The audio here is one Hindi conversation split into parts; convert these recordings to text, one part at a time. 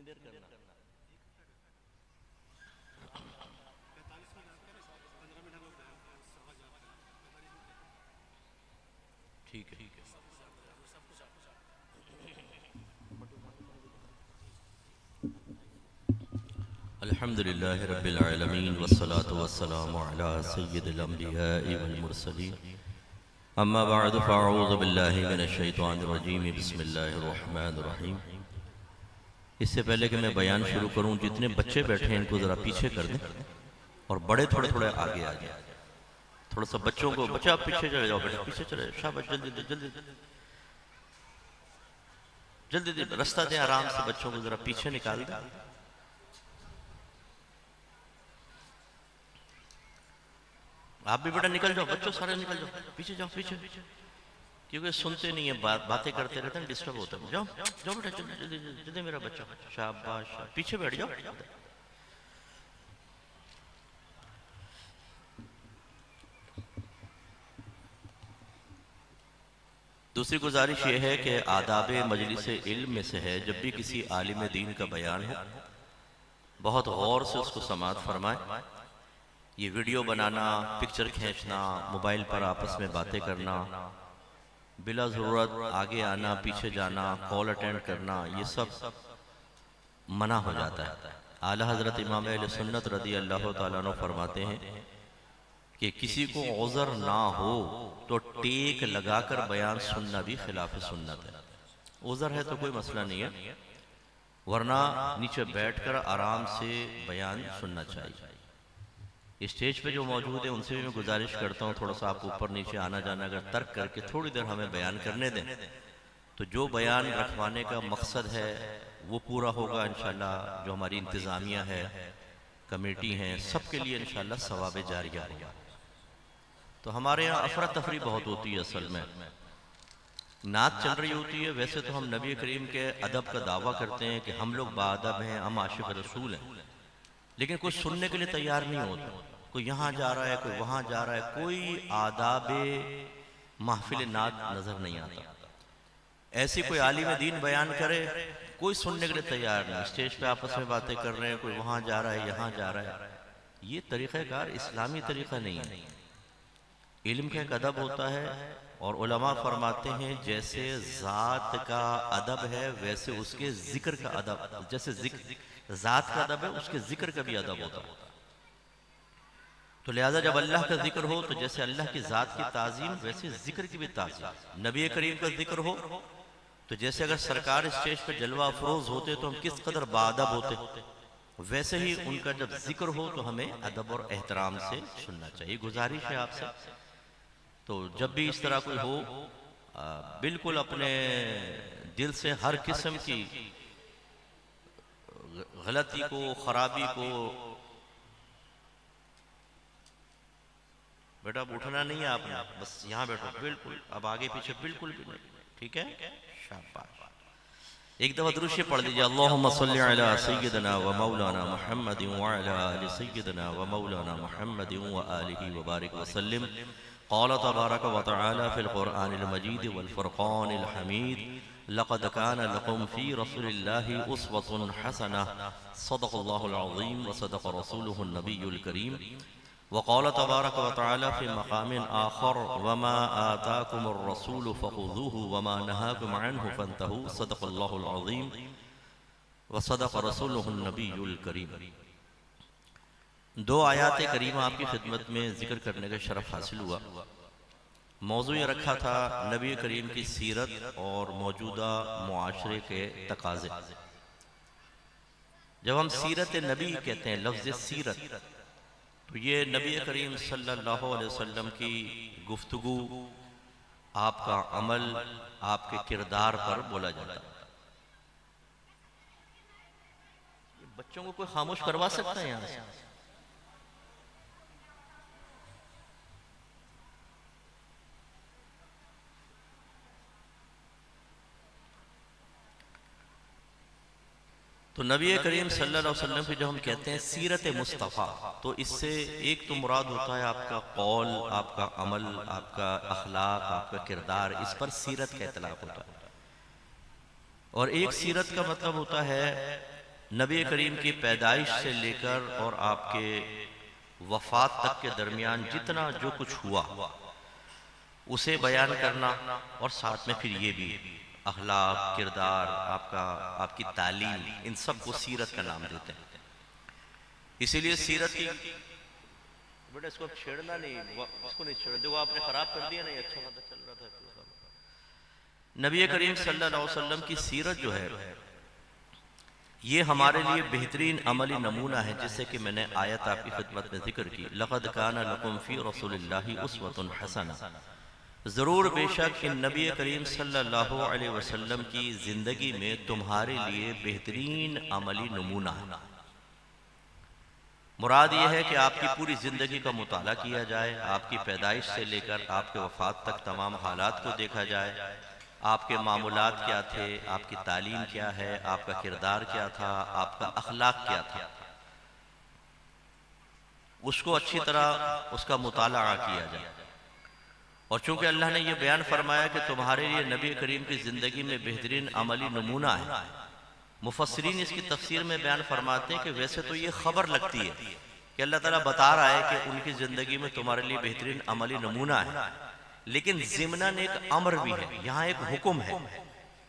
देर करना? ठीक है। अल्हम्दुलिल्लाहि रब्बिल आलमीन वस्सलातु वस्सलामु अला सय्यिदिल अंबियाइ वल मुरसलीन अम्मा बअद फ़अऊज़ु बिल्लाहि मिनश शैतानिर रजीम बिस्मिल्लाहिर रहमानिर रहीम। इससे पहले कि मैं बयान शुरू करूं, जितने बच्चे बैठे हैं इनको ज़रा पीछे कर दें और बड़े थोड़े थोड़े आगे आ जाए। थोड़ा सा बच्चों को, बच्चा आप पीछे चले जाओ, बेटा पीछे चले जाओ, शाबाश, जल्दी जल्दी जल्दी जल्दी रास्ता दें, आराम से बच्चों को ज़रा पीछे निकाल दें। आप भी बेटा निकल जाओ, बच्चों सारे निकल जाओ, पीछे जाओ पीछे, क्योंकि सुनते नहीं है, बातें करते रहते हैं, डिस्टर्ब होता है। जाओ जाओ बेटा, जल्दी जल्दी जल्दी मेरा बच्चा, शाबाश, पीछे बैठ जाओ। दूसरी गुजारिश ये है कि आदाब मजलिस इल्म में से है, जब भी किसी आलिम दीन का बयान हो बहुत गौर से उसको समाअत फरमाएं। ये वीडियो बनाना, पिक्चर खींचना, मोबाइल पर आपस में बातें करना, बिला ज़रूरत आगे आना पीछे जाना, कॉल अटेंड करना, ये सब मना हो जाता है। आला हज़रत इमाम अहले सुन्नत रज़ी अल्लाह ताला अन्हु फरमाते हैं कि किसी को उज़र ना हो तो टेक लगाकर बयान सुनना भी खिलाफ सुन्नत है। उज़र है तो कोई मसला नहीं है, वरना नीचे बैठकर आराम से बयान सुनना चाहिए। स्टेज पे जो मौजूद है उनसे भी मैं गुजारिश करता हूँ, थोड़ा सा आप ऊपर नीचे आना जाना अगर तर्क करके थोड़ी देर हमें बयान करने दें, तो जो बयान रखवाने का मकसद है वो पूरा होगा इंशाल्लाह। जो हमारी इंतज़ामिया है, कमेटी हैं, सबके लिए इंशाल्लाह सवाब जारिया होगा। तो हमारे यहाँ अफरा तफरी बहुत होती है, असल में नात चल रही होती है। वैसे तो हम नबी करीम के अदब का दावा करते हैं कि हम लोग बाअदब हैं, हम आशिक़ रसूल हैं, लेकिन कोई सुनने के लिए तैयार नहीं होता। कोई यहाँ जा रहा है, कोई वहाँ जा रहा है, कोई आदाबे महफिल नात नज़र नहीं आता। ऐसी कोई आलिम दीन बयान करे, कोई सुनने के लिए तैयार नहीं। स्टेज पे आपस में बातें कर रहे हैं, कोई वहाँ जा रहा है, यहाँ जा रहा है। ये तरीक़ाकार इस्लामी तरीक़ा नहीं है। इल्म का एक अदब होता है और उलमा फरमाते हैं जैसे ज़ात का अदब है वैसे उसके ज़िक्र का अदब, जैसे ज़ात का अदब है उसके ज़िक्र का भी अदब होता है। तो लिहाजा जब अल्लाह का जिक्र हो तो जैसे अल्लाह की ज़ात की ताज़ीम वैसे ज़िक्र की भी ताज़ीम। नबी करीम का जिक्र हो तो जैसे अगर सरकार स्टेज पर जलवा अफरोज होते तो हम किस कदर बाअदब होते, वैसे ही उनका जब जिक्र हो तो हमें अदब और एहतराम से सुनना चाहिए। गुजारिश है आपसे, तो जब भी इस तरह कोई हो, बिल्कुल अपने दिल से हर किस्म की गलती को, खराबी को, बेटा अब उठना नहीं है आपने, बस यहाँ बैठो, बिल्कुल अब आगे पीछे बिल्कुल भी नहीं, ठीक है? शाबाश। एक दफा दुरूद पढ़ लीजिए, अल्लाहुम्मा सल्लि अला सय्यिदना व मौलाना मुहम्मदिन व अला आलि सय्यिदना व मौलाना मुहम्मदिन व आलिहि व बारिक व सल्लिम। क़ाल तबारक व तआला फ़िल क़ुरआनिल मजीद वल फ़ुरक़ानिल हमीद, लक़द कान लकुम फ़ी रसूलिल्लाहि उस्वतुन हसनह, सदक़ल्लाहुल अज़ीम व सदक़ रसूलुहुन नबियुल करीम। वक़ाल तबारक व तआला फ़ी मक़ामिन आख़र, वमा आताकुमुर रसूलु फ़ख़ुज़ूहु वमा नहाकुम अन्हु फ़न्तहू, सदक़ल्लाहुल अज़ीम व सदक़ रसूलुहुन नबियुल करीम। दो आयात करीमा आपकी खिदमत में जिक्र करने का शरफ़ हासिल हुआ। मौज़ू ये रखा था नबी करीम की सीरत और मौजूदा मुआशरे के तकाज़े। जब हम सीरत नबी कहते हैं, लफ्ज़ सीरत, तो ये नबी करीम सल्लल्लाहु अलैहि वसल्लम की गुफ्तगू, आपका अमल, आपके किरदार पर बोला जाता है। बच्चों को कोई खामोश करवा सकता है यहाँ से? तो नबी करीम सल्लल्लाहु अलैहि वसल्लम की जब हम कहते हैं सीरत मुस्तफ़ा, तो इससे एक तो मुराद होता है आपका कौल, आपका अमल, आपका अखलाक, आपका किरदार, इस पर सीरत का इतलाक़ होता है। और एक सीरत का मतलब होता है नबी करीम की पैदाइश से लेकर और आपके वफात तक के दरमियान जितना जो कुछ हुआ उसे बयान करना, और साथ में फिर ये भी अखलाक, किरदार, आपकी तालीम, इन सब को सीरत का नाम देते हैं। इसीलिए सीरत की बेटा इसको छेड़ना नहीं, इसको नहीं छेड़ दो, आपने खराब कर दिया नहीं, अच्छा पता चल रहा था। नबी करीम सल्लल्लाहु अलैहि वसल्लम की सीरत जो है ये हमारे लिए बेहतरीन अमली नमूना है, जिससे कि मैंने आयत आपकी खिदमत में जिक्र की, लक़द काना लकुम फ़ी रसूलिल्लाहि उस्वतुन हसना। ज़रूर बेशक इन नबी करीम सल्लल्लाहु अलैहि वसल्लम की ज़िंदगी में तुम्हारे लिए बेहतरीन अमली नमूना है। मुराद ये है कि आपकी पूरी ज़िंदगी का मुताला किया जाए, आपकी पैदाइश से लेकर आपके वफ़ात तक तमाम हालात को देखा जाए, आपके मामूलात क्या थे, आपकी तालीम क्या है, आपका किरदार क्या था, आपका अखलाक क्या था, उसको अच्छी तरह उसका मुताला किया जाए। और चूंकि अल्लाह ने यह बयान फरमाया कि तुम्हारे लिए नबी करीम की ज़िंदगी में बेहतरीन अमली नमूना है, मुफस्सिरीन इसकी तफसीर में बयान फरमाते हैं कि वैसे तो ये खबर लगती है कि अल्लाह ताला बता रहा है कि उनकी ज़िंदगी में तुम्हारे लिए बेहतरीन अमली नमूना है, लेकिन ज़िम्नन एक अमर भी है, यहाँ एक हुक्म है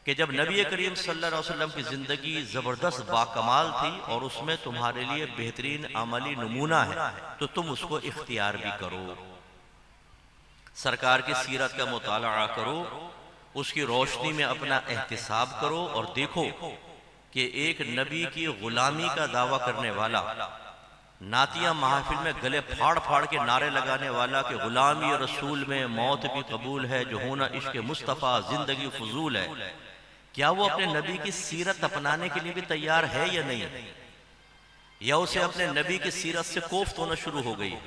कि जब नबी करीम सल्लल्लाहु अलैहि वसल्लम की ज़िंदगी ज़बरदस्त बाकमाल थी और उसमें तुम्हारे लिए बेहतरीन अमली नमूना है तो तुम उसको इख्तियार भी करो, सरकार की सीरत का मुताला करो, उसकी रोशनी में अपना एहतिसाब करो और देखो कि एक नबी की गुलामी का दावा करने वाला, नातिया महफिल में गले फाड़ फाड़ के नारे लगाने वाला कि गुलामी रसूल में मौत भी कबूल है, जो होना इश्क मुस्तफ़ा जिंदगी फजूल है, क्या वो अपने नबी की सीरत अपनाने के लिए भी तैयार है या नहीं, या उसे अपने नबी की सीरत से कोफ्त होना शुरू हो गई,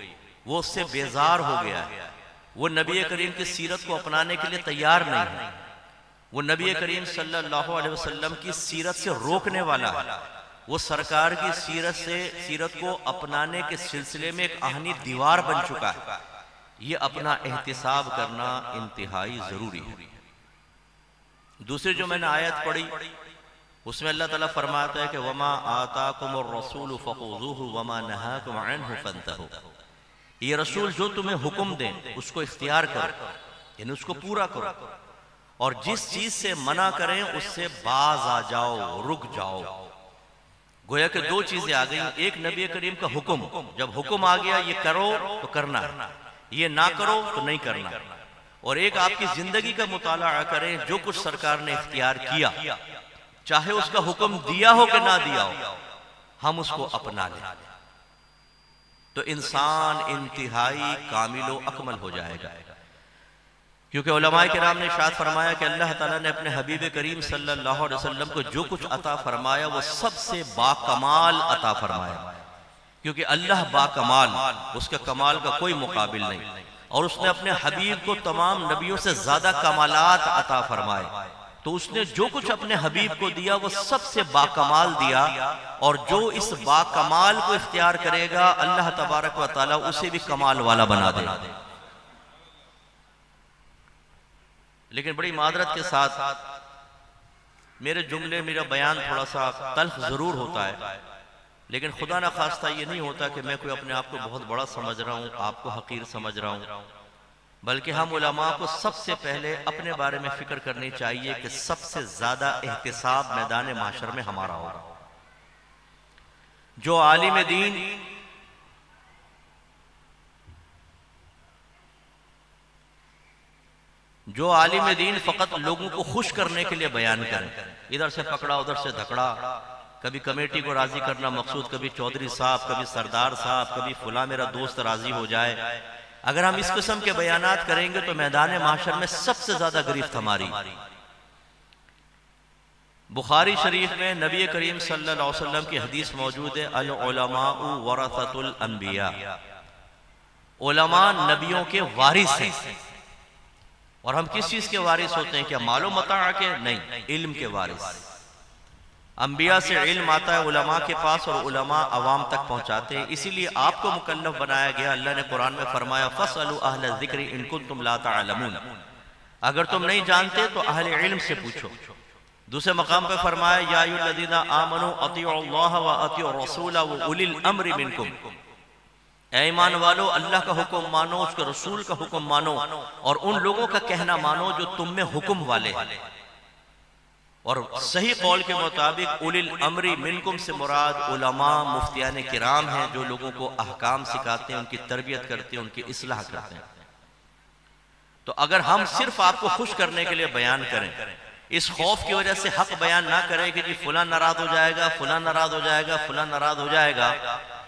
वो उससे बेजार हो गया है, वो नबी करीम की सीरत को अपनाने के लिए तैयार नहीं है, वो नबी करीम सल्लल्लाहु अलैहि वसल्लम की सीरत से रोकने वाला है, वो सरकार की सीरत को अपनाने के सिलसिले में एक आहनी दीवार बन चुका है। ये अपना एहतिसाब करना इंतहाई जरूरी है। दूसरी जो मैंने आयत पढ़ी उसमें अल्लाह ताला फरमाता है कि वमा आताकुमुर रसूल फखुज़ूहु वमा नहाकुम अन्हु फंतहू, ये रसूल जो तुम्हें हुक्म दें उसको इख्तियार करो, यानी उसको पूरा करो, और जिस चीज से मना करें उससे बाज आ जाओ, रुक जाओ। गोया कि दो चीजें आ गई, एक नबी करीम का हुक्म, जब हुक्म आ गया ये करो तो करना है, ये ना करो तो नहीं करना, और एक आपकी जिंदगी का मुताला करें, जो कुछ सरकार ने इख्तियार किया, चाहे उसका हुक्म दिया हो कि ना दिया हो, हम उसको अपना लें तो इंसान इंतहाई कामिलो अकमल हो जाएगा। क्योंकि उलमाए किराम ने इरशाद फरमाया कि अल्लाह ताला ने अपने हबीब करीम सल्लल्लाहु अलैहि वसल्लम को जो कुछ अता फरमाया वो सबसे बाकमाल अता फरमाया, क्योंकि अल्लाह बाकमाल, उसका कमाल का कोई मुकाबिल नहीं, और उसने अपने हबीब को तमाम नबियों से ज्यादा कमालात अता फरमाए, तो उसने जो कुछ अपने हबीब को दिया वो सबसे बाकमाल दिया, और जो इस बाकमाल को इख्तियार करेगा अल्लाह तबारक व तआला उसे भी कमाल वाला बना देगा। लेकिन बड़ी मादरत के साथ मेरे जुमले, मेरा बयान थोड़ा सा तल्ख जरूर होता है, लेकिन खुदा ना खास्ता ये नहीं होता कि मैं कोई अपने आप को बहुत बड़ा समझ रहा हूँ, आपको हकीर समझ रहा हूँ, बल्कि हम उलमा को सबसे पहले अपने बारे में फिक्र करनी चाहिए कि सबसे ज्यादा एहतिसाब मैदान माशर में हमारा होगा। जो आलिम दीन फकत लोगों को खुश करने के लिए बयान करें, इधर से पकड़ा उधर से धकड़ा, कभी कमेटी को राजी करना मकसूद, कभी चौधरी साहब, कभी सरदार साहब, कभी फुला मेरा दोस्त राजी हो जाए, अगर हम इस किस्म के बयानात करेंगे तो मैदान माशर में सबसे ज्यादा गिरफ्त हमारी। बुखारी शरीफ में नबी करीम सल्लल्लाहु अलैहि वसल्लम की हदीस मौजूद है, अल उलमाउ वरसतुल अंबिया, उलमा नबियों के वारिस हैं। और हम किस चीज के वारिस होते हैं? क्या मालो मता के? नहीं, इल्म के वारिस। अंबिया से इल्म आता है उलमा के पास और उलमा अवाम तक पहुंचाते हैं, इसीलिए आपको मुकल्लफ बनाया गया। अल्लाह ने कुरान में फरमाया फसअलू अहल ज़िक्र इन कुंतुम ला तअलमून, अगर तुम नहीं जानते तो अहले इल्म से पूछो। दूसरे मकाम पे फरमाया या अय्युहल्लज़ीना आमनू अतीउल्लाह व अतीउर रसूल व उलिल अम्रि मिनकुम, ऐ ईमान वालो अल्लाह का हुक्म मानो, उसके रसूल का हुक्म मानो और उन लोगों का कहना मानो जो तुम में हुक्म वाले हैं। और सही कौल के मुताबिक उलिल अम्री मिनकुम से मुराद उलमा मुफ्तियान किराम हैं, जो लोगों को अहकाम सिखाते हैं, उनकी तरबियत करते हैं, उनकी इस्लाह करते हैं। तो अगर हम सिर्फ आपको खुश करने के लिए बयान करें, इस खौफ की वजह से हक बयान ना करें कि जी फुला नाराज हो जाएगा, फुला नाराज हो जाएगा, फुला नाराज हो जाएगा,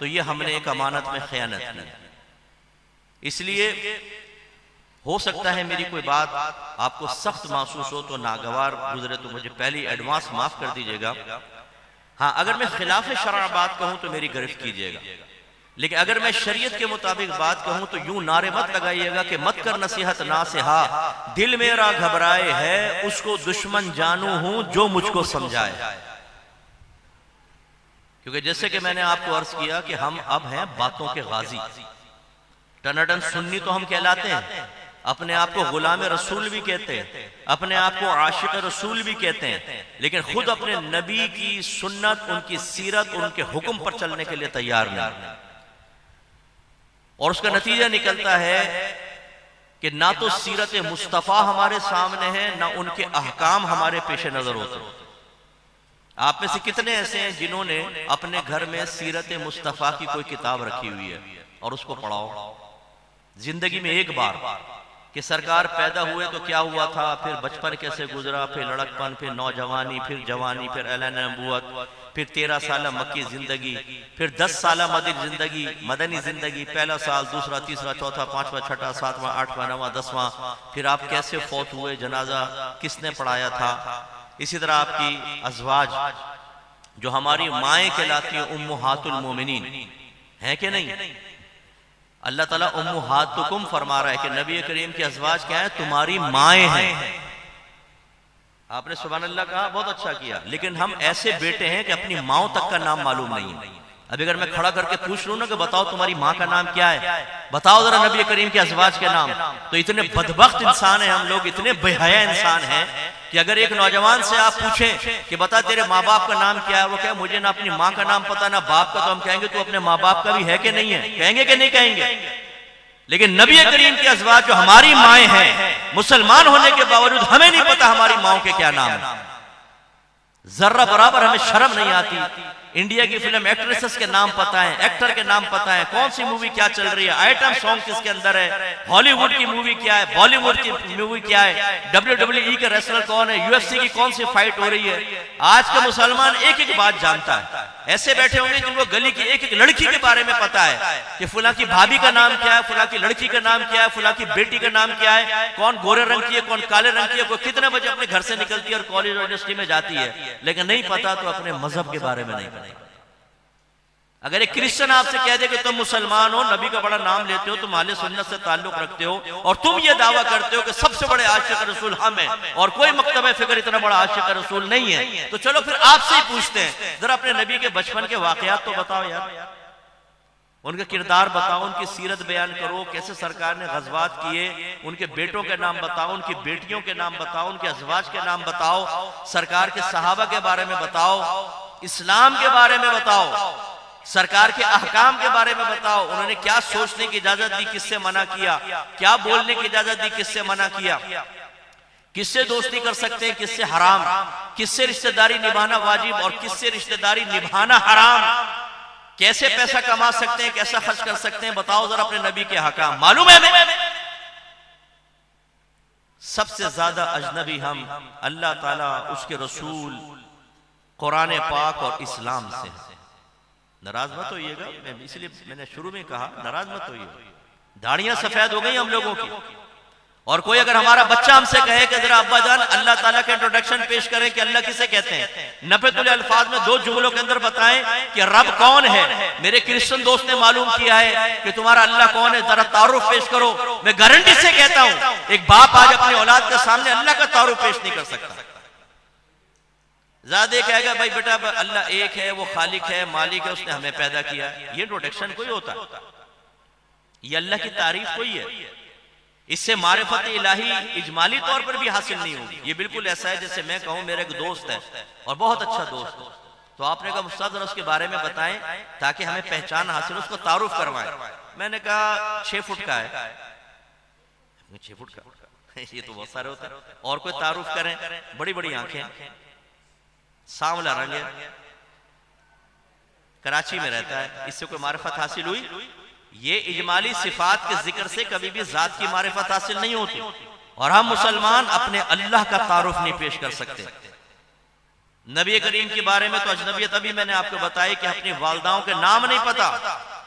तो ये हमने एक अमानत में खयानत की। इसलिए हो सकता है मेरी कोई बात आपको सख्त महसूस हो तो नागवार गुजरे तो मुझे पहले एडवांस माफ कर दीजिएगा। हाँ, अगर मैं खिलाफ शरअ बात कहूं तो मेरी गिरफ्त कीजिएगा, लेकिन अगर मैं शरीयत के मुताबिक बात कहूं तो यूं नारे मत लगाइएगा कि मत कर नसीहत ना से हा, दिल मेरा घबराए है उसको दुश्मन जानू हूं जो मुझको समझाए। क्योंकि जैसे कि मैंने आपको अर्ज किया कि हम अब हैं बातों के गाजी, टनाटन सुन्नी तो हम कहलाते हैं, अपने आप को गुलाम रसूल भी कहते हैं, अपने आप को आशिक रसूल भी कहते हैं, लेकिन खुद अपने नबी की सुन्नत, उनकी सीरत, उनके हुक्म पर चलने के लिए तैयार नहीं। और उसका नतीजा निकलता है कि ना तो सीरत मुस्तफ़ा हमारे सामने है, ना उनके अहकाम हमारे पेश नजर होते हैं। आप में से कितने ऐसे हैं जिन्होंने अपने घर में सीरत मुस्तफ़ा की कोई किताब रखी हुई है और उसको पढ़ाओ जिंदगी में एक बार कि सरकार पैदा हुए तो क्या हुआ था, फिर बचपन कैसे गुजरा, फिर लड़कपन, फिर नौजवानी, फिर जवानी, फिर ऐलान नबूवत, फिर 13 साल मक्की जिंदगी, फिर 10 साल मदनी जिंदगी, पहला साल, दूसरा, तीसरा, चौथा, पांचवा, छठा, सातवां, आठवां, नवां, 10वां, फिर आप कैसे फौत हुए, जनाजा किसने पढ़ाया था। इसी तरह आपकी अज़वाज जो हमारी माएँ कहलाती हैं, उम्मुहातुल मोमिनीन है कि नहीं। अल्लाह ताला उम्मुहातुकुम फरमा रहा है कि नबी करीम की अज़वाज क्या है, तुम्हारी माएँ हैं। आपने सुभान अल्लाह कहा, बहुत अच्छा किया, लेकिन हम ऐसे बेटे हैं कि अपनी माओ तक का नाम मालूम नहीं है। अभी अगर मैं खड़ा करके पूछ लूं ना कि बताओ तुम्हारी माँ का नाम क्या है, बताओ जरा नबी करीम के अज़वाज के नाम, तो इतने बदबख्त इंसान हैं हम लोग, इतने बेहया इंसान हैं कि अगर एक नौजवान से आप पूछें कि बता तेरे माँ बाप का नाम क्या है, वो क्या मुझे ना अपनी माँ का नाम पता ना बाप का, तो हम कहेंगे तू अपने माँ बाप का भी है कि नहीं है, कहेंगे कि नहीं कहेंगे। लेकिन नबी करीम की अज़वाज जो हमारी माएँ हैं, मुसलमान होने के बावजूद हमें नहीं पता हमारी माओ के क्या नाम है। जर्रा बराबर हमें शर्म नहीं आती। इंडिया की फिल्म एक्ट्रेसेस के नाम पता है, एक्टर के नाम पता है, कौन सी मूवी क्या चल रही है, आइटम सॉन्ग किसके अंदर है, हॉलीवुड की मूवी क्या है, बॉलीवुड की मूवी क्या है, WWE के रेसलर कौन है, UFC की कौन सी फाइट हो रही है। आज का मुसलमान एक एक बात जानता है। ऐसे बैठे होंगे जिनको गली की एक एक लड़की के बारे में पता है कि फुला की भाभी का नाम क्या है, फुला की लड़की का नाम क्या है, फुला की बेटी का नाम क्या है, कौन गोरे रंग की है, कौन काले रंग की है, कोई कितने बजे अपने घर से निकलती है और कॉलेज यूनिवर्सिटी में जाती है, लेकिन नहीं पता तो अपने मजहब के बारे में नहीं पता। अगर एक क्रिश्चियन आपसे कह दे कि तुम मुसलमान हो, नबी का बड़ा नाम लेते हो, तुम अहले सुन्नत से ताल्लुक रखते हो और तुम ये दावा करते हो कि सबसे बड़े आशिक रसूल हम हैं और कोई मकतब फिक्र इतना बड़ा आशिक रसूल नहीं है, तो चलो फिर आपसे ही पूछते हैं, जरा अपने नबी के बचपन के वाकयात तो बताओ यार, उनका किरदार बताओ, उनकी सीरत बयान करो, कैसे सरकार ने गज़वात किए, उनके बेटों के नाम बताओ, उनकी बेटियों के नाम बताओ, उनके अज़वाज के नाम बताओ, सरकार के सहाबा के बारे में बताओ, इस्लाम के बारे में बताओ, सरकार के अहकाम के बारे में बताओ, उन्होंने क्या सोचने की इजाजत दी, किससे मना किया, क्या बोलने की इजाजत दी, किससे मना किया, किससे दोस्ती कर सकते हैं, किससे हराम, किससे रिश्तेदारी निभाना वाजिब और किससे रिश्तेदारी निभाना हराम, कैसे पैसा कमा सकते हैं, कैसा खर्च कर सकते हैं, बताओ जरा अपने नबी के अहकाम। मालूम है हमें सबसे ज्यादा अजनबी हम अल्लाह ताला, उसके रसूल, कुरान पाक और इस्लाम से। नाराज मत होइएगा, इसलिए मैंने शुरू में कहा नाराज मत होइएगा। दाढ़ियां सफेद हो गई हम लोगों की, और कोई अगर हमारा बच्चा हमसे कहे कि जरा अब्बा जान अल्लाह ताला का इंट्रोडक्शन पेश करें कि अल्लाह किसे कहते हैं, नफेतुल अल्फाज में 2 जुमलों के अंदर बताएं कि रब कौन है। मेरे क्रिश्चियन दोस्त ने मालूम किया है कि तुम्हारा अल्लाह कौन है, जरा तारुफ पेश करो। मैं गारंटी से कहता हूं एक बाप आज अपनी औलाद के सामने अल्लाह का तारुफ पेश नहीं कर सकता। ज़्यादा कहेगा भाई बेटा अल्लाह एक है, वो खालिक है, मालिक है, उसने हमें पैदा किया। ये इंट्रोडक्शन कोई होता है? ये अल्लाह की तारीफ कोई है? इससे मारिफत इलाही इजमाली तौर पर भी हासिल नहीं होगी। ये बिल्कुल ऐसा है जैसे मैं कहूं मेरा एक दोस्त है और बहुत अच्छा दोस्त है, तो आपने कहा उस्ताद जरा उसके बारे में बताएं ताकि हमें पहचान हासिल, उसको तारुफ करवाएं। मैंने कहा 6 फुट का है। 6 फुट का ये तो बहुत सारे होते हैं। और कोई तारुफ करें, बड़ी बड़ी आंखें, सांवला रंग है, कराची में रहता है, इससे कोई मारिफत हासिल हुई? ये इजमाली सिफात के जिक्र से कभी भी जात की मारिफत हासिल नहीं होती। और हम मुसलमान अपने अल्लाह का तारुफ नहीं पेश कर सकते। नबी करीम के बारे में तो अजनबियत अभी मैंने आपको बताई कि अपनी वालदाओं के नाम नहीं पता,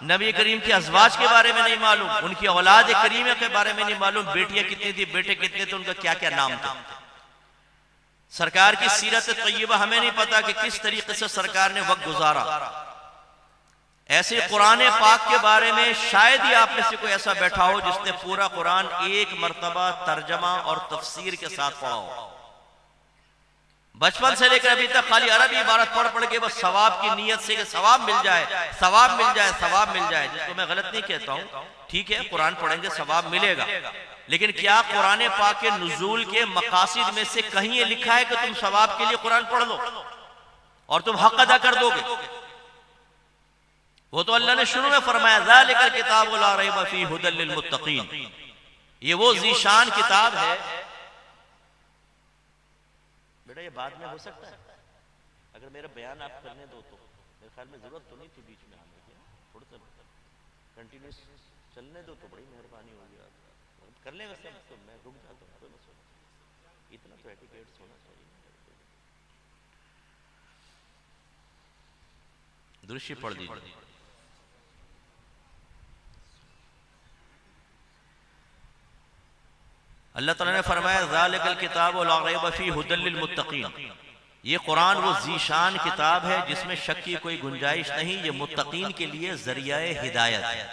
नबी करीम के अज़वाज के बारे में नहीं मालूम, उनकी औलाद करीम के बारे में नहीं मालूम, बेटियां कितनी थी, बेटे कितने थे, उनका क्या क्या नाम था। सरकार की सीरत तय्यबा हमें नहीं पता कि किस तरीके से सरकार ने वक्त गुजारा। ऐसे कुरान पाक के बारे में शायद ही आप में से कोई ऐसा बैठा हो जिसने पूरा कुरान एक मर्तबा तर्जमा और तफसीर के साथ पढ़ा हो। बचपन से लेकर अभी तक खाली अरबी इबारत पढ़ पढ़ के बस सवाब की नीयत से कि सवाब मिल जाए, सवाब मिल जाए, सवाब मिल जाए, जिसको मैं गलत नहीं कहता हूं, ठीक है कुरान पढ़ेंगे सवाब मिलेगा, लेकिन क्या कुरान पाक के नुज़ूल के मकासिद में से कहीं ये लिखा है कि तुम सवाब के लिए कुरान पढ़ लो और तुम हक अदा कर दोगे? वो तो अल्लाह ने शुरू में फरमाया ज़ालिकल किताबु ला रैब फीहि हुदल लिल मुत्तकीन, ये वो ज़ीशान किताब है। बेटा ये बाद में हो सकता है, अगर मेरा बयान आप करने दो तो मेरे ख्याल में जरूरत तो नहीं थी बीच में आने की, थोड़ा सा कंटिन्यूस चलने दो तो बड़ी मेहरबानी होगी। कर लेंगे सब, तो मैं रुक जाता हूँ, कोई मसला नहीं, इतना तो एटिकेट्स होना चाहिए। दृश्य पढ़ दीजिए। अल्लाह ताला ने फरमाया ज़ालिकल किताबु ला रैब फीहि हुदल लिल मुत्तकीन, ये कुरान वो ज़ीशान किताब है जिसमें शक की कोई गुंजाइश नहीं, ये मुत्तकीन के लिए ज़रिया हिदायत है।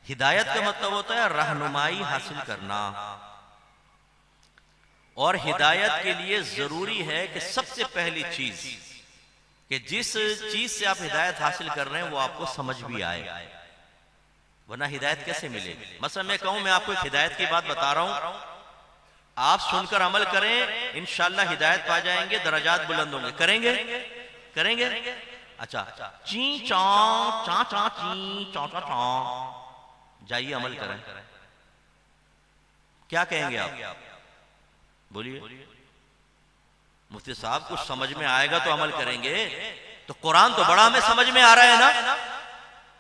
हिदायत का मतलब होता है रहनुमाई हासिल करना, और हिदायत के लिए जरूरी है कि सबसे पहली चीज कि जिस चीज से आप हिदायत हासिल कर रहे हैं वो आपको समझ भी आए, वरना हिदायत कैसे मिलेगी। मसलन मैं कहूं, मैं आपको एक हिदायत की बात बता रहा हूं, आप सुनकर अमल करें, इंशाल्लाह हिदायत पा जाएंगे, दरजात बुलंद होंगे। करेंगे करेंगे? अच्छा, ची चा चा चा ची चा चा चा, जाइए अमल करें। क्या कहेंगे आप? बोलिए। मुफ्ती साहब कुछ समझ में आएगा तो अमल करेंगे, तो कुरान तो बड़ा हमें समझ में आ रहा है ना।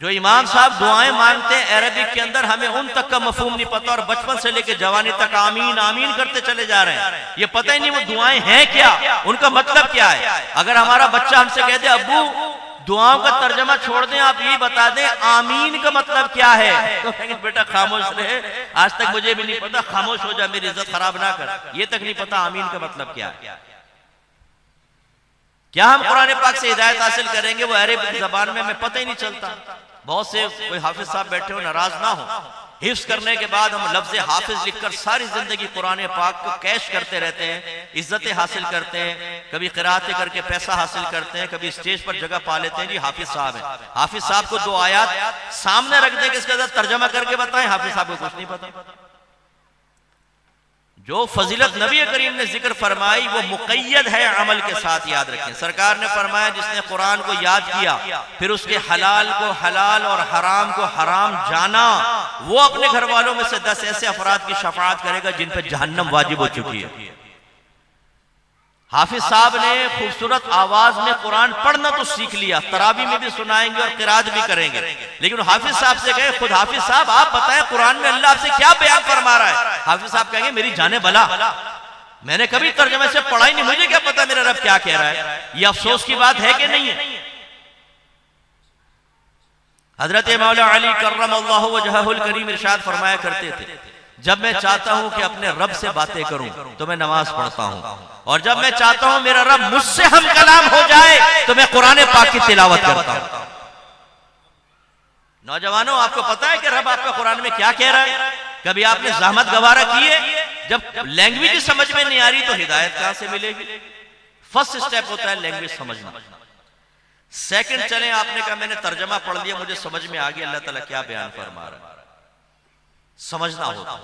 जो इमाम साहब दुआएं मांगते हैं अरबिक के अंदर, हमें उन तक का मफहूम नहीं पता, और बचपन से लेकर जवानी तक आमीन आमीन करते चले जा रहे हैं। ये पता ही नहीं वो दुआएं हैं क्या, उनका मतलब क्या है। अगर हमारा बच्चा हमसे कह दे अब्बू दुआओं का तर्जमा छोड़ दें, आप यही बता दें आमीन का मतलब क्या है, तो कहेंगे बेटा खामोश रहे, आज तक मुझे भी नहीं पता, खामोश हो जा, मेरी इज्जत खराब ना कर, ये तक नहीं पता आमीन का मतलब क्या है। क्या हम कुरान पाक से हिदायत हासिल करेंगे, वो अरबी जबान में हमें पता ही नहीं चलता। बहुत से कोई हाफिज साहब बैठे हो, नाराज ना हो, हिफ्ज करने के बाद हम लफ्ज हाफिज लिखकर सारी जिंदगी कुरान पाक को कैश करते रहते हैं, इज्जतें हासिल करते हैं, कभी क़िराअतें करके पैसा हासिल करते हैं, कभी स्टेज पर जगह पा लेते हैं, जी हाफिज साहब है। हाफिज साहब को 2 आयत सामने रख दें कि इसका तर्जमा करके बताएं, हाफिज साहब को कुछ नहीं पता। जो फजीलत नबी करीम ने जिक्र फरमाई वो मुक़य्यद है अमल के साथ, याद रखें। सरकार ने फरमाया जिसने कुरान को याद किया, फिर उसके हलाल को हलाल और हराम को हराम जाना, वो अपने घर वालों में से 10 ऐसे अफराद की शफाअत करेगा जिन पर जहन्नम वाजिब हो चुकी है। हाफिज साहब ने खूबसूरत आवाज में कुरान पढ़ना तो सीख लिया, तरावी में भी सुनाएंगे और किरात भी करेंगे, लेकिन हाफिज साहब से कहे खुद हाफिज साहब आप बताएं कुरान में अल्लाह आपसे क्या बयान फरमा रहा है। हाफिज साहब कहेंगे मेरी जाने भला, मैंने कभी तर्जुमे से पढ़ा ही नहीं, मुझे क्या पता मेरा रब क्या कह रहा है। ये अफसोस की बात है कि नहीं है। हजरत मौला अली कर्रमल्लाहु वजहहुल करीम इरशाद फरमाया करते थे, जब मैं चाहता हूं कि अपने रब से बातें करूं तो मैं नमाज पढ़ता हूं, और जब मैं चाहता हूं मेरा रब मुझसे हम कलाम हो जाए तो मैं कुरान पाक की तिलावत करता हूं। नौजवानों, आपको पता है कि रब आपका कुरान में क्या कह रहा है? कभी आपने ज़हमत गवारा की है? जब लैंग्वेज समझ में नहीं आ रही तो हिदायत कहां से मिलेगी? फर्स्ट स्टेप होता है लैंग्वेज समझना। सेकंड, चले आपने कहा मैंने तर्जमा पढ़ लिया, मुझे समझ में आ गया अल्लाह ताला क्या बयान फरमा रहा है, समझना होगा।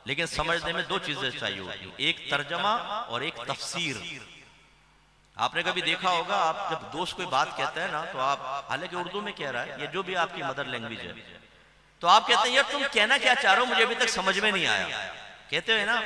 लेकिन समझने में दो चीजें चाहिए होती, एक तर्जमा और एक तफसीर। आपने कभी देखा होगा, आप जब दोस्त कोई बात कहता है ना, तो आप हालांकि उर्दू में कह रहा है, ये जो भी आपकी मदर लैंग्वेज है, तो आप कहते हैं यार तुम कहना क्या चाह रहे हो, मुझे अभी तक समझ में नहीं आया। कहते हो ना,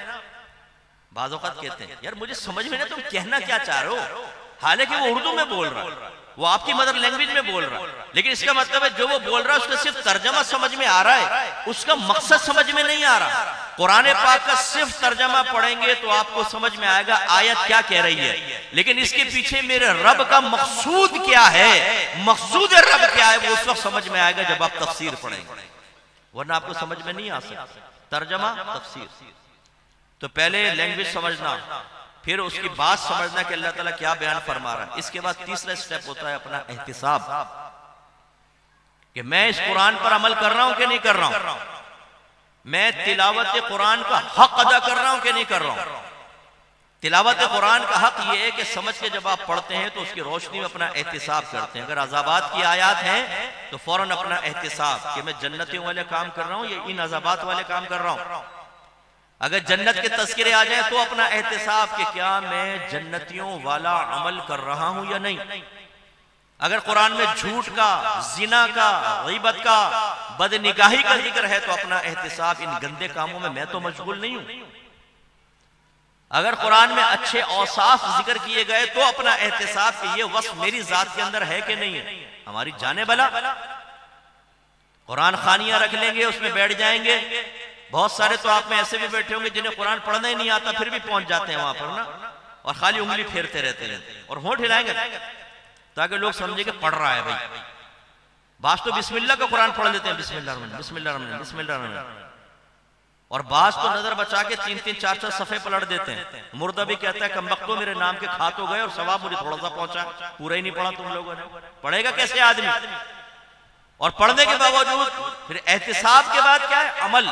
बाज़ औक़ात कहते हैं यार मुझे समझ में नहीं, तुम कहना क्या चाह रहे हो। हालांकि वो उर्दू में बोल रहा है, वो आपकी मदर लैंग्वेज में बोल रहा है, लेकिन इसका मतलब है जो वो बोल रहा है उसका सिर्फ तर्जमा समझ में आ रहा है, उसका मकसद समझ में नहीं आ रहा। कुरान पाक का सिर्फ तर्जमा पढ़ेंगे तो आपको समझ में आएगा आयत क्या कह रही है, लेकिन इसके पीछे मेरे रब का मकसूद क्या है, मकसूद रब क्या है, वो उस वक्त समझ में आएगा जब आप तफसीर पढ़ेंगे, वरना आपको समझ में नहीं आ सकता। तर्जमा तफसीर, तो पहले लैंग्वेज समझना, फिर उसकी बात समझना कि अल्लाह ताला क्या बयान फरमा रहा है। इसके बाद तीसरा स्टेप होता है अपना एहतिसाब, कि मैं इस कुरान पर अमल कर रहा हूं कि नहीं कर रहा हूं, मैं तिलावत कुरान का हक अदा कर रहा हूं कि नहीं कर रहा हूं। तिलावत कुरान का हक ये है कि समझ के जब आप पढ़ते हैं तो उसकी रोशनी में अपना एहतिसाब करते हैं। अगर अज़ाबात की आयत हैं तो फौरन अपना एहतिसाब कि मैं जन्नतियों वाले काम कर रहा हूं या इन अज़ाबात वाले काम कर रहा हूं। अगर जन्नत के तज़किरे आ जाए तो अपना एहतिसाब कि क्या मैं जन्नतियों वाला अमल कर रहा हूं या नहीं। अगर कुरान में झूठ का, जिना का, गीबत का, बदनिगाही का जिक्र है तो अपना एहतिसाब इन गंदे कामों में मैं तो मशगूल नहीं हूं। अगर कुरान में अच्छे औसाफ जिक्र किए गए तो अपना एहतिसाब कि ये वस्फ मेरी जात के अंदर है कि नहीं है। हमारी जाने भला कुरान खानियां रख लेंगे, उसमें बैठ जाएंगे। बहुत सारे तो आप में ऐसे भी बैठे होंगे जिन्हें कुरान पढ़ना ही नहीं आता, फिर भी पहुंच जाते हैं वहां पर ना, और खाली उंगली फेरते रहते हैं और होंठ हिलाएंगे ताकि लोग समझे कि पढ़ रहा है भाई। बास तो बिस्मिल्लाह का कुरान पढ़ लेते हैं, बिस्मिल्लाह बिस्मिल्लाह बिस्मिल्लाह, और बास तो नजर बचा के 3-3 4-4 सफे पलट देते हैं। मुर्दा भी कहता है कमबख्तो मेरे नाम के खा तो गए और सवाब मुझे थोड़ा सा पहुंचा, पूरा ही नहीं पढ़ा तुम लोगों ने। पढ़ेगा कैसे आदमी? और पढ़ने के बावजूद फिर एहतिसाब के बाद क्या है? अमल,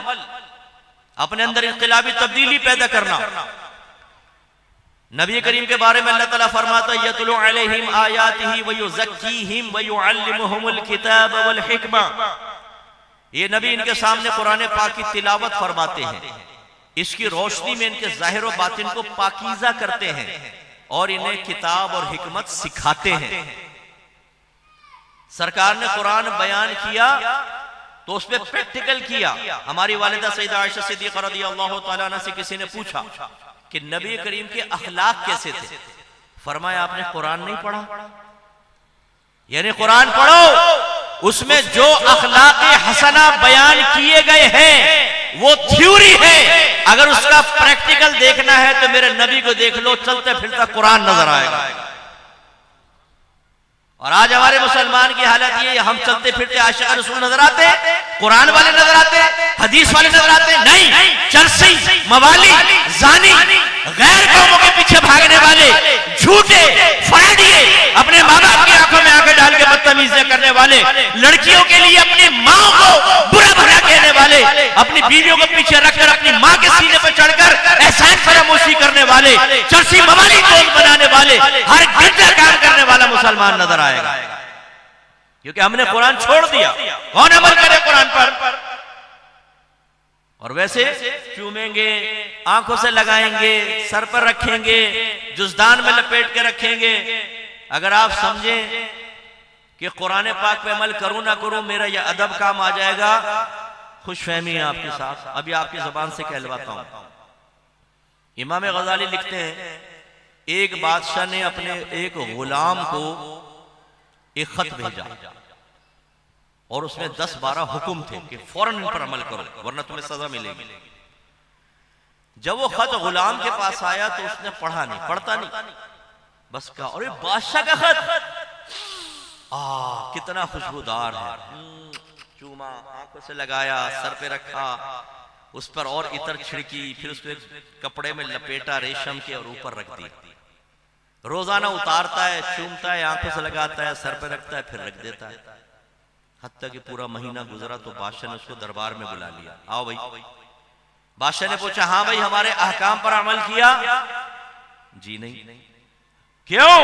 अपने अंदर इनकलाबी तब्दीली पैदा करना। नबी करीम के बारे में अल्लाह ताला फरमाता है यतलु अलैहिम आयातिही व युज़क्कीहिम व युअल्लिमुहुमुल किताब वल हिकमा। ये नबी इनके सामने कुरान पाक की तिलावत फरमाते हैं, इसकी रोशनी में इनके ज़ाहिर व बातिन को पाकीज़ा करते हैं और इन्हें किताब और हिकमत सिखाते हैं। सरकार ने कुरान बयान किया तो उस पर प्रैक्टिकल किया। हमारी वालिदा सैयदा आयशा सिद्दीक़ा रज़ियल्लाहु तआला अन्हा से किसी ने पूछा कि नबी करीम के अखलाक कैसे थे? फरमाया आपने कुरान नहीं पढ़ा? यानी कुरान पढ़ो, उसमें जो अखलाक हसना बयान किए गए हैं वो थ्योरी है, अगर उसका प्रैक्टिकल देखना है तो मेरे नबी को देख लो, चलते फिरता कुरान नजर आएगा। और आज हमारे मुसलमान की हालत ये, हम चलते फिरते आशिक़ रसूल नजर आते, कुरान वाले नजर आते, हदीस वाले नजर आते, नहीं, चरसी, मवाली, जानी, गैर कौमों के पीछे भागने वाले, झूठे, फराडिए, अपने माँ बाप की आंखों में आंखें डाल के बदतमीजियां करने वाले, लड़कियों के लिए अपनी माँ को बुरा भला कहने वाले, अपनी बीवियों को पीछे रखकर अपनी माँ के सीने पर चढ़कर एहसान फरामोशी करने वाले, चरसी मवाली दोस्त बनाने वाले, हर घंटा काम करने वाला मुसलमान नजर आएगा, क्योंकि हमने कुरान छोड़ दिया। कौन अमल करे कुरान पर? और वैसे चूमेंगे, आंखों से लगाएंगे, सर पर रखेंगे, जुज़दान में लपेट के रखेंगे। अगर आप समझें कि कुरान पाक पे अमल करूं ना करूं मेरा यह अदब काम आ जाएगा, खुशफहमी है आपके साथ। अभी आपकी जुबान से कहलवाता हूं। इमाम गजाली लिखते हैं एक बादशाह ने अपने एक गुलाम को एक खत भेजा और उसमें 10-12 हुक्म थे कि फौरन इन पर अमल करो वरना तुम्हें सजा मिलेगी। जब वो खत गुलाम के पास आया तो उसने पढ़ा नहीं, पढ़ता नहीं, बस कहा अरे बादशाह का खत, कितना खुशबूदार है। चूमा, आंखों से लगाया, सर पे रखा, उस पर और इतर छिड़की, फिर उसको कपड़े में लपेटा रेशम के और ऊपर रख दी। रोजाना उतारता है, चूमता है, आंखों से लगाता है, सर पे रखता है, फिर रख देता है। हत्ता कि पूरा महीना गुजरा तो बादशाह ने उसको दरबार में बुला लिया। आओ भाई। बादशाह ने पूछा हाँ भाई हमारे अहकाम पर अमल किया? जी नहीं। क्यों?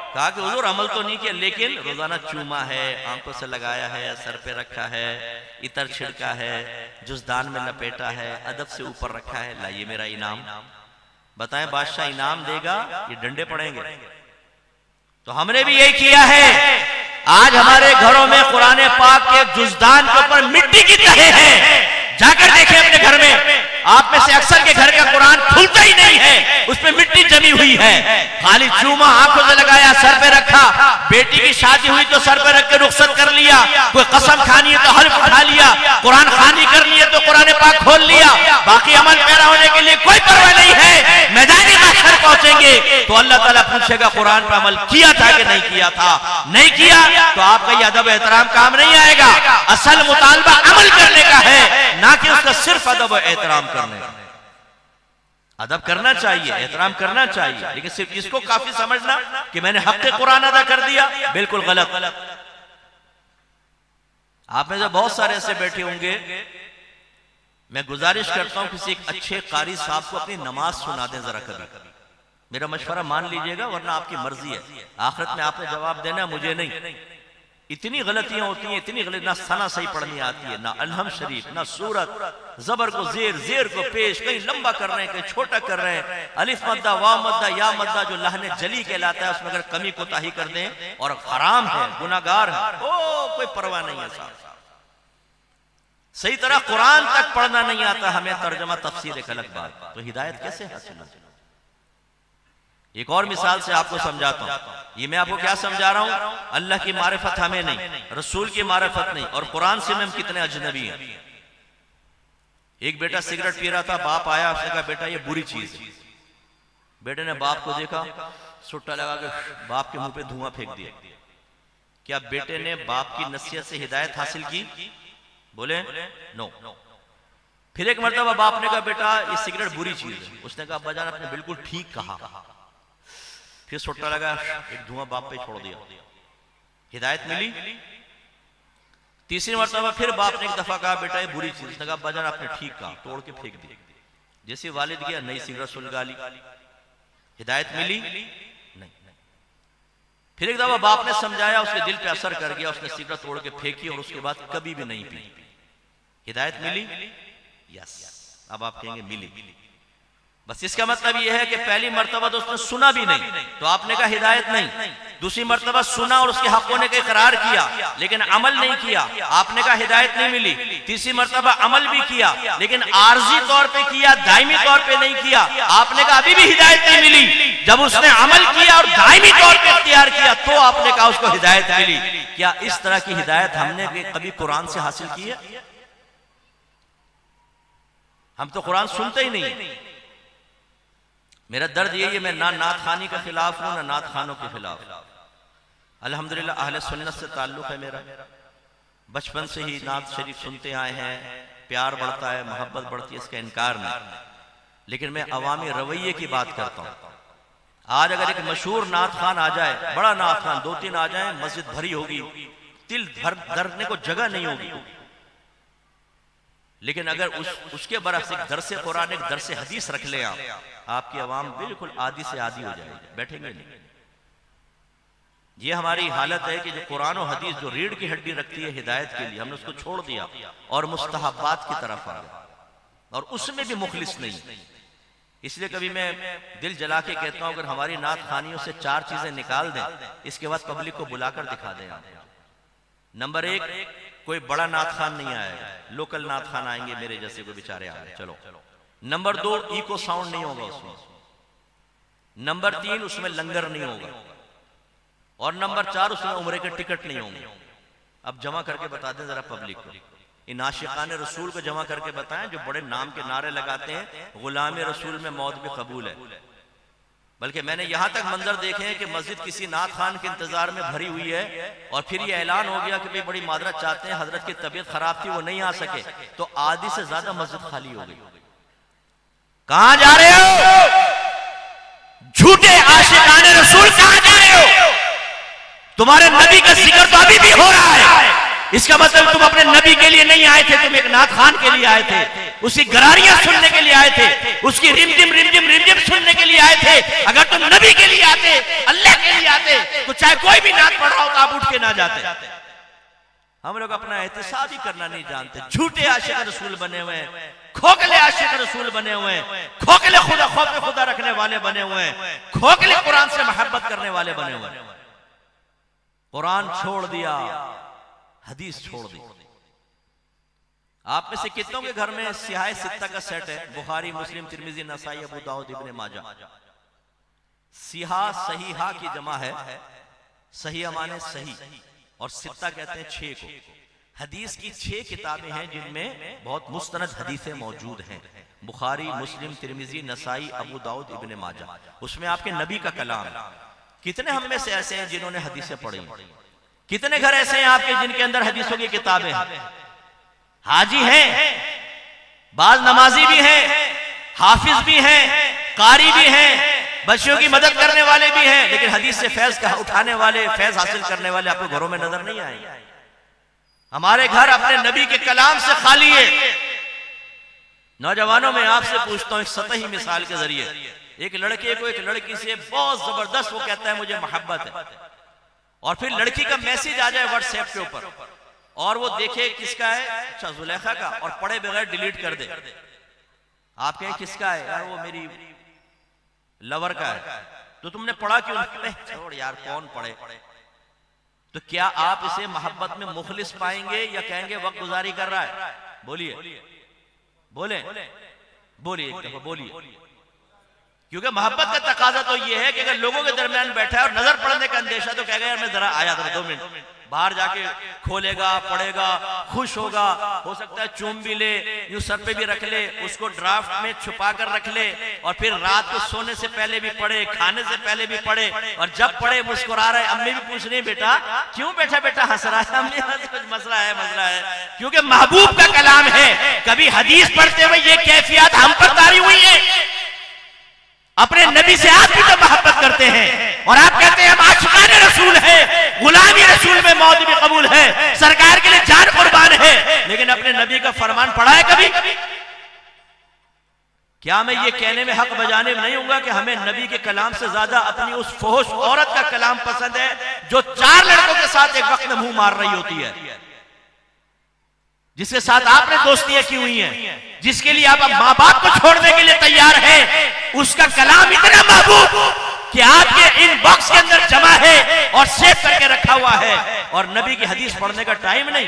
कहा कि हुजूर अमल तो नहीं किया, लेकिन रोजाना चूमा है, आंखों से लगाया है, सर पे रखा है, इतर छिड़का है, जुज़दान में लपेटा है, अदब से ऊपर रखा है, लाइए मेरा इनाम। बताएं बादशाह इनाम देगा ये डंडे पड़ेंगे? तो हमने भी यही किया है। आज हमारे घरों में कुरान पाक के जुज़दान के ऊपर मिट्टी की तहें हैं। जाकर देखें अपने घर में, आप में से अक्सर के घर का कुरान खुलता ही नहीं है, उसमें मिट्टी जमी हुई है। खाली चूमा आंखों से लगाया, सर पे रखा, बेटी की शादी हुई तो सर पे रख के रुखसत कर लिया, कोई कसम खानी है तो हल्फ उठा लिया, कुरान खानी करनी है तो कुरान पाक खोल लिया, बाकी अमल पैरा होने के लिए कोई परवाह नहीं है। मैदानी महशर पहुंचेंगे तो अल्लाह ताला पूछेगा कुरान पर अमल किया था कि नहीं किया था? नहीं किया तो आपका ये अदब एहतराम काम नहीं आएगा। असल मुतालबा अमल करने का है, ना कि उसका सिर्फ अदब एहतराम करने का। अदब करना चाहिए, एहतराम करना चाहिए, लेकिन सिर्फ इसको काफी समझना कि मैंने हक कुरान अदा कर दिया, बिल्कुल गलत। आप में से बहुत सारे ऐसे बैठे होंगे, मैं गुजारिश करता हूं किसी एक अच्छे कारी साहब को अपनी नमाज सुना दें जरा कभी। मेरा मशवरा मान लीजिएगा, वरना आपकी मर्जी है, आखिरत में आपने जवाब देना, मुझे नहीं। इतनी गलतियां होती हैं, इतनी गलती, ना सना सही पढ़नी आती है, ना अलहम शरीफ, ना सूरत, जबर को जेर, जेर को पेश, कहीं लंबा कर रहे हैं, कहीं छोटा कर रहे हैं, अलिफ मद्दा, वाव मद्दा, या मद्दा जो लहने जली कहलाता है, उसमें अगर कमी कोताही कर दें और हराम है, गुनाहगार है, ओ कोई परवाह नहीं है साहब। सही तरह कुरान तक पढ़ना नहीं आता हमें, तर्जमा तफसीर एक अलग बात, तो हिदायत कैसे हासिल हो? एक और मिसाल से आपको समझाता हूं। ये मैं आपको क्या समझा रहा हूं? अल्लाह की मारिफत हमें नहीं, रसूल की मारिफत नहीं, और कुरान से हम कितने अजनबी हैं। एक बेटा सिगरेट पी रहा था, बाप आया, उसने कहा बेटा ये बुरी चीज है। बेटे ने बाप को देखा, सुट्टा लगा के बाप के मुंह पे धुआं फेंक दिया। क्या बेटे ने बाप की नसीहत से हिदायत हासिल की? बोले नो। फिर एक मर्तबा बाप ने कहा बेटा ये सिगरेट बुरी चीज है। उसने कहा अब्बाजान आपने बिल्कुल ठीक कहा। फिर सुट्टा लगा, एक धुआं बाप पे छोड़ दिया, हिदायत मिली। तीसरी मर्तबा फिर बाप ने एक दफा कहा बेटा ये बुरी चीज, उसने कहा अब्बाजान आपने ठीक कहा, तोड़ के फेंक दी। जैसे वालिद गया, नई सिगरेट सुलगा ली, हिदायत मिली नहीं। फिर एक दफा बाप ने समझाया, उसके दिल पे असर कर गया, उसने सिगरेट तोड़ के फेंकी और उसके बाद कभी भी नहीं पी। हिदायत मिली? यस। अब आप कहेंगे मिली। बस इसका मतलब यह है कि पहली मर्तबा तो उसने सुना भी नहीं, तो आपने कहा हिदायत नहीं। दूसरी मर्तबा सुना और उसके हक होने का इकरार किया, लेकिन अमल नहीं किया, आपने कहा हिदायत नहीं मिली। तीसरी मर्तबा अमल भी किया, लेकिन आर्जी तौर पे किया, दायमी तौर पे नहीं किया, आपने कहा अभी भी हिदायत नहीं मिली। जब उसने अमल किया और दायमी तौर पे इख्तियार किया, तो आपने कहा उसको हिदायत मिली। क्या इस तरह की हिदायत हमने कभी कुरान से हासिल की है? हम तो कुरान सुनते ही नहीं। मेरा दर्द यही है, मैं ना नात खानी के खिलाफ हूं, ना नात खानों के खिलाफ। अल्हम्दुलिल्लाह अहले सुन्नत से ताल्लुक है मेरा, बचपन से ही नात शरीफ सुनते आए हैं, प्यार बढ़ता है, मोहब्बत बढ़ती है, इसका इनकार नहीं। लेकिन मैं अवामी रवैये की बात करता हूं। आज अगर एक मशहूर नात खान आ जाए, बड़ा नात खान, 2-3 आ जाए, मस्जिद भरी होगी, तिल धरने को जगह नहीं होगी। लेकिन अगर उसके बरस एक दरसे कुरान, एक दरसे हदीस रख ले, आपकी आवाम बिल्कुल आधी से आधी हो जाएगी, बैठेंगे नहीं। ये हमारी हालत है कि जो कुरान और हदीस जो रीढ़ की हड्डी रखती है हिदायत के लिए, हमने उसको छोड़ दिया और मुस्तहब्बात की तरफ आ गए, और उसमें भी मुखलिस नहीं। इसलिए कभी मैं दिल जला के कहता हूं, अगर हमारी नात खानियों से 4 चीजें निकाल दें, इसके बाद पब्लिक को बुलाकर दिखा दें। नंबर 1, कोई बड़ा नात खान नहीं आएगा, लोकल नात खान आएंगे, मेरे जैसे कोई बेचारे आ गए, चलो। नंबर 2, इको साउंड नहीं होगा उसमें। नंबर 3, उसमें लंगर नहीं होगा। और नंबर 4, उसमें उम्रे के टिकट नहीं होंगे। अब जमा करके बता दें जरा पब्लिक को, इन आशिकान रसूल को जमा करके बताएं जो बड़े नाम के नारे लगाते हैं, गुलाम रसूल में मौत भी कबूल है। बल्कि मैंने यहां तक मंजर देखे हैं कि मस्जिद किसी नात खान के इंतजार में भरी हुई है, और फिर ये ऐलान हो गया कि भाई बड़ी मादरत चाहते हैं, हजरत की तबीयत खराब थी, वो नहीं आ सके, तो आधी से ज्यादा मस्जिद खाली हो गई। कहां जा रहे हो झूठे आशिकाने रसूल, कहां जा रहे हो? तुम्हारे नबी का जिक्र तो अभी भी हो रहा है, इसका मतलब तुम अपने नबी के लिए नहीं आए थे, तुम एक नात खान के लिए आए थे। उसकी गरारियां सुनने के लिए आए थे, उसकी रिमझिम रिमझिम रिमझिम सुनने के लिए आए थे। अगर तुम नबी के लिए आते, अल्लाह के लिए आते, तो चाहे कोई भी नात पढ़ रहा हो तो आप उठ के ना जाते। हम लोग अपना एहतिसाब ही करना नहीं जानते, झूठे आशिक रसूल बने हुए हैं, खोखले आशिक रसूल बने हुए हैं, खोखले खुदा खौफ खुदा रखने वाले बने हुए हैं, खोखले कुरान से मोहब्बत करने वाले बने हुए हैं। कुरान छोड़ दिया, हदीस छोड़ दी। आप में से कितनों के घर में सिहाए सित्ता का सेट है? बुखारी, मुस्लिम, तिरमिजी, नसाई, अबू दाऊद, इब्ने माजा। सिहा सहीहा की जमा है, सही माने सही, और सित्ता कहते हैं 6 को। हदीस की 6 किताबें हैं जिनमें बहुत मुस्तनद हदीसें मौजूद हैं। बुखारी, मुस्लिम, तिरमिजी, नसाई, अबू दाऊद, इब्ने माजा। उसमें आपके नबी का कलाम। कितने हम में से ऐसे हैं जिन्होंने हदीसें पढ़ी? कितने घर ऐसे हैं आपके जिनके अंदर हदीसों की किताबें हैं? हाजी हैं, बाज नमाजी भी हैं, हाफिज भी हैं, कारी भी हैं, बच्चों की मदद करने वाले भी हैं, लेकिन हदीस से फैज का उठाने वाले, फैज हासिल करने वाले आपको घरों में नजर नहीं आए। हमारे घर अपने नबी के कलाम से खाली है। नौजवानों में आपसे पूछता हूं एक सतही मिसाल के जरिए, एक लड़के को एक लड़की से बहुत जबरदस्त वो कहता है मुझे मोहब्बत है, और फिर लड़की का मैसेज आ जाए व्हाट्सएप के ऊपर और वो देखे किसका है, अच्छा जुलेखा का, और पढ़े बगैर डिलीट कर दे। आप कहें किसका है? यार वो मेरी लवर का है। तो तुमने पढ़ा क्यों? छोड़ यार, कौन पढ़े। तो क्या आप इसे मोहब्बत में मुखलिस पाएंगे या कहेंगे वक्त गुजारी कर रहा है? बोलिए, बोले बोलिए, एक दफा बोलिए। क्योंकि मोहब्बत का तकाजा तो ये है कि अगर लोगों के दरमियान बैठा है और नजर पड़ने का अंदेशा, तो कहेगा यार मैं जरा आया था 2 मिनट, बाहर जाके खोलेगा, पढ़ेगा, खुश होगा, हो सकता है चूम भी ले, यूं सर पे भी रख ले, उसको ड्राफ्ट में छुपा कर रख ले, और फिर रात को सोने से पहले भी पढ़े, खाने से पहले भी पढ़े, और जब पढ़े मुस्कुरा रहे। अम्मी भी पूछ रही बेटा क्यों बैठा बेटा हंस रहा है? अम्मी कुछ मसला है, क्योंकि महबूब का कलाम है। कभी हदीस पढ़ते हुए ये कैफियत हम पर तारी हुई है? अपने नबी से आप भी तो मोहब्बत करते हैं, और आप कहते हैं हम आशिकाने रसूल हैं, गुलामी रसूल में मौत भी कबूल है, सरकार के लिए जान कुर्बान है, लेकिन अपने नबी का फरमान पढ़ा है कभी? क्या मैं ये कहने में हक बजाने में नहीं होऊंगा कि हमें नबी के कलाम से ज्यादा अपनी उस फहोश औरत का कलाम पसंद है जो 4 लड़कों के साथ एक वक्त में मुंह मार रही होती है, जिसके साथ आपने दोस्तियां की हुई हैं, जिसके लिए आप मां बाप को छोड़ने के लिए तैयार हैं, उसका कलाम इतना महबूब कि आपके इनबॉक्स के अंदर जमा है और सेव करके रखा हुआ है, और नबी की हदीस पढ़ने का टाइम नहीं।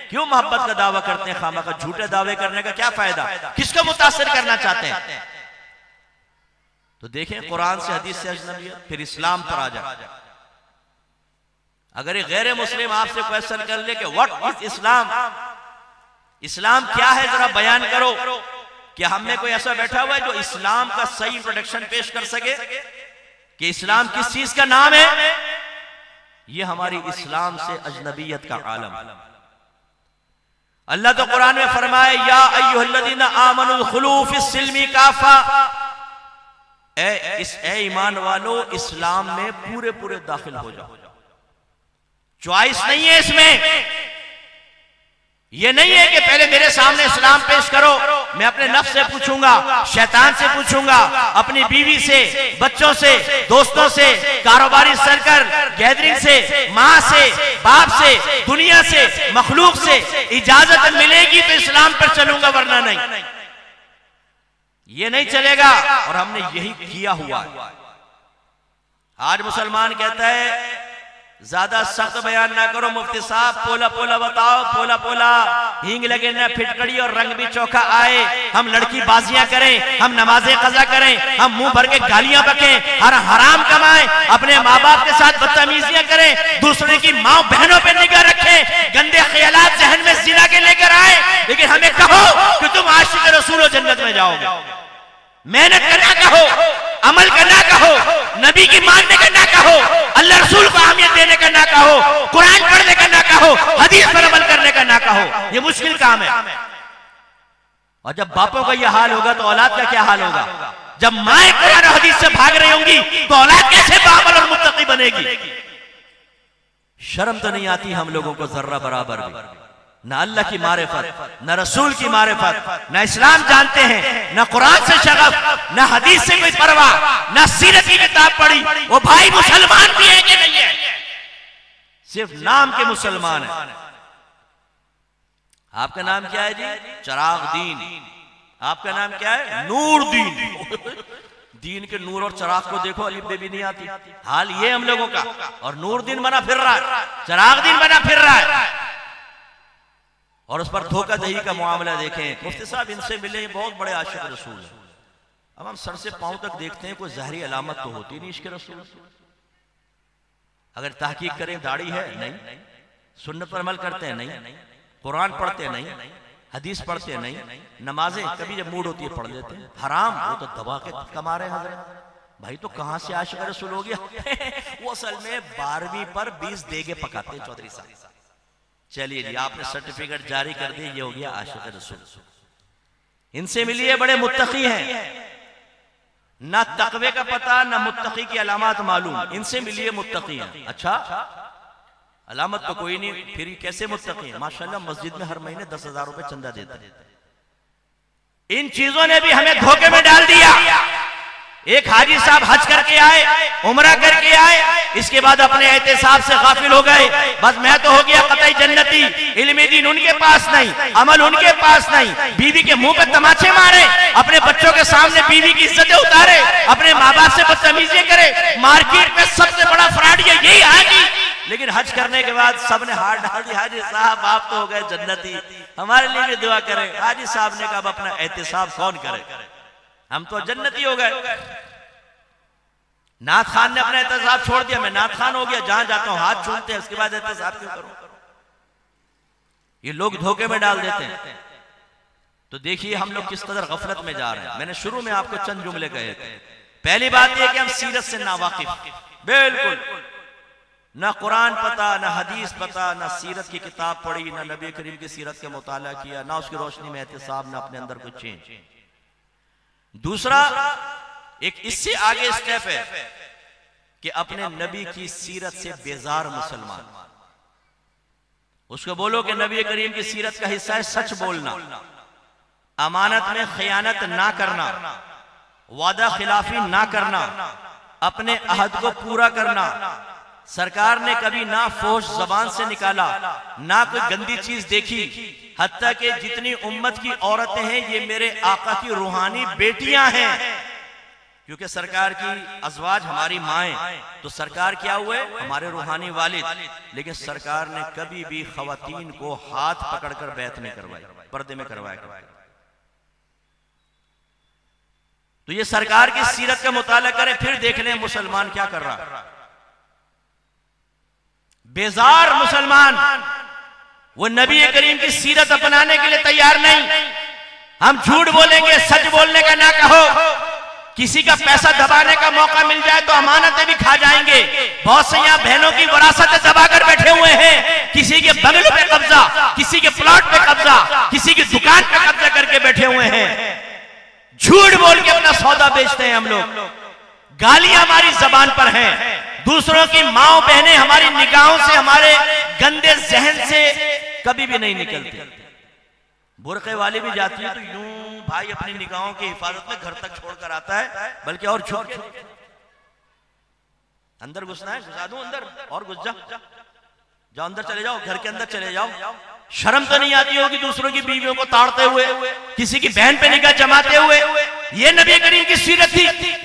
क्यों मोहब्बत का दावा करते हैं? खामा का झूठे दावे करने का क्या फायदा? किसको मुतासिर करना चाहते हैं? तो देखें, कुरान से हदीस से अजनबियत, फिर इस्लाम पर आ जाए। अगर एक गैर मुस्लिम आपसे क्वेश्चन कर ले कि व्हाट इज इस्लाम, इस्लाम क्या है, जरा बयान करो। क्या हम में कोई ऐसा बैठा हुआ है जो इस्लाम का सही इंट्रोडक्शन पेश कर सके कि इस्लाम किस चीज का नाम है? ये हमारी इस्लाम से अजनबियत का आलम। अल्लाह तो कुरान में फरमाए या अय्युहल्लज़ीना आमनुल खुलू फिस्सिल्मी काफा, ए ईमान वालो इस्लाम में पूरे पूरे दाखिल हो जाओ। चॉइस नहीं है इसमें। ये नहीं है कि पहले मेरे सामने इस्लाम पेश करो, मैं अपने नफ्स से पूछूंगा, शैतान से पूछूंगा, अपनी बीवी से, बच्चों से, दोस्तों से, कारोबारी सर्कल गैदरिंग से, माँ से, बाप से, दुनिया से, मखलूक से इजाजत मिलेगी तो इस्लाम पर चलूंगा, वरना नहीं। ये नहीं चलेगा, और हमने यही किया हुआ है। आज मुसलमान कहता है ज्यादा सख्त बयान ना करो मुफ्ती साहब, पोला पोला बताओ, पोला पोला, हींग लगे ना फिटकड़ी और रंग भी चौखा आए, हम लड़की बाजियां करें, हम नमाजें कज़ा करें, हम मुंह भर के गालियां बकें, हर हराम कमाएं, अपने माँ बाप के साथ बदतमीजियां करें, दूसरे की माँ बहनों पे निगाह रखें, गंदे ख्यालात जहन में जिना के लेकर आए, लेकिन हमें कहो कि तुम आशिक रसूल जन्नत में जाओगे। मेहनत करना कहो, अमल करना कहो, नबी की मानने का ना कहो, अल्लाह रसूल को अहमियत देने का ना कहो, कुरान पढ़ने का ना कहो, हदीस पर अमल करने का ना कहो। ये मुश्किल काम है। और जब बापों का यह हाल होगा तो औलाद का क्या हाल होगा? जब माएं कुरान और हदीस से भाग रही होंगी तो औलाद कैसे बाअमल और मुत्तकी बनेगी? शर्म तो नहीं आती हम लोगों को जर्रा बराबर भी? न अल्लाह की मारिफत, न रसूल की मारिफत, न इस्लाम जानते हैं, न कुरान से शगफ, न हदीस से कोई परवाह, न सीरत की किताब पढ़ी, वो भाई मुसलमान भी है कि नहीं है? सिर्फ नाम के मुसलमान है। आपका नाम क्या है जी? चिराग दीन। आपका नाम क्या है? नूर दीन। दीन के नूर और चिराग को देखो, अलीफ बे भी नहीं आती। हाल ये हम लोगों का। और नूर दीन बना फिर रहा है, चिराग दीन बना फिर रहा है, और उस पर धोखा दही का मामला देखें। मुफ्ती साहब इनसे मिले, बहुत बड़े आशिक रसूल हैं। अब हम सर से पांव तक देखते हैं, कोई जहरी अलामत तो होती नहीं इश्क रसूल। अगर तहकीक करें, दाढ़ी है नहीं, सुन्नत पर अमल करते हैं नहीं, कुरान पढ़ते नहीं, हदीस पढ़ते नहीं, नमाजें कभी जब मूड होती है पढ़ लेते हैं, हराम वो तो दबा के कमा रहे हैं हजरत। भाई तो कहां से आशिक रसूल हो गया? वो असल में 12वीं पर 20 देगे पकाते हैं चौधरी साहब। चलिए जी, आपने सर्टिफिकेट जारी कर दिया, ये हो गया आशिक रसूल। इनसे मिलिए, बड़े मुत्तकी हैं, ना तकवे का पता ना मुत्तकी की अलामत मालूम। इनसे मिलिए, मुत्तकी हैं। अच्छा, अलामत तो कोई नहीं, फिर कैसे मुत्तकी हैं? माशाल्लाह मस्जिद में हर महीने 10,000 रुपए चंदा देते हैं। इन चीजों ने भी हमें धोखे में डाल दिया। एक हाजी साहब हज करके आए, उमरा करके आए, इसके बाद अपने एहतिसाब से गाफिल हो गए। बस मैं तो हो गया कतई जन्नती। इल्म दीन उनके पास नहीं, अमल उनके पास नहीं, बीवी के मुंह पे तमाचे मारे, अपने बच्चों के सामने बीवी की इज्जतें उतारे, अपने माँ बाप से बदतमीजी करे। मार्केट में सबसे बड़ा फ्रॉड यही हाजी। लेकिन हज करने के बाद सबने हाथ डाल दिया, हाजी साहब आप तो हो गए जन्नती, हमारे लिए भी दुआ करें। हाजी साहब ने कहा अब अपना एहतिसाब कौन करे, हम तो जन्नती हो गए। नाथ खान ने अपना एहतिसाब छोड़ दिया, मैं नाथ खान हो गया, जहां जाता हूं हाथ छूटते हैं, उसके बाद एहतिसाब क्यों करूं? ये लोग धोखे में डाल देते हैं। तो देखिए हम लोग किस कदर गफलत में जा रहे हैं। मैंने शुरू में आपको चंद जुमले कहे थे। पहली बात यह कि हम सीरत से नावाकिफ, बिल्कुल ना कुरान पता, ना हदीस पता, ना सीरत की किताब पढ़ी, ना नबी करीम की सीरत का मुताला किया, ना उसकी रोशनी में एहतिसाब, ना अपने अंदर कुछ चेंज। दूसरा, एक इससे आगे स्टेप है कि अपने नबी की सीरत से बेजार मुसलमान। उसको बोलो कि नबी करीम की सीरत का हिस्सा है सच बोलना, अमानत में खयानत ना करना, वादा खिलाफी ना करना, अपने अहद को पूरा करना। सरकार ने कभी ना फोश जबान से निकाला, ना कोई गंदी चीज देखी। हत्ता कि जितनी उम्मत की औरतें हैं ये मेरे आका की रूहानी बेटियां हैं, क्योंकि सरकार की अज़वाज हमारी माएं, तो सरकार क्या हुए? हमारे रूहानी वालिद। लेकिन सरकार ने कभी भी खवातीन को हाथ पकड़कर बैत नहीं करवाई, पर्दे में करवाया। तो ये सरकार की सीरत का मुताला करें, फिर देख लें मुसलमान क्या कर रहा है। बेजार मुसलमान, वो नबी करीम की सीरत अपनाने के लिए तैयार नहीं। हम झूठ बोलेंगे, सच बोलने का ना कहो। किसी का पैसा दबाने का मौका मिल जाए तो अमानतें भी खा जाएंगे। बहुत से यहाँ बहनों की विरासतें दबाकर बैठे हुए हैं, किसी के बंगले पे कब्जा, किसी के प्लॉट पे कब्जा, किसी की दुकान पे कब्जा करके बैठे हुए हैं। झूठ बोल के अपना सौदा बेचते हैं हम लोग। गालियां हमारी जबान पर हैं, दूसरों की माओ बहनें हमारी निगाहों से, हमारे गंदे जहन से कभी भी नहीं निकलती। बुरखे वाली भी जाती है तो यूं भाई अपनी निगाहों की हिफाजत में घर तक छोड़कर आता है, बल्कि और छुप अंदर घुसना है, घुसा दूं अंदर, और घुस जाओ अंदर चले जाओ, घर के अंदर चले जाओ। शर्म तो नहीं आती होगी दूसरों की बीवियों को ताड़ते हुए, किसी की बहन पे निगाह जमाते हुए। ये नबी करीम की सीरत थी।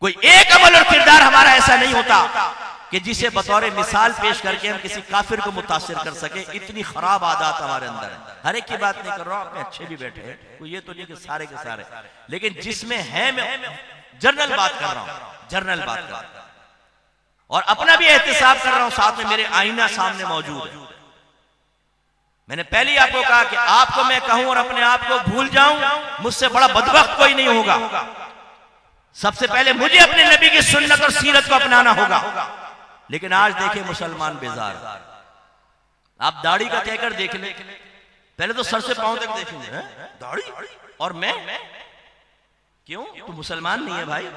कोई एक अमल और किरदार हमारा ऐसा नहीं होता कि जिसे बतौर मिसाल पेश करके हम किसी काफिर को मुतासिर कर सके। इतनी खराब आदत हमारे अंदर है। हर एक की बात नहीं कर रहा हूं, अपने अच्छे भी बैठे हैं, कोई ये तो नहीं कि सारे के सारे, लेकिन जिसमें है मैं जनरल बात कर रहा हूं, जनरल बात कर रहा हूं, और अपना भी एहतिसाब कर रहा हूं। साथ में मेरे आईना सामने मौजूद है। मैंने पहले ही आपको कहा कि आपको मैं कहूं और अपने आप को भूल जाऊं, मुझसे बड़ा बदबख्त कोई नहीं होगा। सबसे पहले मुझे अपने नबी की सुन्नत और सीरत को अपनाना होगा। लेकिन आज देखिए मुसलमान बेजार। आप दाढ़ी का कहकर देख ले, पहले तो सर से पांव तक देखेंगे, दाढ़ी और मैं क्यों? तू मुसलमान नहीं है भाई,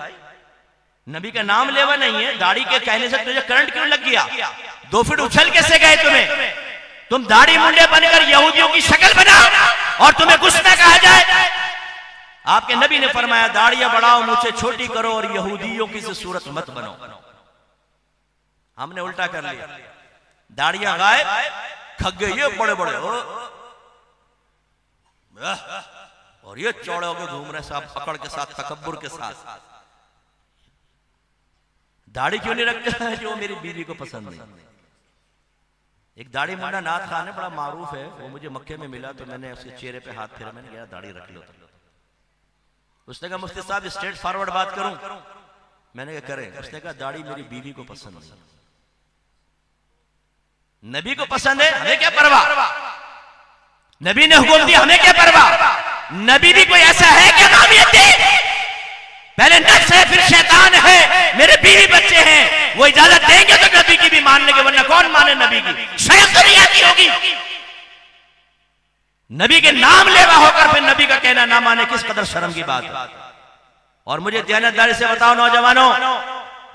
नबी का नाम लेवा नहीं है। दाढ़ी के कहने से तुझे करंट क्यों लग गया? 2 फीट उछल कैसे गए तुम्हें? तुम दाढ़ी मुंडे बनकर यहूदियों की शक्ल बनाओ और तुम्हें कुछ न कहा जाए। आपके नबी ने फरमाया दाढ़ियां बढ़ाओ, मुझे छोटी करो और यहूदियों की से सूरत मत बनो। हमने उल्टा कर लिया, दाढ़ियां गायब, खग्गे ये बड़े बड़े हो और ये चौड़े होकर घूम रहे साहब, पकड़ के साथ, तकब्बुर के साथ। दाढ़ी क्यों नहीं रखते हैं? जो मेरी बीवी को पसंद नहीं। एक दाढ़ी मुंडा नाथ खान है, बड़ा मारूफ है, वो मुझे मक्के में मिला तो मैंने उसके चेहरे पे हाथ फेरा, मैंने कहा दाढ़ी रख लो। उसने कहा मुफ्ती साहब स्ट्रेट फॉरवर्ड बात करूं? मैंने कहा करें। उसने कहा दाढ़ी मेरी बीवी को पसंद नहीं। नबी को पसंद है, हमें क्या परवाह? नबी ने हुक्म दिया, हमें क्या परवाह? नबी भी कोई ऐसा है क्या मामियत है? पहले नफ्स है फिर शैतान है, मेरे बीवी बच्चे हैं, वो इजाजत देंगे तो नबी की भी मान लेंगे, वरना कौन माने नबी की? शर्म तो नहीं आती होगी? नबी के नाम लेवा होकर फिर नबी का कहना ना माने, किस कदर शर्म की बात है। और मुझे दयानतदारी से बताओ नौजवानों,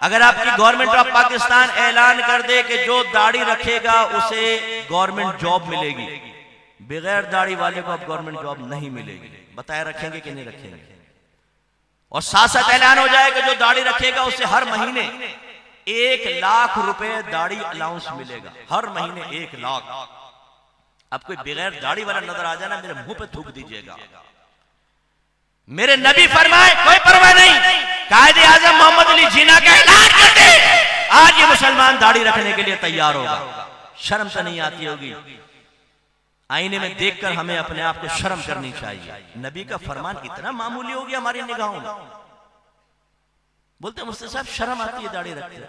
अगर आपकी गवर्नमेंट ऑफ पाकिस्तान ऐलान कर दे कि जो दाढ़ी रखेगा उसे गवर्नमेंट जॉब मिलेगी, बगैर दाढ़ी वाले को अब गवर्नमेंट जॉब नहीं मिलेगी, बताए रखेंगे कि नहीं रखेंगे? और साथ साथ ऐलान हो जाए कि जो दाढ़ी रखेगा उसे हर महीने 1 लाख रुपए दाढ़ी अलाउंस मिलेगा, हर महीने 1 लाख। अब कोई बगैर दाढ़ी वाला नजर आ जाए ना, मेरे मुंह पे थूक दीजिएगा। मेरे नबी फरमाए कोई परवाह नहीं, कायदे आजम मोहम्मद अली जिन्ना का ऐलान कर दे, आज ये मुसलमान दाढ़ी रखने के लिए तैयार होगा। शर्म तो नहीं आती होगी? आईने में देखकर हमें अपने आप को शर्म करनी चाहिए। नबी का फरमान इतना मामूली हो गया हमारी निगाहों में। बोलते मुफ्ती साहब शर्म आती है दाढ़ी रखते।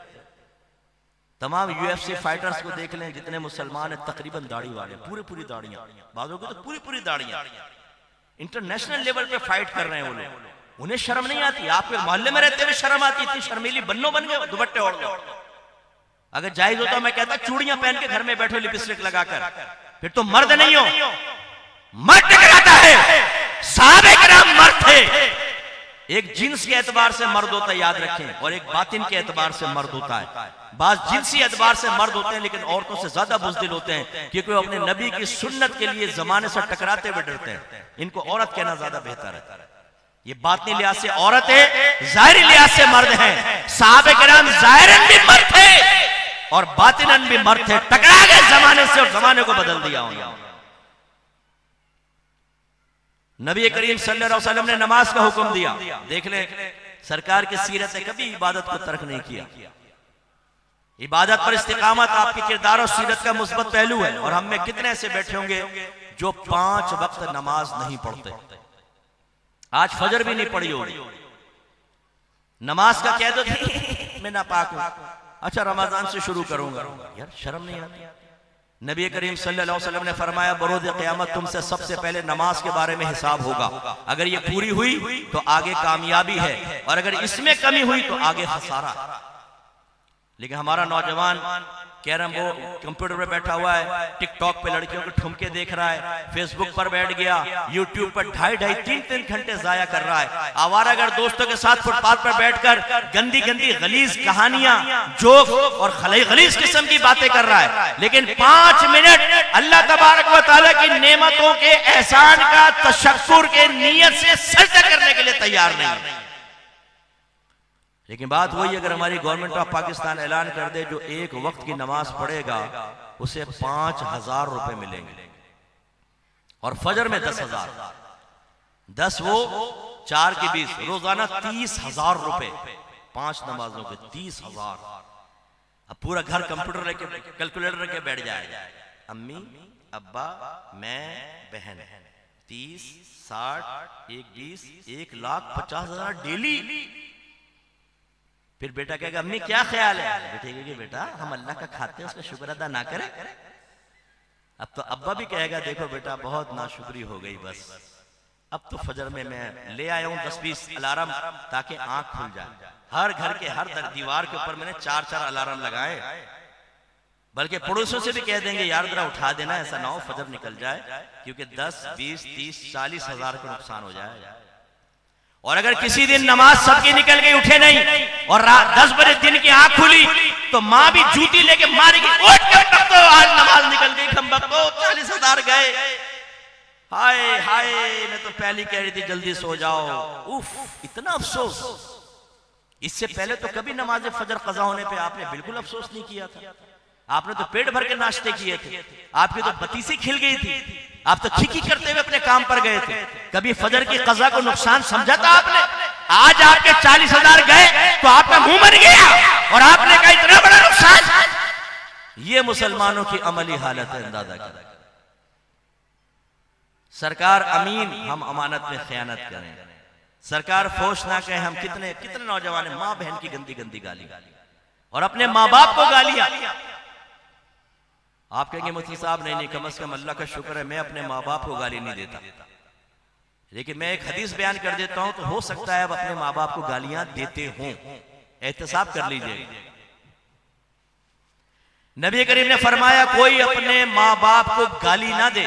तमाम UFC फाइटर्स को देख लें, जितने मुसलमान हैं तकरीबन दाढ़ी वाले, पूरी दाढ़ियां, बाजों की तो पूरी दाढ़ियां। इंटरनेशनल लेवल पे फाइट कर रहे हैं वो लोग, उन्हें शर्म नहीं आती? आपके मोहल्ले में रहते हुए शर्म आती? इतनी शर्मीली बन्नो बन गए, दुपट्टे ओढ़ लो। अगर जायज होता मैं कहता चूड़ियां पहन के घर में बैठो लिपस्टिक लगाकर, फिर तो मर्द नहीं हो। मर्द टकराता है, साहबे किराम मर्द थे। एक जिन्स के एतबार से मर्द होता है, याद रखें, और एक बातिन के एतबार से मर्द होता है। बाज जिनसी एतबार से मर्द होते हैं लेकिन औरतों से ज्यादा बुज़दिल होते हैं, क्योंकि वो अपने नबी की सुन्नत के लिए जमाने से टकराते हुए डरते हैं। इनको औरत कहना ज्यादा बेहतर है। ये बातिनी लिहाज से औरत है, ज़ाहिरी लिहाज से मर्द है। साहबे किराम ज़ाहिरन भी मर्द थे और बातिनन भी मर्द थे, टकरा गए जमाने से और जमाने को बदल दिया उन्होंने। नबी करीम सल्लल्लाहु अलैहि वसल्लम ने नमाज का हुक्म दिया। देख ले, सरकार की सीरत ने कभी इबादत को तर्क नहीं किया। इबादत पर इस्तिकामत आपके किरदार और सीरत का मुस्बत पहलू है। और हम में कितने ऐसे बैठे होंगे जो 5 वक्त नमाज नहीं पढ़ते? आज फजर भी नहीं पढ़ी होगी। नमाज का कह दो मैं नापाक हूं, अच्छा रमजान से शुरू करूंगा, यार शर्म नहीं आती? नबी करीम सल्लल्लाहु अलैहि वसल्लम ने फरमाया बरोज़ क़यामत तुमसे सबसे पहले नमाज के बारे में हिसाब होगा। अगर ये पूरी हुई तो आगे कामयाबी है, और अगर इसमें कमी हुई तो आगे खसारा। लेकिन हमारा नौजवान कैरम वो कंप्यूटर पे बैठा हुआ है, टिकटॉक पे लड़कियों के ठुमके देख रहा है, फेसबुक पर बैठ गया, यूट्यूब पर 2.5-3 घंटे जाया कर रहा है। आवारागर दोस्तों के साथ फुटपाथ पर बैठकर गंदी गलीज कहानियां, जोक और गलीज किस्म की बातें कर रहा है। लेकिन 5 मिनट अल्लाह तबारक व तआला की नेमतों के एहसान का तशक्कुर के नियत से सजदा करने के लिए तैयार नहीं। लेकिन बात वही, अगर हमारी गवर्नमेंट ऑफ पाकिस्तान ऐलान कर दे जो एक वक्त की नमाज पढ़ेगा उसे 5,000 रुपए मिलेंगे, और फजर में 10,000, 10 वो 4 के 20, रोजाना 30,000 रुपए, 5 नमाजों के 30,000। अब पूरा घर कंप्यूटर लेके कैलकुलेटर लेके बैठ जाएगा, अम्मी अब्बा मैं बहन, 30 60 1 20 1,50,000 डेली। फिर बेटा कहेगा अम्मी क्या ख्याल है? बेटे कहेगी बेटा हम अल्लाह का खाते हैं, उसका शुक्र अदा ना करें। अब तो अब्बा भी कहेगा देखो बेटा बहुत नाशुक्री हो गई, बस अब तो फजर में मैं ले आया हूं 10-20 अलार्म ताकि आंख खुल जाए। हर घर के हर दीवार के ऊपर मैंने 4-4 अलार्म लगाए, बल्कि पड़ोसियों से भी कह देंगे यार जरा उठा देना, ऐसा ना हो फजर निकल जाए, क्योंकि 10 20 30 40 हजार का नुकसान हो जाए। और अगर किसी दिन नमाज सबकी निकल गई, उठे नहीं, और रात 10 बजे दिन की आंख खुली तो माँ भी जूती लेके मारेगी, उठ के तो आज नमाज निकल गई खम्बको, हाय हाय, मैं तो पहले कह रही थी जल्दी सो जाओ, उफ इतना अफसोस। इससे पहले तो कभी नमाज फजर कज़ा होने पे आपने बिल्कुल अफसोस नहीं किया था। आपने तो पेट भर के नाश्ते किए थे, आपकी तो बतीसी खिल गई थी, आप तो खिकी करते हुए अपने काम पर गए थे। कभी फजर की कज़ा को नुकसान समझा था आपने? आज आपके 40,000 गए तो आपका मुंह मर गया और आपने कहा इतना बड़ा नुकसान। ये मुसलमानों की अमली हालत है, अंदाजा करें। सरकार अमीन, हम अमानत में खयानत करें। सरकार फोश ना कहे, हम कितने कितने नौजवान माँ बहन की गंदी गंदी गाली और अपने माँ बाप को गालियां। आप कहेंगे मुफ्ती साहब नहीं नहीं, कम से कम अल्लाह का शुक्र है मैं अपने माँ बाप को गाली नहीं देता। लेकिन मैं एक हदीस बयान कर देता हूं, तो हो सकता है आप अपने माँ बाप को गालियां देते हों, एहतसाब कर लीजिए। नबी करीम ने फरमाया कोई अपने माँ बाप को गाली ना दे।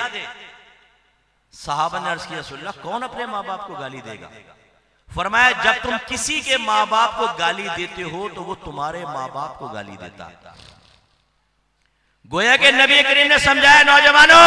सहाबा ने अर्ज किया रसूलल्लाह कौन अपने माँ बाप को गाली देगा? फरमाया जब तुम किसी के माँ बाप को गाली देते हो तो वो तुम्हारे माँ बाप को गाली देता है। गोया के नबी करीम ने समझाया नौजवानों,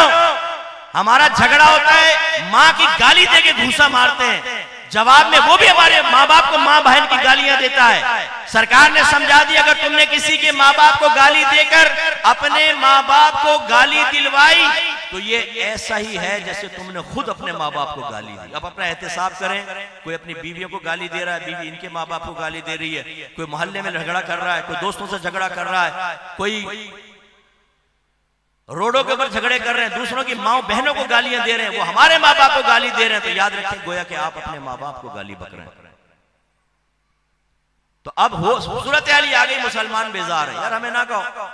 हमारा झगड़ा होता है, माँ की गाली देके घूसा मारते हैं, जवाब में वो भी हमारे माँ बाप को माँ बहन की गालियां देता है। सरकार ने समझा दिया अगर तुमने किसी के माँ बाप को गाली देकर अपने माँ बाप को गाली दिलवाई तो ये ऐसा ही है जैसे तुमने खुद अपने माँ बाप को गाली दी। अब अपना एहतसाब करें, कोई अपनी बीवियों को गाली दे रहा है, बीवी इनके माँ बाप को गाली दे रही है, कोई मोहल्ले में झगड़ा कर रहा है, कोई दोस्तों से झगड़ा कर रहा है, कोई रोडों के ऊपर झगड़े कर रहे हैं, दूसरों की माँ बहनों को गालियां दे रहे हैं, वो हमारे माँ बाप को गाली दे रहे हैं, तो याद रखें गोया कि आप अपने माँ बाप को गाली बक रहे हैं। तो अब हो सूरत हाल आ गई, मुसलमान बेजार है। यार हमें ना कहो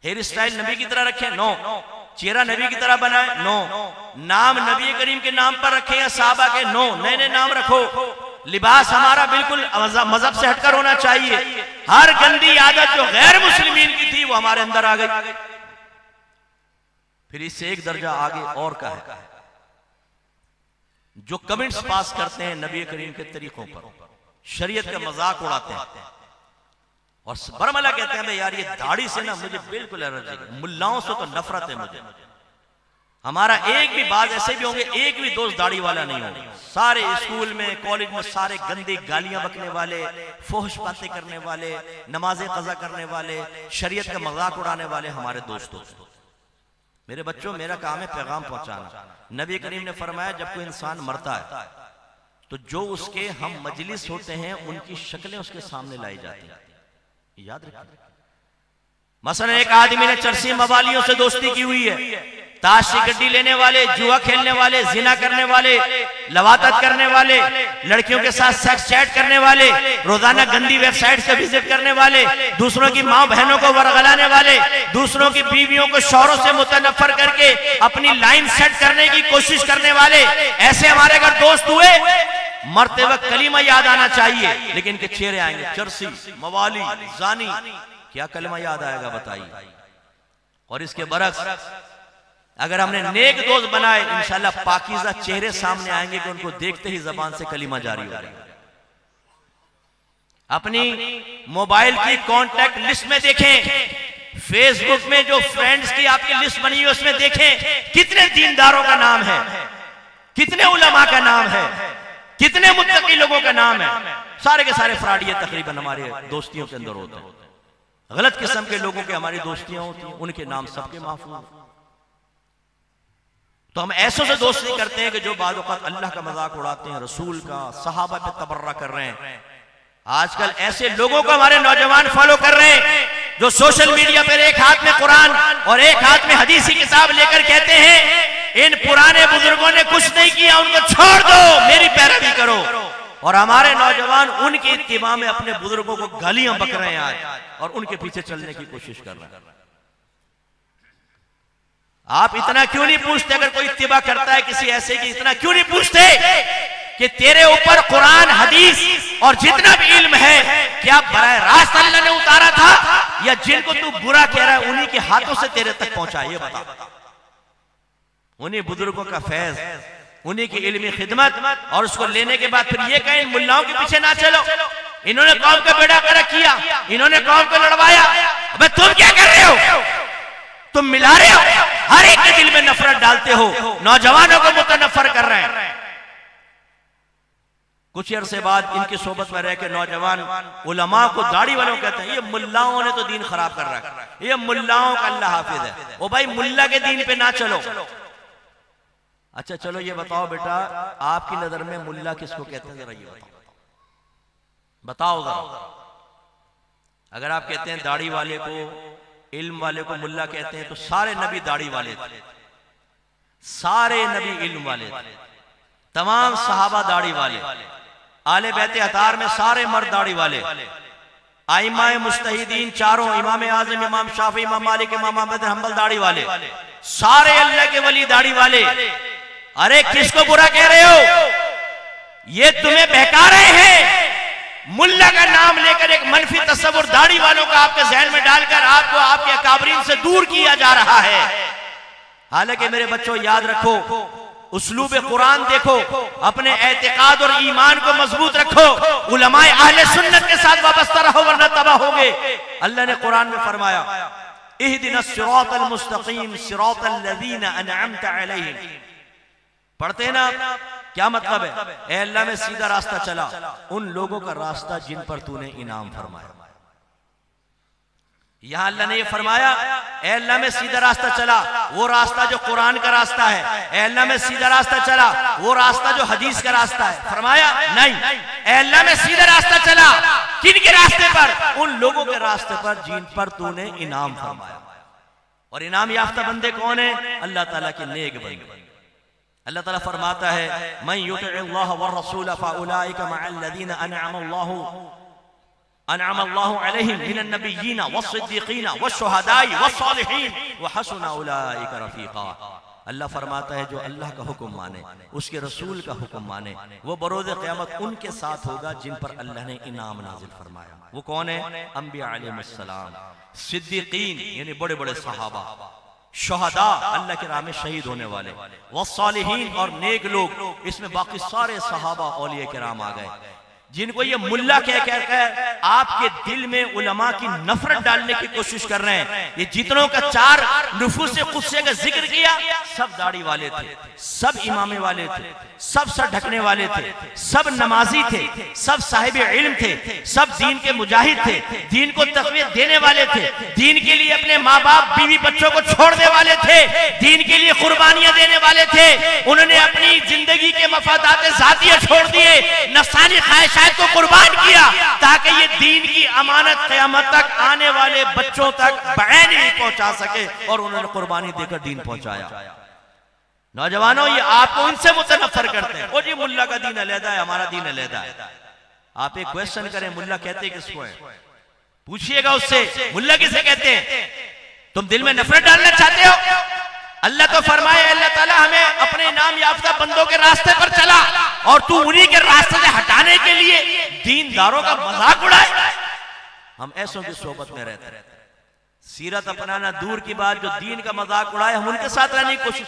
हेयर स्टाइल नबी की तरह रखें, नो। चेहरा नबी की तरह बनाए, नो। नाम नबी करीम के नाम पर रखें या साहबा के, नो। नए नए नाम रखो। लिबास हमारा बिल्कुल मजहब से हटकर होना चाहिए। हर गंदी आदत जो गैर मुस्लिमीन की थी वो हमारे अंदर आ गई। फिर इससे एक दर्जा आगे और का है, जो कमेंट्स पास करते हैं नबी करीम के तरीकों पर, शरीयत का मजाक उड़ाते हैं और बरमला कहते हैं यार ये दाढ़ी से ना मुझे बिल्कुल एलर्जी है, मुल्लाओं से तो नफरत है मुझे। हमारा एक भी बात ऐसे भी होंगे, एक भी दोस्त दाढ़ी वाला नहीं होगा। सारे स्कूल में कॉलेज में सारे गंदी गालियां बकने वाले, फोहश बातें करने वाले, नमाजें कज़ा करने वाले, शरीयत का मजाक उड़ाने वाले हमारे दोस्तों। मेरे बच्चों मेरा काम है पैगाम पहुंचाना। नबी करीम ने फरमाया जब कोई इंसान मरता है तो जो उसके हम मजलिस होते हैं उनकी शक्लें उसके सामने लाई जाती हैं, याद रखिए। मसलन एक आदमी ने चरसी मवालियों से दोस्ती की हुई है, ताश की गड्डी लेने वाले, जुआ खेलने वाले, जिना करने वाले, लवातत करने वाले, लड़कियों के साथ सेक्स चैट करने वाले, रोजाना गंदी वेबसाइट से विजिट करने वाले, दूसरों की माँ बहनों को वरगलाने वाले, दूसरों की बीवियों को शौहरों से मुतनफर करके अपनी लाइन सेट करने की कोशिश करने वाले, ऐसे हमारे अगर दोस्त हुए, मरते वक्त कलीमा याद आना चाहिए, लेकिन इनके चेहरे आएंगे चरसी, मवाली, जानी, क्या कलमा याद आएगा बताइए। और इसके बरक्स अगर हमने नेक दोस्त बनाए, इंशाल्लाह पाकीज़ा चेहरे सामने आएंगे कि उनको देखते ही जबान से कलीमा जारी हो जाएगा। अपनी मोबाइल की कांटेक्ट लिस्ट में देखें, फेसबुक में जो फ्रेंड्स की आपकी लिस्ट बनी है उसमें देखें कितने दीनदारों का नाम है, कितने उलमा का नाम है, कितने मुत्तकी लोगों का नाम है। सारे के सारे फ्रॉडी तकरीबन हमारे दोस्तियों के अंदर होते हैं। गलत किस्म के लोगों के हमारी दोस्तियां होती हैं, उनके नाम सबके महफूज। तो हम ऐसों से दोस्ती करते हैं कि जो बाद वक़्त अल्लाह का मजाक उड़ाते हैं, रसूल का, सहाबा पे तबर्रा कर रहे हैं। आजकल ऐसे लोगों को हमारे नौजवान फॉलो कर रहे हैं जो सोशल मीडिया पर एक हाथ में कुरान और एक हाथ में हदीस की किताब लेकर कहते हैं इन पुराने बुजुर्गों ने कुछ नहीं किया, उनको छोड़ दो, मेरी पैरवी करो। और हमारे नौजवान उनकी इत्तिबा में अपने बुजुर्गों को गालियां बक रहे हैं आज और उनके पीछे चलने की कोशिश कर रहे हैं। आप इतना क्यों नहीं पूछते, अगर कोई इत्तिबा करता है किसी ऐसे की, इतना क्यों नहीं पूछते कि तेरे ऊपर कुरान, हदीस और जितना भी इल्म है क्या बराह रास्त अल्लाह ने उतारा था या जिनको तू बुरा कह रहा है उन्हीं के हाथों से तेरे तक पहुंचा? ये बता। उन्हीं बुजुर्गों का फैज, उन्हीं की इल्मी खिदमत, और उसको लेने के बाद फिर ये कहें इन मुल्लाओं के पीछे ना चलो, इन्होंने कौम का बेड़ा गर्क किया, इन्होंने कौम को लड़वाया। अबे तुम क्या कर रहे हो? तुम मिला रहे हो, हर एक के दिल में नफरत डालते हो, नौजवानों को मुतनफर कर रहे हैं। कुछ अरसे बाद इनकी सोबत में रह के नौजवान उलमा को दाढ़ी वालों कहते हैं ये मुल्लाओं ने तो दीन खराब कर रखा है, ये मुल्लाओं का अल्लाह हाफिज है। ओ भाई मुल्ला के दीन पे ना चलो। अच्छा चलो ये बताओ बेटा, आपकी नजर में मुल्ला किसको कहते हैं, जरा ये बताओ जरा। अगर आप कहते हैं दाढ़ी वाले को, इल्म वाले को मुल्ला कहते हैं, तो सारे नबी दाढ़ी वाले थे, सारे नबी इल्म वाले थे, तमाम सहाबा दाढ़ी वाले, आले बैते अतार में सारे मर्द दाढ़ी वाले, आइमाए मुस्तहिदीन चारों, इमाम आजम, इमाम शाफी, इमाम मालिक, इमाम अहमद हंबल दाढ़ी वाले, सारे अल्लाह के वली दाढ़ी वाले। अरे किसको बुरा कह रहे हो? ये तुम्हें बहका रहे हैं। मुल्ला का नाम लेकर एक मनफी तस्वुर दाढ़ी वालों का आपके जहन में डालकर आपको आपके अकाबरीन से दूर किया जा रहा है। हालांकि मेरे बच्चों याद रखो, उसलूब कुरान देखो, अपने एतिकाद और ईमान को मजबूत रखो, उलमाए अहले सुन्नत के साथ वाबस्ता रहो वरना तबाह होगे। अल्लाह ने कुरान में फरमाया इहदिनस सिरातल मुस्तकीम सिरातल लज़ीना अनअमत अलैहिम। पढ़ते ना, क्या मतलब है? ए अल्लाह में सीधा रास्ता चला, उन लोगों का रास्ता जिन पर तूने इनाम फरमाया। यहां अल्लाह ने ये फरमाया ए अल्लाह में सीधा रास्ता चला, वो रास्ता जो कुरान का रास्ता है। ए अल्लाह में सीधा रास्ता चला, वो रास्ता जो हदीस का रास्ता है। फरमाया नहीं, ए अल्लाह में सीधा रास्ता चला किन के रास्ते पर? उन लोगों के रास्ते पर जिन पर तूने इनाम फरमाया। और इनाम याफ्ता बंदे कौन है? अल्लाह ताला के नेक बंदे। अल्लाह ताला फरमाता है मन युतिअल्लाह व रसूल फउलाइका मअल्लज़ीना अनअम अल्लाहु अलैहिम मिनन नबिय्यीना वस्सिद्दीक़ीना वश्शुहदाई वस्सालिहीन व हसुन उलाइका रफीक़ा। अल्लाह फरमाता है जो अल्लाह का हुक्म माने, उसके रसूल का हुक्म माने, वो बरोज़ क़यामत उनके साथ होगा जिन पर अल्लाह ने इनाम नाज़िल फरमाया। वो कौन है? अंबिया अलैहिस्सलाम, सिद्दीक़ीन यानी बड़े बड़े सहाबा, शुहदा अल्लाह की राह में शहीद होने वाले, वस्सालिहीन और नेक लोग। इसमें बाकी सारे सहाबा औलिया किराम आ गए। जिनको ये मुल्ला कह कर आपके दिल में उलमा की नफरत डालने की कोशिश कर रहे हैं। ये जितनों का चार नुफूस क़ुद्से का जिक्र किया, सब दाढ़ी वाले थे, सब इमामे वाले थे, सब सर ढकने वाले थे, सब नमाजी थे, सब साहिब इल्म थे, सब दीन के मुजाहिद थे, दीन को तक़वीयत देने वाले थे, दीन के लिए अपने माँ बाप बीवी बच्चों को छोड़ने वाले थे, दीन के लिए कुर्बानियां देने वाले थे। उन्होंने अपनी जिंदगी के मफादात ज़ातिया छोड़ दिए, नफ्सानी ख्वाहिशात को कुर्बान किया ताकि ये दीन की अमानत क़यामत तक आने वाले बच्चों तक बैन ही पहुंचा सके। और उन्होंने कुर्बानी देकर दीन पहुंचाया। नौजवानों, ये आपको इनसे मुतनफर करते हैं। वो जी मुल्ला का दीन अलहदा है, हमारा दीन अलहदा है। आप एक क्वेश्चन करें, मुल्ला कहते किसको है? पूछिएगा उससे, मुल्ला किसे कहते हैं? तुम दिल में नफरत डालना चाहते हो? अल्लाह तो फरमाए अल्लाह ताला हमें अपने इनाम याफ्ता बंदों के रास्ते पर चला, और तू उन्हीं के रास्ते से हटाने के लिए दीनदारों का मजाक उड़ाए। हम ऐसों की सोबत में रहते हैं, सीरत अपनाना दूर की बात, जो दीन का मजाक उड़ाए हम उनके साथ रहने की कोशिश।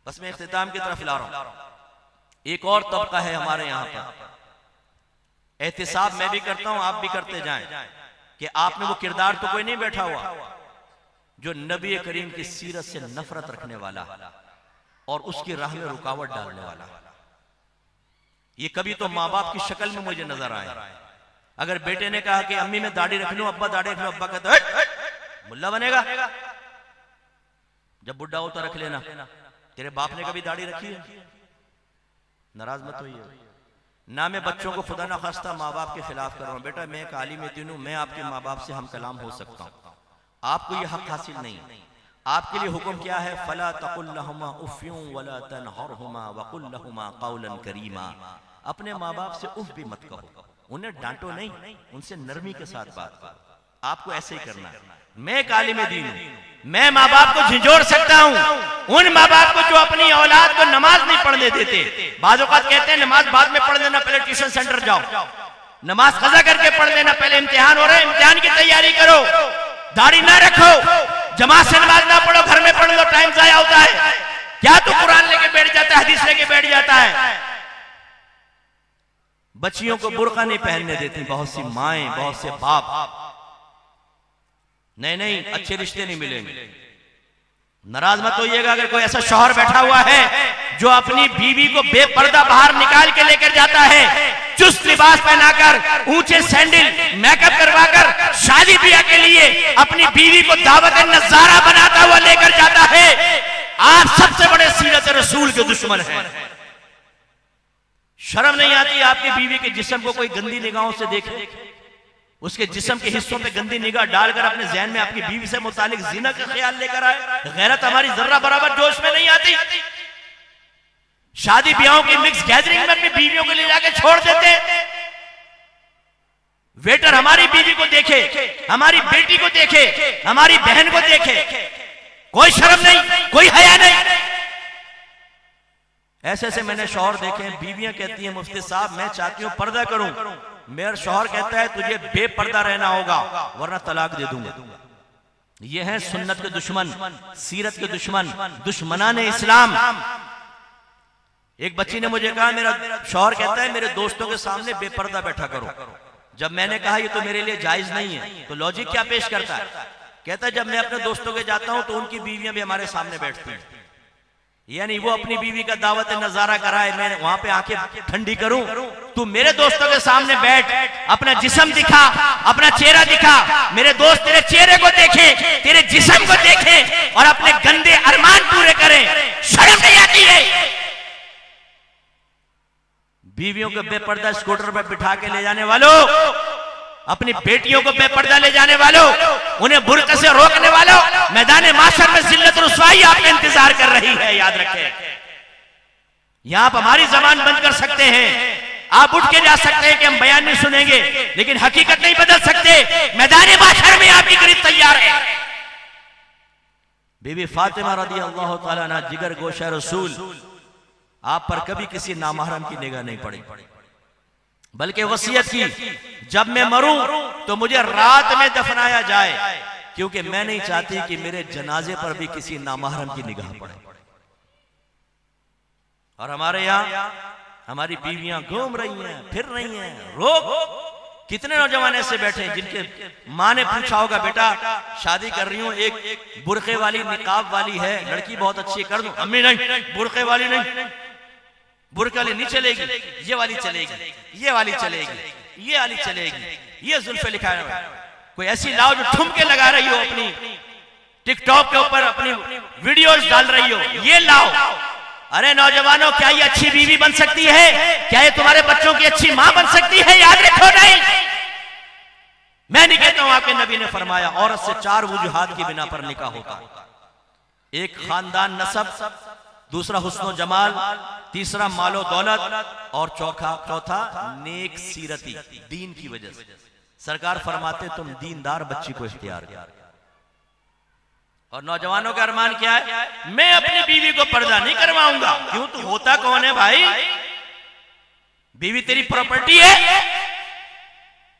बस मैं इख्तिताम की तरफ ला रहा हूं। एक और तबका है हमारे यहां पर, एहतिसाब मैं भी करता हूं, आप भी करते जाएं, कि आप में वो किरदार तो कोई नहीं बैठा हुआ जो नबी करीम की सीरत से नफरत रखने वाला और उसकी राह में रुकावट डालने वाला। ये कभी तो माँ बाप की शक्ल में मुझे नजर आए। अगर बेटे ने कहा कि अम्मी मैं दाढ़ी रख लूं, अब्बा दाढ़ी रख लो, अब्बा कहते हैं मुल्ला बनेगा, जब बुढ़ा हो तो रख लेना। तेरे बाप ने कभी दाढ़ी रखी है? नाराज मत होइए ना। मैं बच्चों को खुदा ना खास्ता माँ बाप के खिलाफ कर रहा हूं। बेटा मैं एक आलिम दीन हूं, मैं आपके माँ बाप से हम कलाम हो सकता हूं, आपको यह हक हासिल नहीं। आपके लिए हुक्म क्या है? फला तकुल लहुमा उफ़्युं वला तनहरहुमा वकुल लहुमा क़ौलन करीमा। अपने माँ बाप से उफ भी मत कहो, उन्हें डांटो नहीं, उनसे नरमी के साथ बात करो। आपको ऐसे ही करना है। मैं एक आलिम दीन हूं, मैं माँ बाप को झिझोड़ सकता हूं। उन माँ बाप को जो अपनी औलाद को नमाज नहीं पढ़ने देते, बाज़ औक़ात कहते हैं नमाज बाद में पढ़ लेना, पहले ट्यूशन सेंटर जाओ, नमाज कज़ा करके पढ़ लेना, पहले इम्तिहान हो रहे हैं, इम्तिहान की तैयारी करो, दाढ़ी ना रखो, जमात से नमाज ना पढ़ो, घर में पढ़ लो, टाइम जाया होता है। क्या तू कुरान लेके बैठ जाता है, हदीस लेके बैठ जाता है? बच्चियों को बुर्का नहीं पहनने देती बहुत सी माएं, बहुत से बाप। नहीं नहीं, अच्छे रिश्ते नहीं मिलेंगे। नाराज मत होइएगा अगर कोई ऐसा शौहर बैठा हुआ है जो अपनी बीवी को बेपर्दा बाहर निकाल के लेकर जाता है, चुस्त लिबास पहनाकर, ऊंचे सैंडल, मेकअप करवाकर शादी ब्याह के लिए अपनी बीवी को दावत नजारा बनाता हुआ लेकर जाता है। आप सबसे बड़े सीरत रसूल के दुश्मन हैं। शर्म नहीं आती आपकी बीवी के जिस्म को कोई गंदी निगाहों से देखे, उसके जिस्म के हिस्सों पे गंदी निगाह डालकर अपने ज़हन में आपकी बीवी से मुतालिक जिना का ख्याल लेकर आए? गैरत हमारी जर्रा बराबर जोश में नहीं आती। शादी ब्याहों की मिक्स गैदरिंग में अपनी बीवियों को ले जाके छोड़ देते। वेटर हमारी बीवी को देखे, हमारी बेटी को देखे, हमारी बहन को देखे, कोई शर्म नहीं, कोई हया नहीं। ऐसे ऐसे मैंने शौहर देखे, बीवियां कहती हैं मुफ्ती साहब मैं चाहती हूं पर्दा करूं, मेरा शौहर कहता है तुझे बेपर्दा रहना होगा वरना तलाक दे दूंगा। ये है सुन्नत के दुश्मन, सीरत के दुश्मन, दुश्मनाने इस्लाम। एक बच्ची ने मुझे कहा मेरा शौहर कहता है मेरे दोस्तों के सामने बेपर्दा बैठा करो। जब मैंने कहा ये तो मेरे लिए जायज नहीं है, तो लॉजिक क्या पेश करता है? कहता है जब मैं अपने दोस्तों के जाता हूं तो उनकी बीवियां भी हमारे सामने बैठती हैं, यानी वो अपनी बीवी का दावत नजारा कराए, मैं वहां पे आके ठंडी करूं। तू मेरे दोस्तों के सामने बैठ, अपना जिस्म दिखा, अपना चेहरा दिखा, मेरे दोस्त तेरे चेहरे को देखें, तेरे जिस्म को देखें और अपने गंदे अरमान पूरे करें। शर्म नहीं आती है? बीवियों को बेपर्दा स्कूटर पर बिठा के ले जाने वालों, अपनी बेटियों को बेपर्दा ले जाने वालों, उन्हें बुर्के से रोकने वालों, मैदान माशर में जिल्लत रुसवाई आपका इंतजार कर रही है। याद रखें, यहां आप हमारी जबान बंद कर सकते हैं, आप उठ के जा सकते हैं कि हम बयान नहीं सुनेंगे, लेकिन हकीकत नहीं बदल सकते। मैदान माशर में आपकी करीब तैयार है। बीबी फातिमा रदी अल्लाह तआला अन्हा जिगर गोशा रसूल, आप पर कभी किसी नामहरम की निगाह नहीं पड़ी, बल्कि वसीयत की जब मैं मरूं तो मुझे रात में दफनाया जाए, क्योंकि मैं नहीं चाहती कि मेरे जनाजे पर भी किसी नामहरम की निगाह पड़े। और हमारे यहाँ हमारी बीवियां घूम रही हैं, फिर रही हैं, रोक। कितने नौजवान ऐसे बैठे हैं जिनके माँ ने पूछा होगा बेटा शादी कर रही हूं, एक बुरखे वाली निकाब वाली है, लड़की बहुत अच्छी है, कर दूं? अम्मी नहीं, बुरखे वाली नहीं, बुरखे वाली नहीं चलेगी, ये वाली चलेगी, ये वाली चलेगी, ये वाली चलेगी, ये जुल्फे लिखा है। कोई ऐसी लाओ जो ठुमके लगा रही हो, अपनी टिकटॉक के ऊपर अपनी वीडियोस डाल रही हो, ये लाओ। अरे नौजवानों, क्या ये अच्छी बीवी बन सकती है? क्या ये तुम्हारे बच्चों की अच्छी मां बन सकती है? याद रखो नहीं। मैं नहीं कहता हूं, आपके नबी ने फरमाया औरत से 4 वजूहात की बिना पर निकाह होता। एक खानदान नसब, दूसरा हुस्नो जमाल, तीसरा मालो दौलत और चौथा नेक सीरती, दीन की वजह से। सरकार फरमाते तुम दीनदार बच्ची को इख्तियार कर। और नौजवानों का अरमान क्या है? मैं अपनी बीवी को पर्दा नहीं करवाऊंगा। क्यों? तू होता कौन है भाई? बीवी तेरी प्रॉपर्टी है,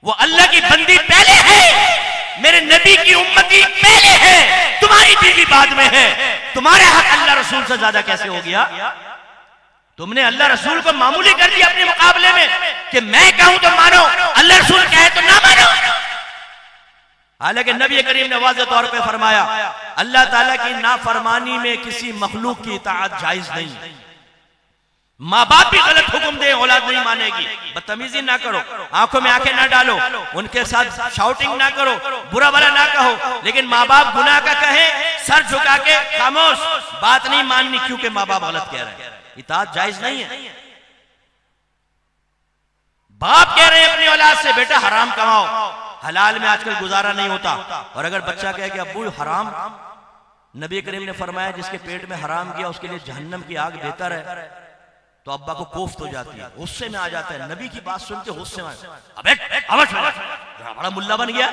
वो अल्लाह की बंदी पहले है, मेरे नबी की उम्मती पहले है, तुम्हारी बीवी बाद में है। तुम्हारे हक अल्लाह रसूल से ज्यादा कैसे हो गया? तुमने अल्लाह रसूल को मामूली कर दिया अपने मुकाबले में कि मैं कहूं तो मानो, अल्लाह रसूल कहे तो ना मानो। हालांकि नबी करीम ने वाज़ेह तौर पे फरमाया अल्लाह ताला की नाफरमानी में किसी मखलूक की इताअत जायज नहीं। माँ बाप भी गलत हुक्म दे औलाद नहीं मानेगी। बदतमीजी ना करो, आंखों में आंखें ना डालो, उनके साथ शाउटिंग ना करो, बुरा भला ना कहो, लेकिन माँ बाप गुनाह का कहे सर झुका के खामोश, बात नहीं माननी क्योंकि माँ बाप गलत कह रहे हैं। इताअत जायज नहीं है। बाप कह रहे हैं अपनी औलाद से बेटा हराम कमाओ, हलाल में आजकल गुजारा नहीं होता। और अगर बच्चा कहे कि अब्बू हराम, नबी करीम ने फरमाया जिसके पेट में हराम किया उसके लिए जहन्नम की आग बेहतर है, तो अब्बा को कोफ्त हो जाती है, गुस्से में आ जाता है। नबी की बात सुन के गुस्से में अबे बड़ा मुल्ला बन गया।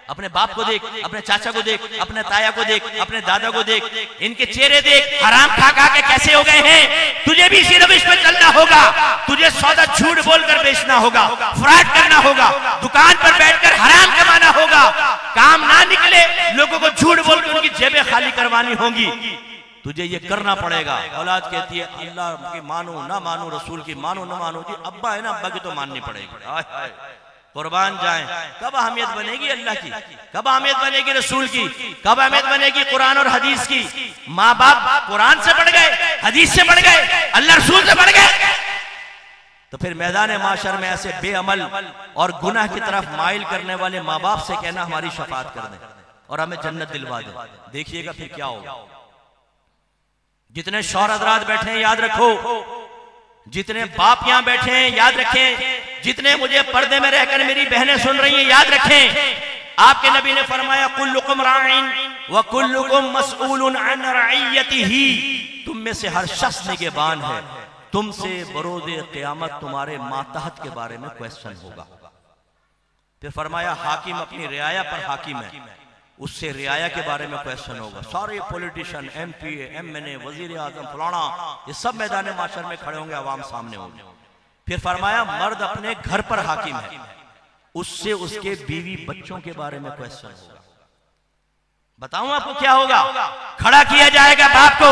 अपने बाप को देख, अपने चाचा को देख, अपने ताया को देख, अपने दादा को देख, इनके चेहरे देख, हराम खा खा के कैसे हो गए हैं। तुझे भी इसी रविश पे चलना होगा, तुझे सौदा झूठ बोलकर बेचना होगा, फ्रॉड करना होगा, दुकान पर बैठकर हराम कमाना होगा, काम ना निकले लोगों को झूठ बोलकर उनकी जेबें खाली करवानी होंगी, तुझे ये करना पड़ेगा। औलाद कहती है अल्लाह की मानो ना मानो, रसूल की मानो ना मानो, जी अब्बा है ना, अब्बा की तो माननी पड़ेगी। कुर्बान जाएं। कब अहमियत बनेगी अल्लाह की, कब अहमियत बनेगी रसूल की, कब अहमियत बनेगी कुरान और हदीस की। माँ बाप कुरान से बढ़ गए, हदीस से बढ़ गए, अल्लाह रसूल से बढ़ गए, तो फिर मैदान माशर में ऐसे बेअमल और गुनाह की तरफ माइल करने वाले माँ बाप से कहना हमारी शफाअत कर दें और हमें जन्नत दिलवा दें। देखिएगा फिर क्या होगा। जितने शौहर हज़रात बैठे हैं याद रखो, जितने बाप यहां बैठे हैं याद रखें, जितने मुझे पर्दे में रहकर मेरी बहनें सुन रही हैं याद रखें, आपके नबी ने फरमाया कुल्लुकुम राइन व कुल्लुकुम मसऊलुन अन रइयतिही, तुम में से हर शख्स निगहबान है, तुमसे बरोज़े क़यामत तुम्हारे मातहत के बारे में क्वेश्चन होगा। फिर फरमाया हाकिम अपनी रियाया पर हाकिम है, उससे रियाया के बारे में क्वेश्चन होगा। सारे पॉलिटिशियन, MP, MNA, वजीर आजम फलाना, ये सब मैदान माशर में खड़े होंगे, आवाम सामने होंगे। फिर फरमाया मर्द अपने घर पर हाकिम है, उससे उसके बीवी बच्चों के बारे में क्वेश्चन होगा। बताऊं आपको क्या होगा? खड़ा किया जाएगा बाप को,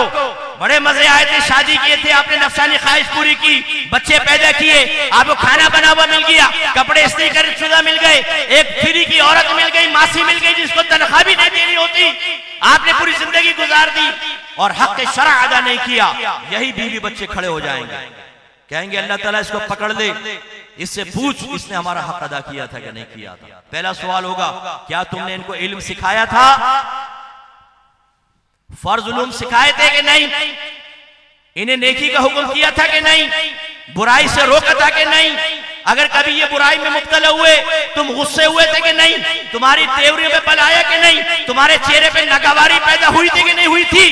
बड़े मजे आए थे, शादी किए थे आपने, नफसानी ख्वाहिश पूरी की, बच्चे पैदा किए, आपको खाना बना हुआ मिल गया, कपड़े इस्त्री कर शुदा मिल गए, एक फ्री की औरत मिल गई, मासी मिल गई जिसको तनख्वाह भी नहीं देनी होती, आपने पूरी जिंदगी गुजार दी और हक शरअ अदा नहीं किया। यही बीवी बच्चे खड़े हो जाएंगे, कहेंगे अल्लाह ताला इसको पकड़ ले, इससे पूछ इसने हमारा हक अदा किया था कि नहीं किया था। पहला सवाल होगा क्या तुमने इनको इल्म सिखाया था, फर्ज उलूम सिखाए थे कि नहीं, इन्हें नेकी का हुक्म किया था कि नहीं, बुराई से रोका था कि नहीं, अगर कभी ये बुराई में मुब्तला हुए तुम गुस्से हुए थे कि नहीं, तुम्हारी तेवरी में बल आया कि नहीं, तुम्हारे चेहरे पे नागवारी पैदा हुई थी कि नहीं हुई थी,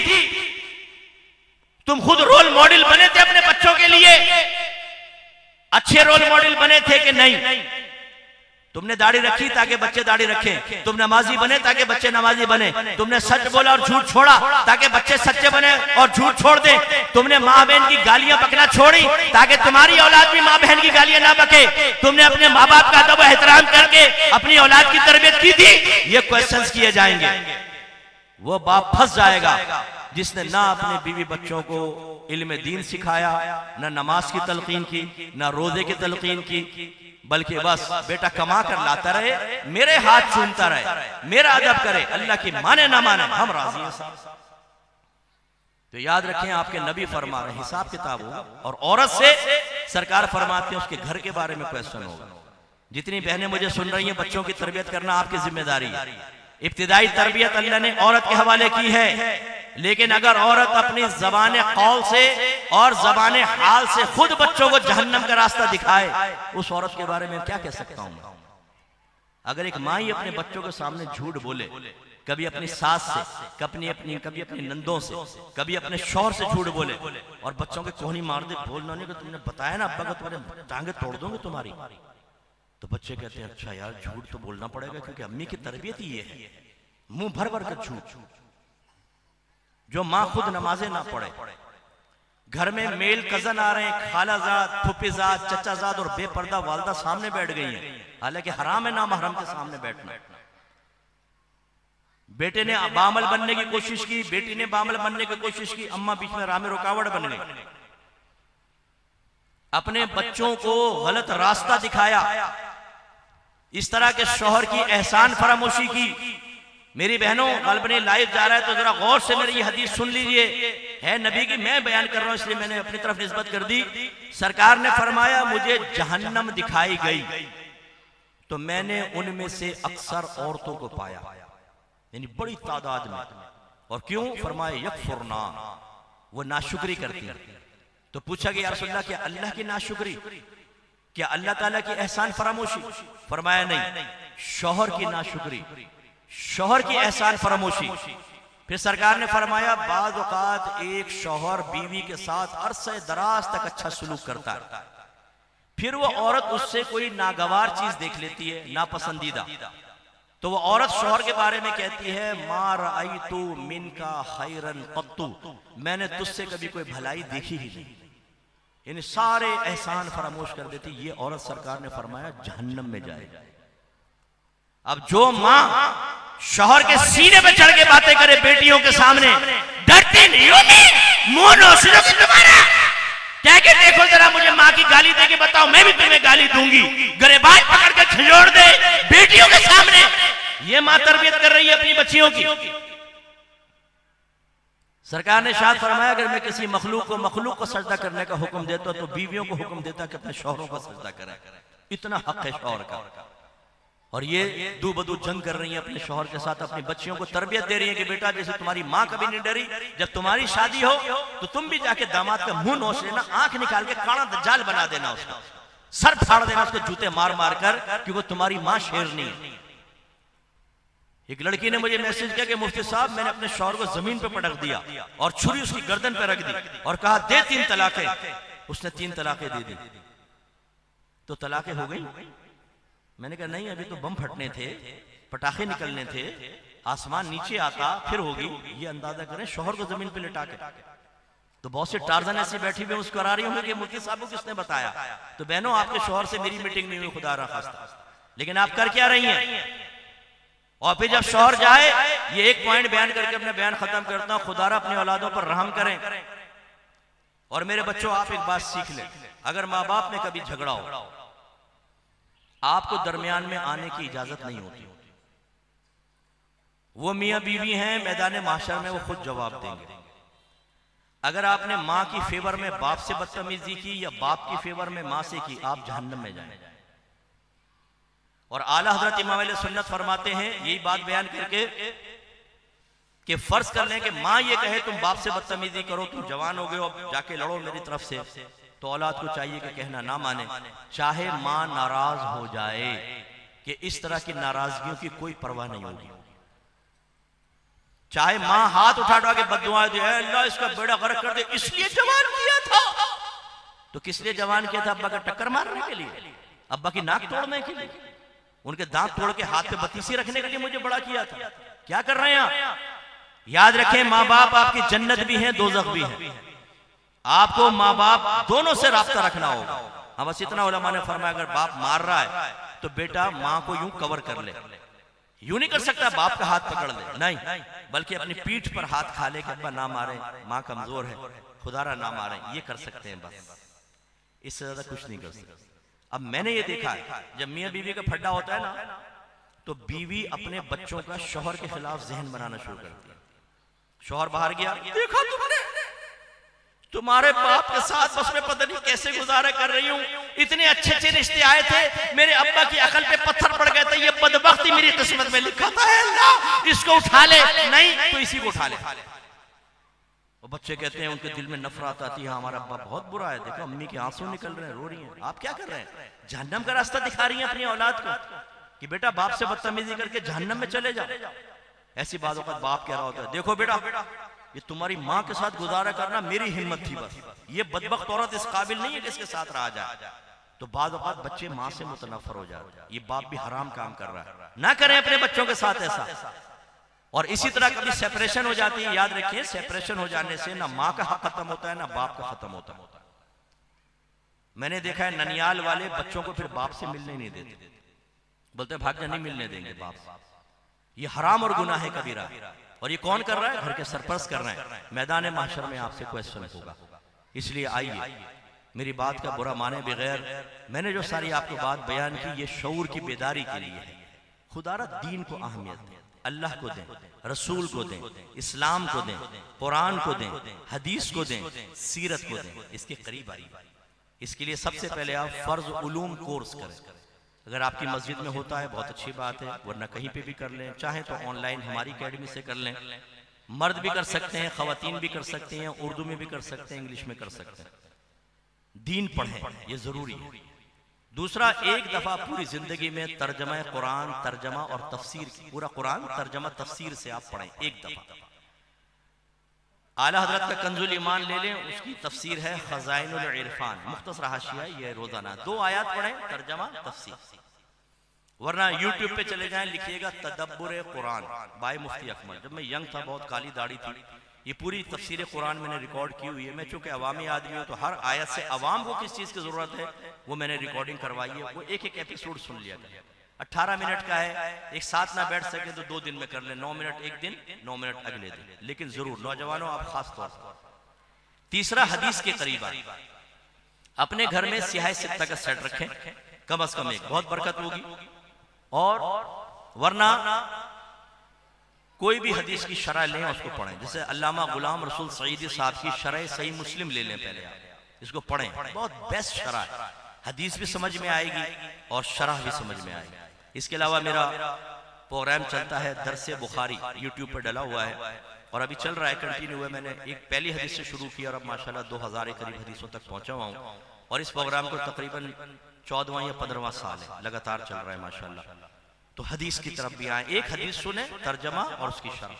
तुम खुद रोल मॉडल बने थे अपने बच्चों के लिए, अच्छे रोल मॉडल बने थे कि नहीं, तुमने दाढ़ी रखी ताकि बच्चे दाढ़ी रखें, तुम नमाजी बने ताकि बच्चे नमाजी बने, तुमने सच बोला और झूठ छोड़ा ताकि बच्चे सच्चे बने और झूठ छोड़ दें, तुमने माँ बहन की गालियां बकना छोड़ी ताकि तुम्हारी औलाद भी माँ बहन की गालियां ना बके, तुमने अपने माँ बाप का अदब एहतराम करके अपनी औलाद की तरबियत की थी। ये क्वेश्चंस किए जाएंगे। वो बाप फंस जाएगा जिसने ना अपने बीवी बच्चों को इल्म दीन सिखाया, ना नमाज की तलकीन की, ना रोजे की तलकीन की, बल्कि बस बेटा कमा कर लाता रहे, मेरे हाथ चूमता रहे, मेरा अदब करे, अल्लाह की माने ना माने हम राजी हैं साहब। तो याद रखें आपके नबी फरमा रहे हिसाब किताब होगा, और औरत से सरकार फरमाते हैं उसके घर के बारे में क्वेश्चन होगा। जितनी बहनें मुझे सुन रही हैं, बच्चों की तरबियत करना आपकी जिम्मेदारी है। इब्तिदाई तरबियत अल्लाह ने औरत के हवाले की है, लेकिन अगर औरत अपनी ज़बान कौल से और ज़बान हाल से खुद बच्चों को जहन्नम का रास्ता दिखाए, उस औरत के बारे में क्या कह सकता हूं। अगर एक माँ ही अपने बच्चों के सामने झूठ बोले, कभी अपनी सास से, कभी अपनी नंदों से, कभी अपने शौहर से झूठ बोले और बच्चों के कोहनी मार दे, बोलना नहीं कि तुमने बताया ना अब्बा को तुम्हारे टांगे तोड़ दूंगे तुम्हारी, तो बच्चे कहते हैं अच्छा यार झूठ तो बोलना पड़ेगा क्योंकि अम्मी की तरबियत ही ये है, मुंह भर भर कर झूठ। जो माँ खुद नमाजें ना पढ़े, घर में मेल कजन आ रहे हैं, खालाजाद, फुफीजाद, चचाजाद और बेपर्दा वालदा सामने बैठ गई हैं, हालांकि हराम है ना महरम के सामने बैठना। बेटे ने बामल बनने की कोशिश की, बेटी ने बामल बनने की कोशिश की, अम्मा बीच में राह में रुकावट बन गई, अपने बच्चों को गलत रास्ता दिखाया, इस तरह के शौहर की एहसान फरामोशी की। मेरी बहनों, कल्ब ने लाइव जा रहा है तो जरा गौर से मेरी ये हदीस सुन लीजिए, है नबी की, मैं बयान कर रहा हूं इसलिए मैंने अपनी तरफ निस्बत कर दी। सरकार ने फरमाया मुझे जहन्नम दिखाई गई तो मैंने उनमें से अक्सर औरतों को पाया, यानी बड़ी तादाद में। और क्यों? फरमाया यकफुरना, वो नाशुक्री करती है। तो पूछा कि या रसूल अल्लाह, क्या अल्लाह की नाशुक्री, क्या अल्लाह ताला की एहसान फरामोशी? फरमाया नहीं, शौहर की नाशुक्री, शौहर की एहसान फरामोशी। फिर सरकार ने फरमाया बाज़ औक़ात एक शौहर बीवी के साथ अरसे दराज तक अच्छा सलूक करता है, फिर वो औरत उससे कोई नागवार चीज देख लेती है, नापसंदीदा, तो वो औरत शौहर के बारे में कहती है मा रअयतु मिनका खैरन कत्तु, मैंने तुझसे कभी कोई भलाई देखी ही नहीं, यानी सारे एहसान फरामोश कर देती। ये औरत सरकार ने फरमाया जहन्नम में जाएगी। अब जो माँ शौहर के सीने पे चढ़ के बातें करे बेटियों के सामने, डरती नहीं होगी, मुंह नौसियों की तुम्हारा, कह के देखो जरा, मुझे माँ की गाली दे के बताओ, मैं भी तुम्हें गाली दूंगी। गरेबाज पकड़ के झिझोड़ दे बेटियों के सामने। ये माँ तरबियत कर रही है अपनी बच्चियों की। सरकार ने शाद फरमाया, अगर मैं किसी मखलूक को सजदा करने का हुक्म देता तो बीवियों को हुक्म देता कि अपने शौहरों का सजदा करें। इतना हक है शौहर का। और ये दू बदू जंग कर रही है अपने शौहर के साथ, अपनी बच्चियों को तरबियत दे रही है कि बेटा जैसे तुम्हारी माँ कभी नहीं डरी, जब तुम्हारी शादी हो तो तुम भी जाके दामाद का मुंह नोच लेना, आंख निकाल के काना दज्जाल बना देना, उसका सर फाड़ देना, उसके जूते मार मार कर, क्योंकि तुम्हारी माँ शेरनी है। एक लड़की ने मुझे मैसेज किया कि मुफ्ती साहब, मैंने अपने शौहर को जमीन पे पटक दिया और छुरी उसकी गर्दन पे रख दी और कहा दे 3 तलाकें। उसने 3 तलाकें दे दी। तो तलाकें हो गई? मैंने कहा नहीं, अभी तो बम फटने थे, पटाखे निकलने थे, आसमान नीचे आता फिर होगी। ये अंदाजा करें शौहर को जमीन पे लिटा के। तो बहुत से टार्जन ऐसी बैठी हुई मुस्कुरा रही होंगी कि मुफ्ती साहब को किसने बताया। तो बहनों, आपके शौहर से मेरी मीटिंग नहीं हुई, खुदा रहा खास्ता, लेकिन आप कर क्या रही हैं? और फिर जब शौहर जाए, ये एक पॉइंट बयान करके अपने बयान खत्म करता हूं, खुदारा अपनी औलादों पर रहम करें। और मेरे बच्चों, आप एक बात सीख लें, अगर माँ बाप में कभी झगड़ा हो, आपको दरमियान में आने की इजाजत नहीं होती। वो मियां बीवी हैं, मैदान माशर में वो खुद जवाब देंगे। अगर आपने माँ की फेवर में बाप से बदतमीजी की या बाप की फेवर में माँ से की, आप जहन्नम में जाएं। और आला हजरत इमाम अहले सुन्नत फरमाते हैं, यही बात बयान करके कि फर्ज कर लें कि माँ ये कहे तुम बाप से बदतमीजी करो, तुम जवान हो गए हो, अब जाके लड़ो मेरी तरफ से, तो औलाद को चाहिए कि कहना ना माने, चाहे माँ नाराज हो जाए, कि इस तरह की नाराजगियों की कोई परवाह नहीं होगी। चाहे माँ हाथ उठा उठा के बद्दुआएं दे, अल्लाह इसका बेड़ा गर्क कर दे, इसलिए जवान किया था। तो किस लिए जवान किया था? अब्बा का टक्कर मारने के लिए, अब्बा की नाक तोड़ने के लिए, उनके दांत तोड़ के हाथ पे बतीसी रखने के लिए मुझे बड़ा किया था। क्या कर रहे हैं आप? याद रखें, माँ बाप आपकी जन्नत भी है, दोज़ख भी है। आपको माँ बाप दोनों से राब्ता रखना होगा। हाँ, बस इतना उलमा ने फरमाया, अगर बाप मार रहा है तो बेटा माँ को यूं कवर कर ले। यूं नहीं कर सकता बाप का हाथ पकड़ ले, नहीं, बल्कि अपनी पीठ पर हाथ खा ले कि अब्बा ना मारे, माँ कमजोर है, खुदारा ना मारे, ये कर सकते हैं बस, इससे ज्यादा कुछ नहीं कर सकते। अब मैंने ये देखा है, जब मियाँ बीवी का फड्डा होता है ना, तो बीवी अपने बच्चों का शौहर के खिलाफ जहन बनाना शुरू करती है। शौहर बाहर गया, देखा तुमने, तुम्हारे बाप के साथ बस में पता नहीं कैसे गुजारा कर रही हूँ, इतने अच्छे अच्छे रिश्ते आए थे, मेरे अब्बा की अकल पे पत्थर पड़ गए थे, ये बदबख्ती मेरी किस्मत में लिखा था, अल्लाह इसको उठा ले, नहीं तो इसी को उठा ले। और बच्चे कहते हैं, उनके दिल में नफरत आती है, हमारा अब्बा बहुत बुरा है, देखो अम्मी के आंसू निकल रहे हैं, रो रही हैं। आप क्या कर रहे हैं? जहन्नम का रास्ता दिखा रही हैं अपनी औलाद को कि बेटा बाप से बदतमीजी करके जहन्नम में चले जाओ। ऐसी बातों का बाप कह रहा होता है, देखो बेटा ये तुम्हारी माँ के साथ गुजारा करना मेरी हिम्मत थी, बस ये बदबख्त औरत इस काबिल नहीं है कि इसके साथ रहा जाए। तो बाद औक़ात बच्चे माँ से मुतनफर हो जाते, ये बाप भी हराम काम कर रहा है, ना करें अपने बच्चों के साथ ऐसा। और इसी तरह कभी सेपरेशन हो जाती है, याद रखिए सेपरेशन हो जाने से ना माँ का हक खत्म होता है ना बाप का खत्म होता है। मैंने देखा है ननियाल वाले बच्चों को फिर बाप से मिलने नहीं देते, बोलते भाग जा, नहीं मिलने देंगे बाप। ये हराम और गुनाह है कबीरा। और ये कौन कर रहा है? घर के सरपरस्त कर रहे हैं। मैदान महशर में आपसे क्वेश्चन होगा, इसलिए आइए मेरी बात का बुरा माने बगैर, मैंने जो सारी आपको बात बयान की ये शऊर की बेदारी के लिए है। खुदारा दीन को अहमियत दें, अल्लाह को दें, रसूल को दें, इस्लाम को दें, कुरान को दें, हदीस को दें, सीरत को दें, इसके करीब आइए। इसके लिए सबसे पहले आप फर्ज उलूम कोर्स करें। अगर आपकी मस्जिद में होता है बहुत अच्छी बात है, वरना कहीं पे भी कर लें, चाहे तो ऑनलाइन हमारी अकेडमी से कर लें। मर्द भी कर सकते हैं, खवातीन भी कर सकते हैं, उर्दू में भी कर सकते हैं, इंग्लिश में कर सकते हैं। दीन पढ़ें, ये जरूरी है। दूसरा, एक दफा पूरी जिंदगी में तर्जमा कुरान, तर्जमा और तफसीर, पूरा कुरान तर्जमा तफसीर से आप पढ़ें एक दफा। आला हजरत का कंजुल ईमान ले लें, उसकी तफसीर है खजाइनुल इरफान, मुख्तसर हाशिया, ये रोजाना 2 आयत पढ़ें, तर्जमा तफसीर। वरना यूट्यूब पे चले जाएं, लिखिएगा तदब्बुर कुरान बाय मुफ्ती अकमल। जब मैं यंग था, बहुत काली दाढ़ी थी, ये पूरी तफसीर कुरान मैंने रिकॉर्ड की हुई है। मैं चूंकि अवामी आदमी हूँ, तो हर आयत से अवाम को किस चीज़ की ज़रूरत है वो मैंने रिकॉर्डिंग करवाई है। वो एक एक एपिसोड सुन लिया था, 18 मिनट का है, एक साथ ना बैठ सके तो 2 दिन में कर ले, 9 मिनट एक दिन, 9 मिनट अगले दिन, लेकिन जरूर नौजवानों आप खास तौर पर। तीसरा, हदीस के करीब आए, अपने घर में सियाह सित्ता का सेट रखें, कम से कम एक, बहुत बरकत होगी। और वरना कोई भी हदीस की शरह लें उसको पढ़ें। जैसे अल्लामा गुलाम रसूल सईदी साहब की शरह सही मुस्लिम ले लें, पहले आप इसको पढ़ें, बहुत बेस्ट शरह है, हदीस भी समझ में आएगी और शरह भी समझ में आएगी। इसके अलावा मेरा प्रोग्राम चलता है दरसे बुखारी, यूट्यूब पर डला हुआ है और अभी चल रहा है, कंटिन्यू हुआ। मैंने एक पहली हदीस से शुरू किया और अब माशाल्लाह 2000 के करीब हदीसों तक पहुंचा हुआ हूँ। और इस प्रोग्राम को तकरीबन 14वां या 15वां साल है, लगातार चल रहा है माशाल्लाह। तो हदीस की तरफ भी आए, एक हदीस सुने, तर्जमा और उसकी शरह।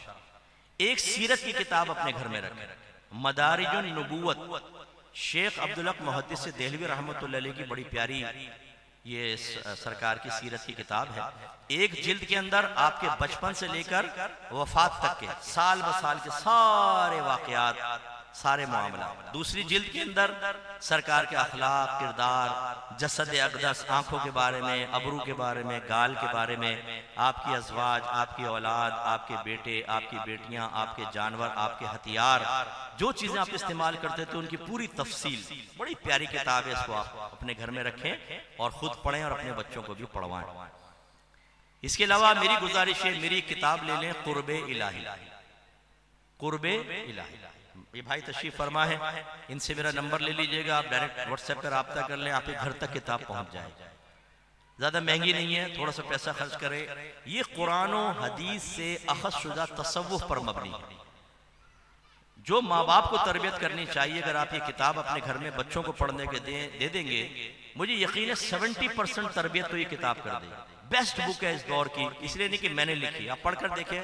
एक सीरत की किताब अपने घर में रखें, मदारिजुन नबुव्वत, शेख अब्दुल हक मुहद्दिस देहलवी रहमतुल्लाह अलैह की बड़ी प्यारी ये सरकार की सीरत की किताब है। एक जिल्द के अंदर आपके बचपन से लेकर वफात तक के साल ब साल के सारे वाकयात, सारे मामला। दूसरी जिल्द के अंदर सरकार के अखलाक, किरदार, जसद अक़दस, आंखों के बारे में, अबरू के बारे में, गाल के बारे में, आपकी अज़वाज, आपकी औलाद, आपके बेटे, आपकी बेटियां, आपके जानवर, आपके हथियार, जो चीजें आप इस्तेमाल करते थे उनकी पूरी तफसील। बड़ी प्यारी किताब है, इसको आप अपने घर में रखें और खुद पढ़ें और अपने बच्चों को भी पढ़वाएं। इसके अलावा मेरी गुजारिश है, मेरी किताब ले लें, कुर्बे इलाही, कुर्बे इलाही। ये भाई तशरीफ फरमा है, इनसे मेरा नंबर ले लीजिएगा, आप डायरेक्ट व्हाट्सएप पर रब्ता कर लें, आपके घर तक किताब पहुंच जाए। ज्यादा महंगी नहीं है, थोड़ा सा पैसा खर्च करें। ये कुरान और हदीस से अखज़ शुदा तसव्वुफ पर मबनी है, जो माँ बाप को तरबियत करनी चाहिए। अगर आप ये किताब अपने घर में बच्चों को पढ़ने के दे देंगे, मुझे यकीन है 70% तरबियत तो ये किताब कर देगी। बेस्ट बुक है इस दौर की, इसलिए नहीं कि मैंने लिखी, आप पढ़कर देखें,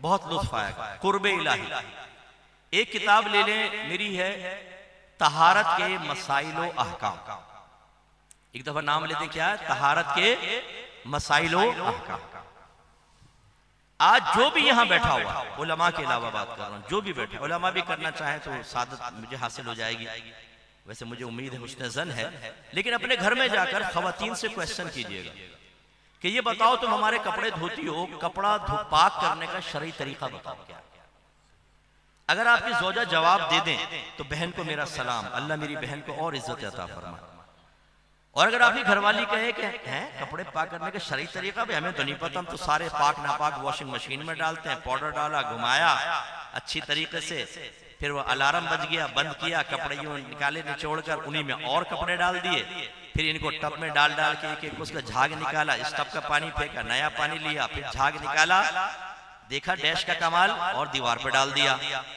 बहुत लुत्फ आएगा। कुर्बे इलाही एक किताब ले लें, मेरी है तहारत के मसाइलो अहकाम। एक दफा नाम लेते क्या है, तहारत के मसाइलो अहकाम। आज जो भी यहां बैठा हुआ, उलमा के अलावा बात कर रहा हूं, जो भी बैठा, उलमा भी करना चाहे तो सादत मुझे हासिल हो जाएगी, वैसे मुझे उम्मीद है, हुस्न ज़न है। लेकिन अपने घर में जाकर खवातीन से क्वेश्चन कीजिएगा कि ये बताओ तुम हमारे कपड़े धोती हो, कपड़ा पाक करने का शरई तरीका बताओ क्या। अगर आपकी ज़ौजा जवाब दे दें तो बहन को मेरा सलाम, अल्लाह मेरी बहन को और इज्जत अता फरमाए। और अगर आपकी घरवाली कहे कि हैं कपड़े पाक करने का शरई तरीका, भी हमें तो नहीं पता, हम तो सारे पाक नापाक वॉशिंग मशीन में डालते हैं, पाउडर डाला, घुमाया अच्छी तरीके से, फिर वो अलार्म बज गया, बंद किया, कपड़े यूं निकाले निचोड़ कर उन्हीं में और कपड़े डाल दिए, फिर इनको टब में डाल डाल के एक एक उसका झाग निकाला, इस टब का पानी फेंका, नया पानी लिया, फिर झाग निकाला, देखा डैश का कमाल, और दीवार पर डाल दिया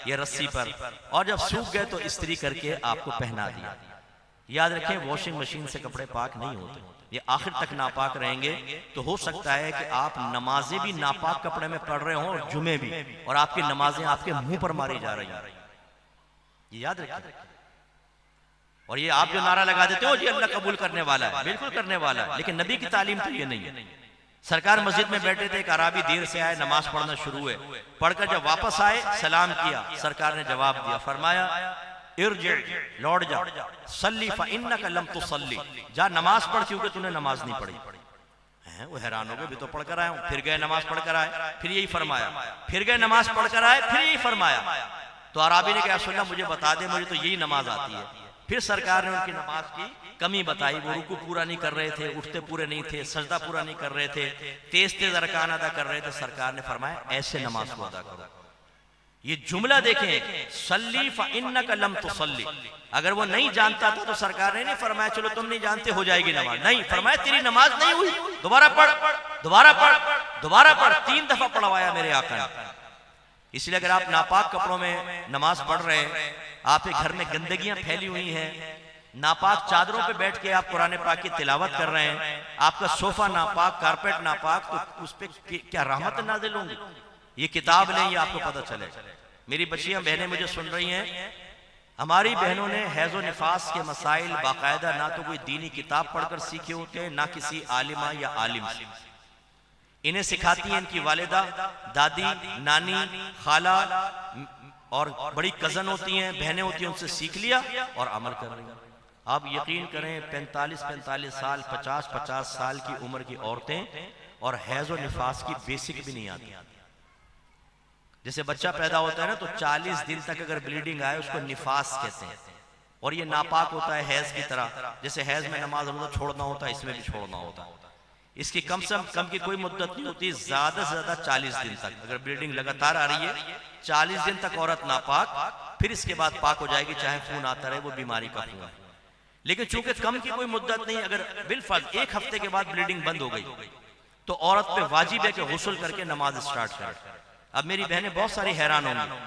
ये रस्सी पर, और जब सूख गए तो इस्त्री करके आपको पहना दिया। याद रखें, वॉशिंग मशीन से कपड़े पाक नहीं होते, ये आखिर तक नापाक रहेंगे। तो हो सकता है कि आप नमाजें भी नापाक कपड़े में पढ़ रहे हो और जुमे भी, और आपकी नमाजें आपके मुंह पर मारी जा रही हैं, ये याद रखें। और ये आप जो नारा लगा देते हो जी अल्लाह कबूल करने वाला है, बिल्कुल करने वाला है, लेकिन नबी की तालीम तो ये नहीं है। सरकार मस्जिद में बैठे थे, एक अराबी देर से आए, नमाज पढ़ना शुरू हुए, पढ़कर जब वापस आए सलाम किया, सरकार ने जवाब दिया, फरमाया इरजी, लौट जा, सल्ली फइन्नका लम तुसल्ली, जा नमाज पढ़, क्योंकि तूने नमाज नहीं पढ़ी। हैं वो हैरान हो गए, भी तो पढ़कर आए हूं। फिर गए नमाज पढ़कर आए, फिर यही फरमाया, फिर गए नमाज पढ़कर आए, फिर यही फरमाया। तो अराबी ने कहा सुन्ना मुझे बता दे, मुझे तो यही नमाज आती है। फिर सरकार ने उनकी नमाज की कमी बताई, वो रुकू पूरा नहीं कर रहे थे, उठते पूरे नहीं थे, सजदा पूरा नहीं कर रहे थे, तेज तेज अरकान अदा कर रहे थे। सरकार ने फरमाया ऐसे नमाज को अदा करो। ये जुमला देखें, सल्ली फइन्नका लम तुसल्ली, अगर वो नहीं जानता था तो सरकार ने नहीं फरमाया चलो तुम नहीं जानते हो जाएगी नमाज, नहीं, फरमाया तेरी नमाज नहीं हुई, दोबारा पढ़, दोबारा पढ़, दोबारा पढ़, 3 दफा पढ़वाया मेरे आका ने। इसलिए अगर आप नापाक कपड़ों में नमाज पढ़ रहे हैं, आपके घर में गंदगियां फैली हुई हैं, नापाक चादरों पे बैठ के आप कुरान पाक की तिलावत कर रहे हैं, आपका सोफा नापाक, कारपेट नापाक, तो उस पे क्या रहमत नाज़िल होंगी। ये किताब लें, ये आपको पता चले। मेरी बच्चियां बहनें मुझे सुन रही हैं, हमारी बहनों ने हैज़ो निफास के मसाइल बाकायदा ना तो कोई दीनी किताब पढ़कर सीखे होते हैं, ना किसी आलिमा या आलिम से, इन्हें सिखाती हैं इनकी वालिदा, दादी, नानी, खाला और बड़ी कजन होती हैं, बहनें होती हैं, उनसे सीख लिया और अमल कर रही हैं। आप यकीन करें 45-45 साल, 50-50 साल की उम्र की औरतें और हैज़ो निफास की बेसिक भी नहीं आती। जैसे बच्चा पैदा होता है ना, तो 40 दिन तक अगर ब्लीडिंग आए उसको निफास कहते हैं, और ये नापाक होता है हैज की तरह, जैसे हैज में नमाज रोजा छोड़ना होता है, इसमें भी छोड़ना होता है। इसकी कम से कम की कोई मुद्दत नहीं होती, ज्यादा से ज्यादा 40 दिन तक। अगर ब्लीडिंग लगातार आ रही है 40 दिन तक औरत नापाक, फिर इसके बाद पाक हो जाएगी, चाहे खून आता रहे, वो बीमारी का खून है। लेकिन चूंकि कम की कोई मुद्दत नहीं, अगर बिलफर्ज 1 हफ्ते के बाद ब्लीडिंग बंद हो गई तो औरत पे वाजिब है कि गुस्ल करके नमाज स्टार्ट करे। अब मेरी बहनें बहुत सारी हैरान होंगी,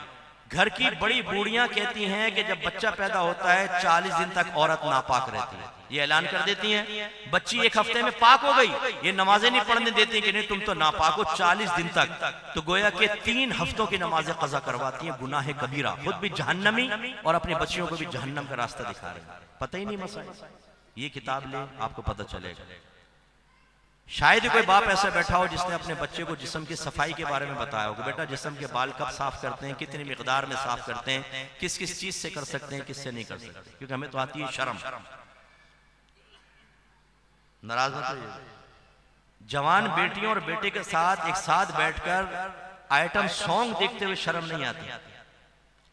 घर की बड़ी बूढ़ियां कहती हैं कि जब बच्चा पैदा होता है 40 दिन तक औरत नापाक रहती है। ये ऐलान कर देती हैं बच्ची 1 हफ्ते में पाक हो गई, ये नमाजें नहीं पढ़ने देती कि नहीं तुम तो नापाक हो 40 दिन तक। तो गोया के 3 हफ्तों की नमाजें कज़ा करवाती हैं, गुनाह कबीरा, खुद भी जहन्नमी और अपने बच्चियों को भी जहन्नम का रास्ता दिखा रहे हैं। पता ही नहीं मसाइल। ये किताब ले, आपको पता चलेगा। शायद ही कोई बाप ऐसा बैठा हो जिसने अपने बच्चे को जिस्म की सफाई के बारे में बताया हो कि बेटा जिस्म के बाल कब साफ करते हैं, कितनी मिकदार में साफ करते हैं, किस किस चीज से कर सकते हैं, किससे नहीं कर सकते, क्योंकि हमें तो आती है शर्म। नाराज मत होइए। जवान बेटियों और बेटे के साथ एक साथ बैठकर आइटम सॉन्ग देखते हुए शर्म नहीं आती,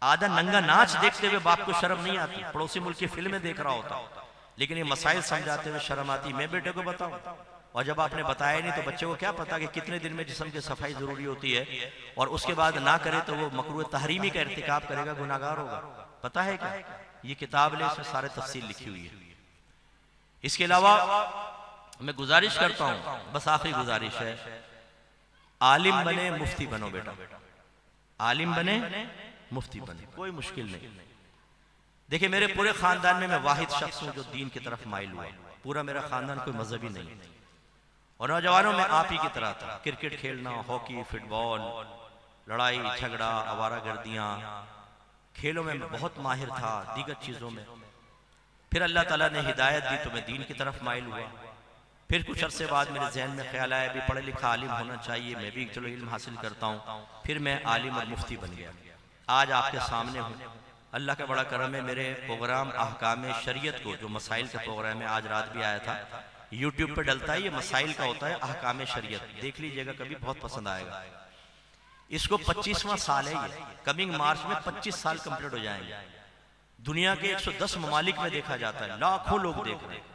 आधा नंगा नाच देखते हुए बाप को शर्म नहीं आती, पड़ोसी मुल्क की फिल्में देख रहा होता, लेकिन ये मसाइल समझाते हुए शर्म आती। मैं बेटे को बताऊं, और जब आपने बताया नहीं तो बच्चे को क्या पता कि कितने दिन में जिस्म की सफाई जरूरी होती है, और उसके बाद ना करे तो वो मकरूह तहरीमी का इर्तिकाब करेगा, गुनाहगार होगा। पता है क्या? ये किताब ले, इसमें सारे तफसील लिखी हुई है। इसके अलावा मैं गुजारिश करता हूं, बस आखिरी गुजारिश है, आलिम बने मुफ्ती बनो बेटा, आलिम बने मुफ्ती बने, कोई मुश्किल नहीं। देखिए मेरे पूरे खानदान में मैं वाहिद शख्स हूं जो दीन की तरफ माइल हुआ। पूरा मेरा खानदान कोई मजहबी नहीं, और नौजवानों में आप ही की तरह था। क्रिकेट खेलना, हॉकी, फुटबॉल, लड़ाई झगड़ा, आवारागर्दियां, खेलों में मैं बहुत माहिर था, दीगर चीजों में। फिर अल्लाह ताला ने हिदायत दी तो मैं दीन की तरफ माइल हुआ। फिर कुछ अरसे बाद मेरे जहन में ख्याल आया भी पढ़ा लिखा आलिम होना चाहिए, मैं भी चलो इल्म हासिल करता हूँ। फिर मैं आलिम और मुफ्ती बन गया। आज आपके सामने हूँ। अल्लाह का बड़ा करम है, मेरे प्रोग्राम अहकाम शरीयत को, जो मसाइल का प्रोग्राम है, आज रात भी आया था, यूट्यूब पे डलता है, ये मसाइल का होता है अहकाम शरीयत, देख लीजिएगा कभी, बहुत पसंद आएगा। इसको 25वां साल है, ये कमिंग मार्च में 25 साल कंप्लीट हो जाएंगे। दुनिया के 110 ममालिक में देखा जाता है, लाखों लोग देख रहे हैं।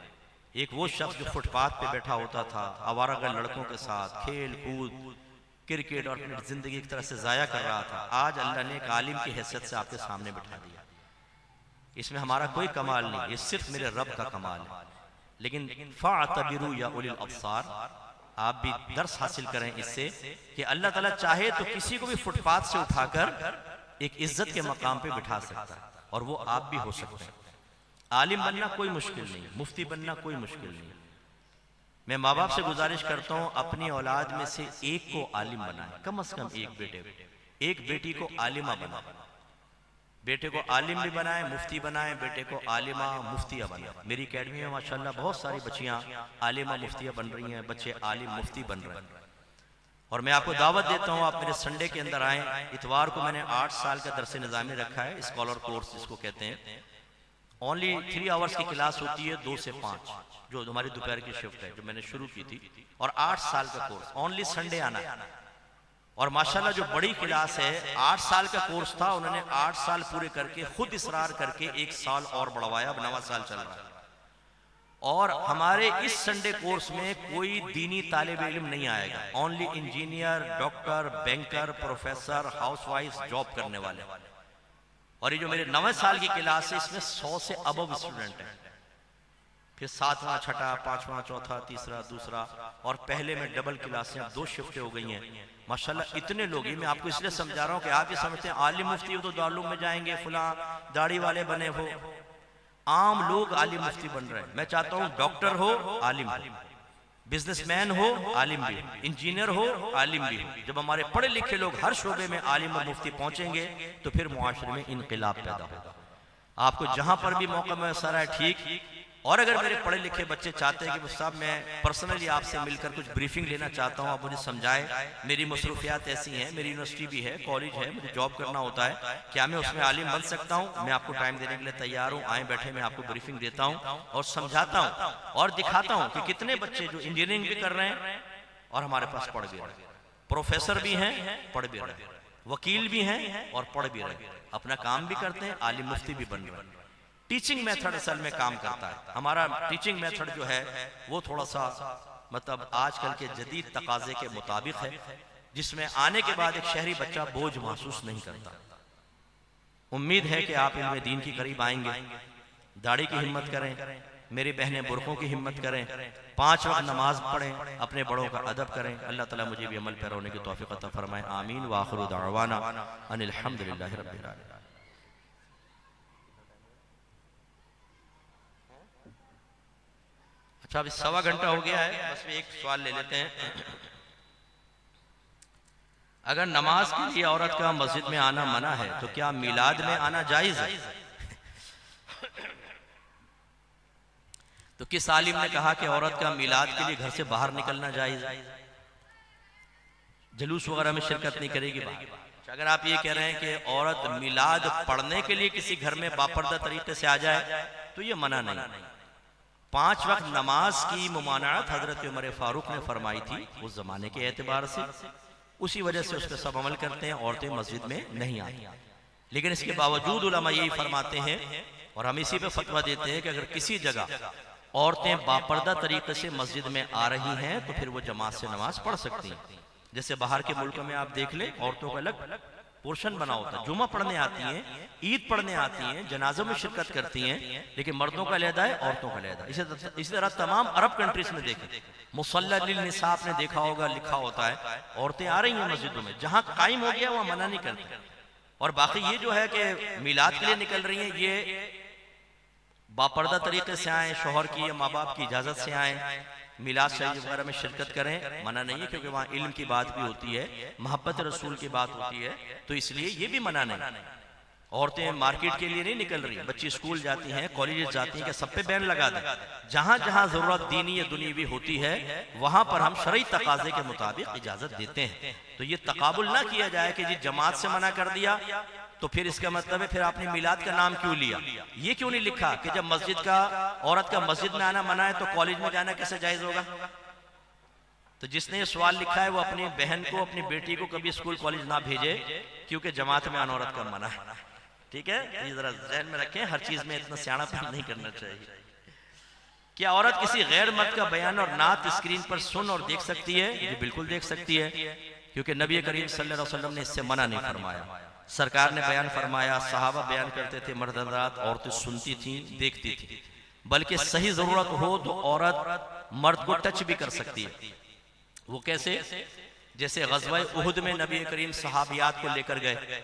एक वो शख्स जो फुटपाथ पे बैठा होता था, आवारागर लड़कों के साथ खेल कूद, क्रिकेट और अपनी जिंदगी एक तरह से जाया कर रहा था, आज अल्लाह ने एक आलिम की हैसियत से आपके सामने बिठा दिया। इसमें हमारा कोई कमाल नहीं, ये सिर्फ मेरे रब का कमाल है। लेकिन फ़अतबिरू या उलिल अब्सार, आप भी दर्स हासिल करें इससे कि अल्लाह ताला चाहे तो किसी को भी फुटपाथ से उठाकर एक इज्जत के मकाम पे बिठा सकता है, और वो आप भी हो सकते हैं। आलिम बनना कोई मुश्किल नहीं, मुफ्ती बनना कोई मुश्किल नहीं। मैं माँ बाप से गुजारिश करता हूँ अपनी औलाद में से एक को आलिम बनाए, कम से कम एक बेटे, एक बेटी को आलिमा बनाए। बेटे को आलिम भी बनाए, मुफ्ती बनाए, बेटे को आलिमा मुफ्तिया बनाए। मेरी अकेडमी में माशाल्लाह बहुत सारी बच्चियाँ आलिमा मुफ्तिया बन रही हैं, बच्चे आलिम मुफ्ती बन रहे हैं। और मैं आपको दावत देता हूँ, आप मेरे संडे के अंदर आएँ। इतवार को मैंने 8 साल का दरस निज़ामी रखा है, स्कॉलर कोर्स जिसको कहते हैं। ओनली 3 आवर्स की क्लास होती है, 2 से 5, जो हमारी दोपहर की शिफ्ट है, जो मैंने शुरू की थी, और 8 साल का कोर्स, ओनली संडे आना है। और माशाल्लाह जो बड़ी क्लास है, 8 साल का कोर्स था, उन्होंने 8 साल पूरे करके खुद इसरार करके 1 साल और बढ़वाया, अब 9वां साल चल रहा है। और हमारे इस संडे कोर्स में कोई दीनी तालिब इल्म नहीं आएगा, only engineer, doctor, banker, professor, housewife, job करने वाले। और ये जो मेरे 9वें साल की क्लास है, इसमें 100 से अबव स्टूडेंट हैं। फिर 7वां, छठा, 5वां, चौथा, तीसरा, दूसरा, और पहले में डबल क्लासें, अब 2 शिफ्टें हो गई हैं माशाल्लाह। इतने लोग ही, मैं आपको इसलिए समझा रहा हूँ कि आप ये समझते हैं आलिम मुफ्ती हो तो दारुल में जाएंगे, फुला दाढ़ी वाले बने हो। आम लोग आलिम मुफ्ती बन रहे हैं। मैं चाहता हूँ डॉक्टर हो आलिम, बिजनेसमैन हो आलिम भी, इंजीनियर हो आलिम भी। जब हमारे पढ़े लिखे लोग हर शोबे में आलिम और मुफ्ती पहुंचेंगे तो फिर मुआशरे में इनकलाब पैदा होगा। आपको जहां पर भी मौका मैसर है, ठीक। और अगर मेरे पढ़े लिखे बच्चे चाहते हैं कि साहब मैं पर्सनली आपसे मिलकर कुछ ब्रीफिंग लेना चाहता हूँ, आप मुझे समझाएं, मेरी मसरूफियात ऐसी हैं, मेरी यूनिवर्सिटी भी है, कॉलेज है, मुझे जॉब करना होता है, क्या मैं उसमें आलिम बन सकता हूँ? मैं आपको टाइम देने के लिए तैयार हूँ। आए बैठे मैं आपको ब्रीफिंग देता हूँ और समझाता हूँ और दिखाता हूँ कि कितने बच्चे जो इंजीनियरिंग भी कर रहे हैं और हमारे पास पढ़ भी रहे, प्रोफेसर भी हैं, पढ़ भी रहे, वकील भी हैं और पढ़ भी रहे, अपना काम भी करते हैं, आलिम मुफ्ती भी बन रहे हैं। टीचिंग मेथड असल में काम करता है। हमारा टीचिंग मेथड जो है वो थोड़ा सा मतलब आजकल के जदीद तकाजे के मुताबिक है, जिसमें आने के बाद एक शहरी बच्चा बोझ महसूस नहीं करता। उम्मीद है कि आप इनमें दीन के करीब आएंगे, दाढ़ी की हिम्मत करें, मेरी बहनें बुरखों की हिम्मत करें, 5 वक्त नमाज पढ़ें, अपने बड़ों का अदब करें। अल्लाह ताला मुझे भी अमल पर होने की तौफीक अता फरमाए। आमीन व आखिरु दावाना अनिल हम्दुलिल्लाहि रब्बिल आलमीन। अच्छा, अभी 1.25 घंटा हो गया है, बस एक सवाल ले लेते हैं। अगर नमाज के लिए औरत का मस्जिद में आना मना है तो क्या मिलाद में आना जायज है? तो किस आलिम ने कहा कि औरत का मिलाद के लिए घर से बाहर निकलना जायज है, जुलूस वगैरह में शिरकत नहीं करेगी? अगर आप ये कह रहे हैं कि औरत मिलाद पढ़ने के लिए किसी घर में बापर्दा तरीके से आ जाए तो ये मना नहीं। 5 वक्त नमाज की मुमानात हजरत उमर फारूक ने फरमाई थी उस जमाने के एतबार से, उसी वजह से उस पर सब अमल करते हैं, औरतें मस्जिद में नहीं आती। लेकिन इसके बावजूद उलमा यही फरमाते हैं और हम इसी पे फतवा देते हैं कि अगर किसी जगह औरतें बापर्दा तरीके से मस्जिद में आ रही हैं तो फिर वो जमात से नमाज पढ़ सकती हैं। जैसे बाहर के मुल्कों में आप देख लें, औरतों का अलग पोर्शन बना होता है, जुमा पढ़ने आती हैं, ईद पढ़ने आती हैं, जनाजों में शिरकत करती हैं, लेकिन मर्दों का अलहदा है, औरतों का अलहदा। इसी तरह तमाम अरब कंट्रीज में देखें, मुसल्ला लिल निसा आपने देखा होगा, लिखा होता है, औरतें आ रही हैं मस्जिदों में, जहां कायम हो गया वहां मना नहीं करते। और बाकी ये जो है कि मिलाद के लिए निकल रही हैं, ये बापर्दा तरीके से आए, शोहर की या माँ बाप की इजाजत से आए, मिलाद शरीफ वगैरह में शिरकत करें, मना नहीं है, क्योंकि वहाँ इल्म की बात भी होती है, मोहब्बत रसूल की बात होती है, तो इसलिए ये भी मना नहीं। औरतें मार्केट के लिए नहीं निकल रही, बच्ची स्कूल जाती हैं, कॉलेज जाती हैं, क्या सब पे बैन लगा दें? जहां जहां जरूरत दीनी या दुनियावी होती है वहां पर हम शरई तकाजे के मुताबिक इजाजत देते हैं। तो ये तकाबुल ना किया जाए कि जी जमात से मना कर दिया तो फिर इसका मतलब है फिर आपने मिलाद का नाम क्यों लिया? ये क्यों नहीं लिखा कि जब मस्जिद का औरत का मस्जिद में आना मना है तो कॉलेज में जाना कैसे जायज होगा? तो जिसने ये सवाल लिखा है वो अपनी बहन को, अपनी बेटी को कभी स्कूल कॉलेज ना भेजे, क्योंकि जमात में आना औरत का मना है। ठीक है, ये जरा ज़हन में रखें, हर चीज में इतना सियानापन नहीं करना चाहिए। क्या औरत किसी गैर मर्द का बयान और नात स्क्रीन पर सुन और देख सकती है? ये बिल्कुल देख सकती है, क्योंकि नबी करीम सल्लल्लाहु अलैहि वसल्लम ने इससे मना नहीं फरमाया। सरकार ने बयान फरमाया, सहाबा बयान करते थे, मर्द हज़रात, औरतें सुनती थी, देखती थी, बल्कि सही जरूरत हो तो औरत मर्द को टच भी कर सकती है। वो कैसे? जैसे ग़ज़वा उहुद में नबी करीम सहाबियात को लेकर गए,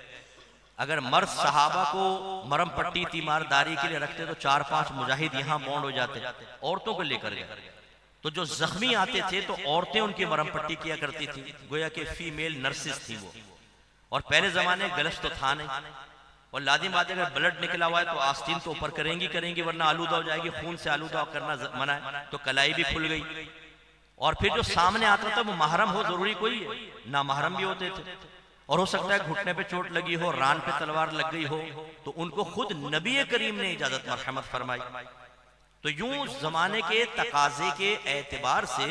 अगर मर्द सहाबा को मरम पट्टी तीमारदारी के लिए रखते तो 4-5 मुजाहिद यहाँ बॉन्ड हो जाते। औरतों को लेकर गए तो जो जख्मी आते थे तो औरतें उनकी मरम पट्टी किया करती थी, गोया कि फीमेल नर्सिस थी वो। और पहले जमाने गलत तो था नहीं, और लाजिम बात है अगर ब्लड निकला हुआ है तो आस्तीन तो ऊपर करेंगी, वरना आलूदा हो जाएगी, खून से आलूदा करना मना है, तो कलाई भी खुल गई। और फिर जो सामने आता था वो महरम हो, जरूरी कोई है, ना महरम भी होते थे, और हो सकता है घुटने पे चोट लगी हो, रान पे तलवार लग गई हो, तो उनको खुद नबी करीम ने इजाजत मरहमत फरमाई। तो यूं जमाने के तकाजे के एतबार से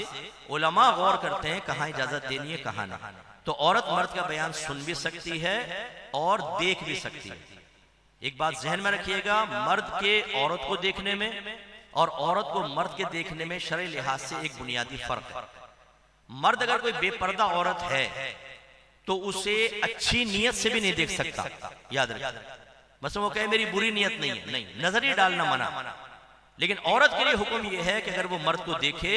उलमा गौर करते हैं कहाँ इजाजत देनी है, कहाँ ना। तो औरत मर्द का बयान सुन भी सकती है और देख भी सकती है। एक बात जहन में रखिएगा, मर्द के औरत को देखने में और औरत को मर्द के देखने में शरई लिहाज से एक बुनियादी फर्क है। मर्द अगर कोई बेपर्दा औरत है तो उसे अच्छी नीयत से भी नहीं देख सकता, याद रखिए। बस वो कहे मेरी बुरी नीयत नहीं है, नहीं, नजर ही डालना मना। लेकिन औरत के लिए हुक्म यह है कि अगर वो मर्द को देखे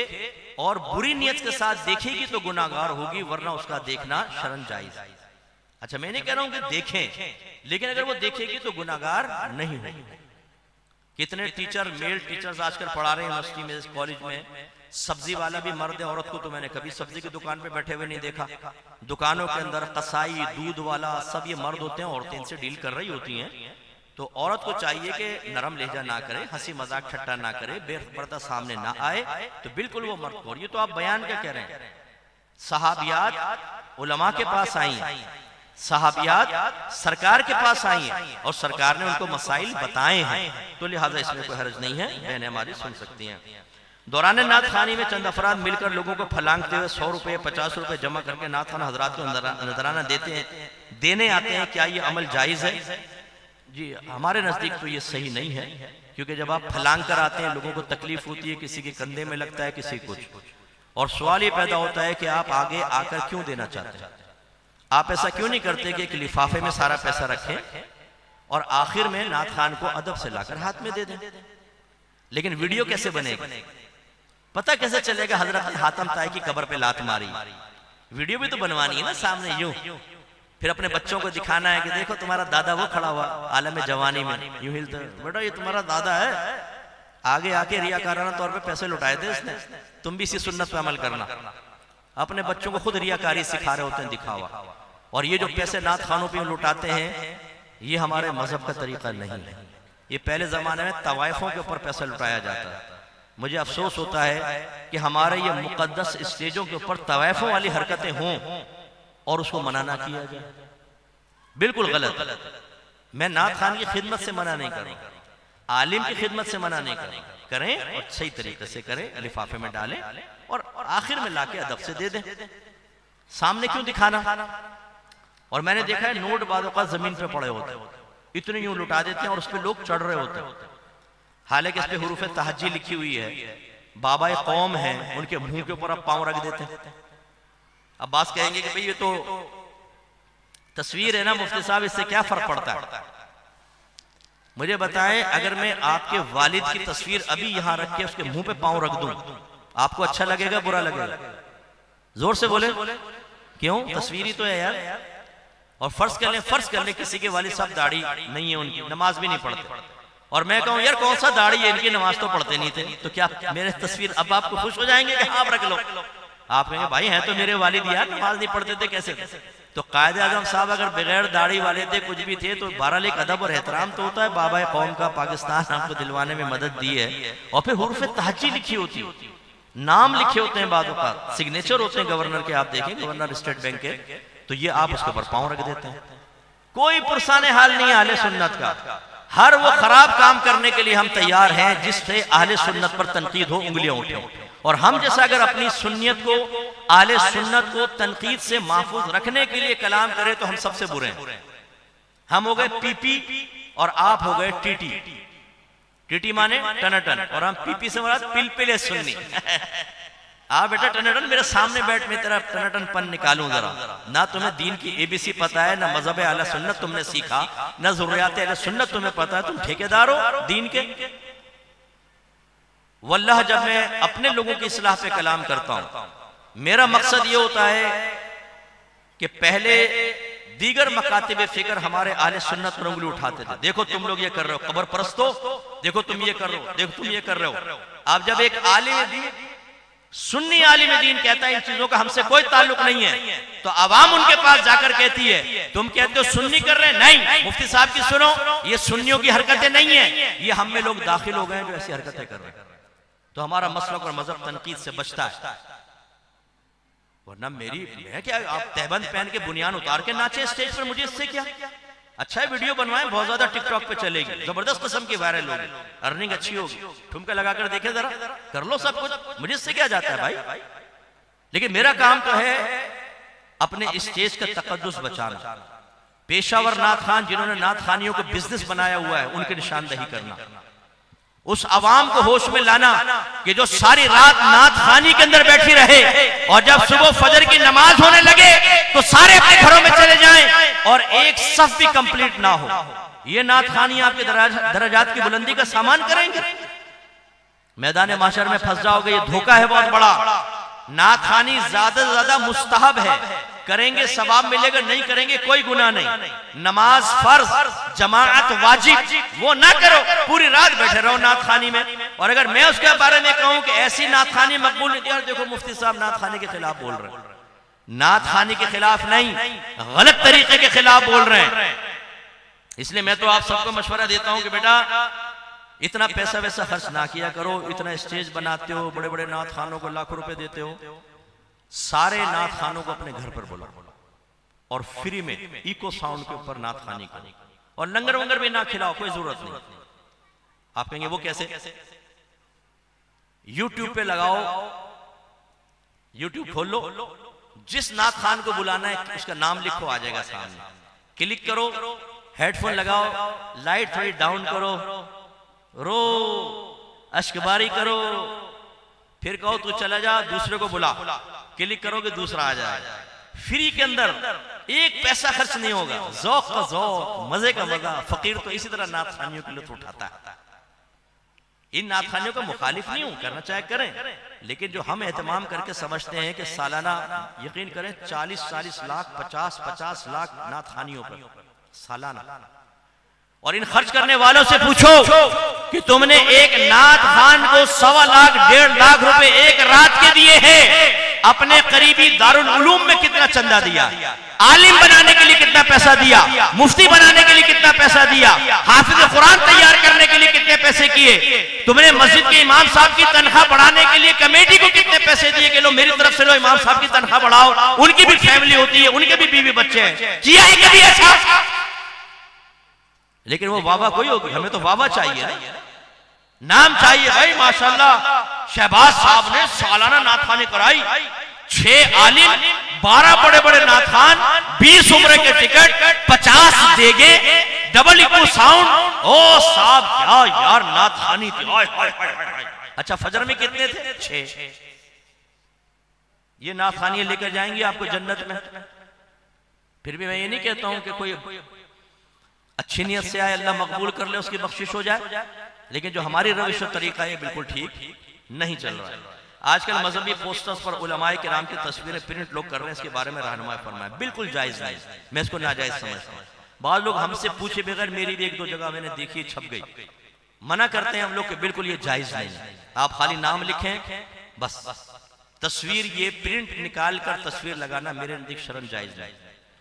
और बुरी नीयत के साथ देखेगी तो गुनाहगार होगी, वरना उसका देखना शर्म जायज। अच्छा, मैं नहीं कह रहा हूं कि देखें, लेकिन अगर वो देखेगी तो गुनाहगार नहीं होगी। कितने टीचर, मेल टीचर्स आजकल पढ़ा रहे हैं यूनिवर्सिटी में, कॉलेज में, सब्जी वाला भी मर्द है, औरत को तो मैंने कभी सब्जी की दुकान पे बैठे हुए नहीं देखा। दुकानों के अंदर कसाई, दूध वाला, सब ये मर्द होते हैं, औरतें इनसे डील कर रही होती हैं। तो औरत को चाहिए कि नरम लहजा ना करे, हंसी मजाक ठट्टा ना करे, बेपर्दा सामने ना आए, तो बिल्कुल वो मर्द को। और ये तो आप बयान क्या कह रहे हैं? सहाबियात उलमा के पास आई हैं, सहाबियात सरकार के पास आई हैं और सरकार ने उनको मसाइल बताए हैं, तो लिहाजा इसमें कोई हर्ज नहीं है, बहनें हमारी सुन सकती हैं। दौरान नात खानी में चंद अफराद मिलकर लोगों को फलांगते हुए 100 रुपये 50 रुपये जमा करके नात खाना हजरात को नजराना देने आते हैं, क्या ये अमल जायज़ है? जी, हमारे नज़दीक तो ये सही नहीं है, क्योंकि जब आप फलांग कर आते हैं लोगों को तकलीफ होती है, किसी के कंधे में लगता है, किसी कुछ, और सवाल ये पैदा होता है कि आप आगे आकर क्यों देना चाहते हैं? आप ऐसा क्यों नहीं करते कि एक लिफाफे में सारा पैसा रखें और आखिर में नाथ खान को अदब से लाकर हाथ में दे दें? लेकिन वीडियो कैसे बनेगा, पता कैसे चलेगा हजरत हातम ताई की कब्र पे लात मारी? वीडियो भी तो बनवानी है ना सामने, यूं फिर अपने बच्चों को दिखाना है कि देखो तुम्हारा दादा वो खड़ा हुआ आलम जवानी में यूं हिलता, बेटा ये तुम्हारा दादा है, आगे आके रियाकाराना तौर पे पैसे लुटाए थे इसने, तुम भी इसी सुन्नत पे अमल करना। अपने बच्चों को खुद रियाकारी सिखा रहे होते हैं, दिखावा। और ये जो पैसे नाथ खानों पे लुटाते हैं, ये हमारे मजहब का तरीका नहीं है। ये पहले जमाने में तवाइफों के ऊपर पैसा लुटाया जाता है। मुझे अफसोस होता है कि हमारे ये मुकद्दस स्टेजों के ऊपर तवाइफों वाली हरकतें हों और उसको मना ना किया जाए, बिल्कुल गलत। मैं नाथ खान की खिदमत से मना नहीं कर रहा, आलिम की खिदमत से मना नहीं कर रहा। करें और सही तरीके से करें, लिफाफे में डालें और आखिर में लाके अदब से दे दें। सामने क्यों दिखाना? और मैंने देखा है नोट बाज़ औक़ात जमीन पे पड़े होते हैं, इतने यूं लुटा देते हैं और उस पे लोग चढ़ रहे होते हैं, हालांकि इस पे हुरूफ तहज्जी लिखी हुई है, बाबा कौम है, उनके मुंह के ऊपर आप पांव रख देते हैं। अब बात कहेंगे कि भाई ये तो तस्वीर है ना मुफ्ती साहब, इससे क्या फर्क पड़ता है? मुझे बताएं, अगर मैं आपके वालिद की तस्वीर अभी यहां रख के उसके मुंह पे पांव रख दूं, आपको अच्छा लगेगा बुरा लगेगा? जोर से बोले। क्यों? तस्वीर ही तो है यार। और फर्ज कर ले किसी के वालिद साहब दाढ़ी नहीं है, उनकी नमाज भी नहीं पढ़ते, और मैं कहूं यार कौन सा दाढ़ी है इनकी, नमाज तो पढ़ते नहीं थे, तो क्या मेरे तस्वीर अब आपको खुश हो जाएंगे कि आप रख लो? आप कहेंगे भाई हैं तो मेरे वालिद यार, नमाज नहीं पढ़ते थे कैसे? तो कायदे आजम साहब अगर बगैर दाढ़ी वाले थे, कुछ भी थे, तो बहरहाल एक अदब और एहतराम तो होता है। बाबा कौम का पाकिस्तान आपको दिलवाने में मदद दी है, और फिर हुरूफ तहज्जी लिखी होती है, नाम लिखे होते हैं, बाज़ औक़ात सिग्नेचर होते हैं गवर्नर के, आप देखें गवर्नर स्टेट बैंक के, तो ये आप उसके ऊपर पांव रख देते हैं। कोई पुरसाने हाल नहीं है अहले सुन्नत का। हर वो खराब काम करने के लिए हम तैयार हैं जिससे अहले सुन्नत पर तनकीद हो, उंगलियां उठे। और हम जैसा अगर अपनी सुन्नियत को, अहले सुन्नत को तनकीद से महफूज रखने के लिए कलाम करें तो हम सबसे बुरे हैं। हम हो गए पीपी और आप हो गए टीटी। टीटी माने टनाटन, और हम पीपी से मुराद पिलपिले सुन्नी। आप बेटा टनाटन मेरे सामने बैठ, मैं तेरा टनाटन पन निकालूं जरा। ना तुम्हें दीन की एबीसी पता है, ना मजहब अहले सुन्नत तुमने सीखा, ना ज़ुर्रियात अहले सुन्नत तुम्हें पता है, तुम ठेकेदार हो दीन के। वल्लाह जब मैं अपने लोगों की इस्लाह पे कलाम करता हूं, मेरा मकसद ये होता है कि पहले दीगर मकातिब फिक्र हमारे अहले सुन्नत पर उंगली उठाते थे, देखो तुम लोग ये कर रहे हो, कब्र परस्तो, देखो तुम ये कर रहे हो, देखो तुम ये कर रहे हो। अब जब एक आलिम दीन, सुन्नी आलिम दीन कहता है इन चीजों का हमसे कोई ताल्लुक नहीं है, तो अवाम उनके पास जाकर कहती है तुम कहते हो सुन्नी कर रहे हैं, नहीं मुफ्ती साहब की सुनो, ये सुन्नियों की हरकतें नहीं है, ये हम में लोग दाखिल हो गए जो ऐसी हरकतें कर रहे हैं। तो हमारा मसलक और मजहब तनकीद से बचता है। वरना मैं क्या, आप तहबंद पहन के बुनियान उतार के नाचे स्टेज पर, मुझे इससे क्या? अच्छा है वीडियो बनवाएं, बहुत ज्यादा टिकटॉक पे चलेगी, जबरदस्त किस्म की वायरल होगी, अर्निंग अच्छी होगी, ठुमका लगाकर देखे जरा, कर लो सब कुछ, मुझे इससे क्या जाता है भाई? लेकिन मेरा काम तो है अपने स्टेज का तकद्दुस बचाना। पेशावर नाथ खान जिन्होंने नाथ खानियों को बिजनेस बनाया हुआ है, उनकी निशानदही करना, उस अवाम को होश में लाना कि जो सारी रात नाथ खानी के अंदर बैठी रहे और जब सुबह फजर की नमाज होने लगे तो सारे अपने घरों में चले जाएं और एक सफ भी कंप्लीट ना हो। ये नाथ खानी आपके दराजात की बुलंदी का सामान करेंगे? मैदान माशर में फंस जाओगे, ये धोखा है बहुत बड़ा। नाथ खानी ज्यादा से ज्यादा मुस्तहब है, करेंगे सवाब मिलेगा, नहीं करेंगे कोई गुनाह नहीं। नमाज फर्ज, जमाअत वाजिब, वो ना करो, पूरी रात बैठे रहो नाथ खानी में। और अगर मैं उसके बारे में कहूं कि ऐसी नाथ खानी मकबूल नहीं, यार देखो मुफ्ती साहब नाथ खानी के खिलाफ बोल रहे हैं, नाथ खानी के खिलाफ नहीं, गलत तरीके के खिलाफ बोल रहे हैं। इसलिए मैं तो आप सबको मशवरा देता हूं कि बेटा इतना पैसा वैसा खर्च ना किया करो, इतना स्टेज बनाते हो, बड़े बड़े नाथ खानों को लाखों रुपए देते हो, सारे नाथ खानों को अपने घर पर बुलाओ और फ्री में इको साउंड के ऊपर नाथ खानी करो, और लंगर वंगर भी ना खिलाओ, कोई जरूरत नहीं। आप कहेंगे वो कैसे? यूट्यूब पे लगाओ, यूट्यूब खोल लो, जिस नाथ खान को बुलाना है उसका नाम लिखो, आ जाएगा सामने, क्लिक करो, हेडफोन लगाओ, लाइट थोड़ी डाउन करो, रो, अश्कबारी करो, फिर कहो तू चला जा, दूसरे को बुला, क्लिक करोगे दूसरा आ जाएगा। फ्री के अंदर एक पैसा खर्च नहीं होगा, ज़ौक़ का ज़ौक़, मजे का मजा। फकीर तो इसी तरह नात खानियों की लुत्फ उठाता है। इन नात खानियों का मुखालिफ नहीं हूं, करना चाहे करें, लेकिन जो हम एहतमाम करके समझते हैं कि सालाना, यकीन करें 40-40 लाख, 50-50 लाख नात खानियों पर सालाना। और इन खर्च करने वालों से पूछो कि तुमने एक नात खान को 1.25 लाख 1.5 लाख रुपए एक रात के दिए हैं, अपने करीबी दारुल उलूम में कितना चंदा दिया, आलिम बनाने के लिए कितना पैसा दिया, मुफ्ती बनाने के लिए कितना पैसा दिया, हाफिज कुरान तैयार करने के लिए कितने पैसे किए, तुमने मस्जिद के इमाम साहब की तनख्वाह बढ़ाने के लिए कमेटी को कितने पैसे दिए कि लो मेरी तरफ से लो इमाम साहब की तनख्वाह बढ़ाओ, उनकी भी फैमिली होती है, उनके भी बीवी बच्चे हैं, किया है कभी ऐसा? लेकिन वो वाह कोई होगी, हमें तो वाह चाहिए ना, नाम चाहिए भाई। माशाल्लाह शहबाज साहब ने सालाना नाथखानी कराई, 6 आलिम, 12 बड़े बड़े नाथखान, 20 उम्र के टिकट, 50 देगे, डबल इको साउंड। ओ साहब क्या यार नाथखानी थी। अच्छा फजर में कितने थे? 6। ये नाथखानी लेकर जाएंगे आपको जन्नत में। फिर भी मैं ये नहीं कहता हूं कि कोई अच्छी नियत से आए, अल्लाह मकबूल कर ले, उसकी बख्शिश हो जाए, लेकिन जो हमारी रविश और तरीका है बिल्कुल ठीक नहीं चल रहा है। आजकल मजहबी पोस्टर्स पर उलमाए किराम की तस्वीरें प्रिंट लोग कर रहे हैं, इसके बारे में रहनुमाई फरमाएं, बिल्कुल जायज नहीं, मैं इसको नाजायज समझता हूं। बाद लोग हमसे पूछे बगैर, मेरी भी 1-2 जगह मैंने देखी छप गई, मना करते हैं हम लोग कि बिल्कुल ये जायज नहीं है, आप खाली नाम लिखें बस। तस्वीर ये प्रिंट निकाल कर तस्वीर लगाना मेरे नजदीक शर्म जायज नहीं।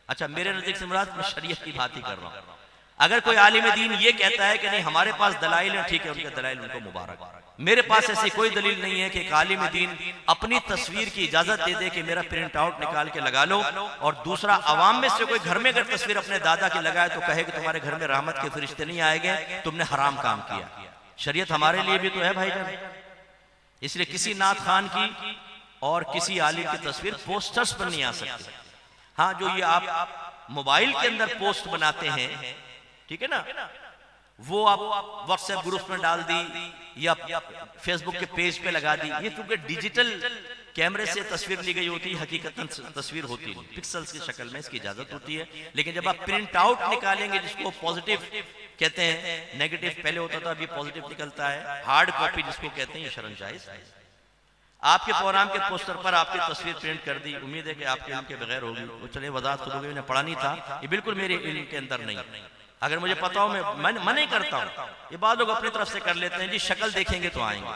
अच्छा मेरे नजदीक से मुराद मैं शरीयत की बात ही कर रहा हूं। अगर कोई आलिम दीन ये कहता है कि नहीं हमारे पास दलाइल है, ठीक है, उनके दलाइल उनको मुबारक। मेरे पास ऐसी कोई दलील नहीं है कि एक आलिम दीन अपनी तस्वीर की इजाजत दे दे कि मेरा प्रिंट आउट निकाल के लगा लो, और दूसरा अवाम में से कोई घर में अगर तस्वीर अपने दादा की लगाए तो कहे कि तुम्हारे घर में रहमत के फरिश्ते नहीं आएंगे, तुमने हराम काम किया। शरीयत हमारे लिए भी तो है भाईजान, इसलिए किसी नात खान की और किसी आलिम की तस्वीर पोस्टर्स पर नहीं आ सकती। हाँ जो ये आप मोबाइल के अंदर पोस्ट बनाते हैं, ठीक है ना, वो आप व्हाट्सएप ग्रुप में डाल दी या फेसबुक के पेज पे लगा दी, ये क्योंकि डिजिटल कैमरे से तस्वीर ली गई होती है, हकीकतन तस्वीर होती है पिक्सल्स की शक्ल में, इसकी इजाजत होती है। लेकिन जब आप प्रिंट आउट निकालेंगे, जिसको पॉजिटिव कहते हैं, नेगेटिव पहले होता था, अभी पॉजिटिव निकलता है, हार्ड कॉपी जिसको कहते हैं, ये शर्म जायज है। आपके प्रोग्राम के पोस्टर पर आपकी तस्वीर प्रिंट कर दी, उम्मीद है कि आपके इल्म के बगैर होगी, वो चलिए वजाहत खुद होगी, मैंने पढ़ा नहीं था, ये बिल्कुल मेरे इल्म के अंदर नहीं। अगर मुझे पता हो मैं मना ही करता हूँ, ये बात लोग अपनी तरफ से कर लेते हैं, जी शक्ल देखेंगे तो आएंगे।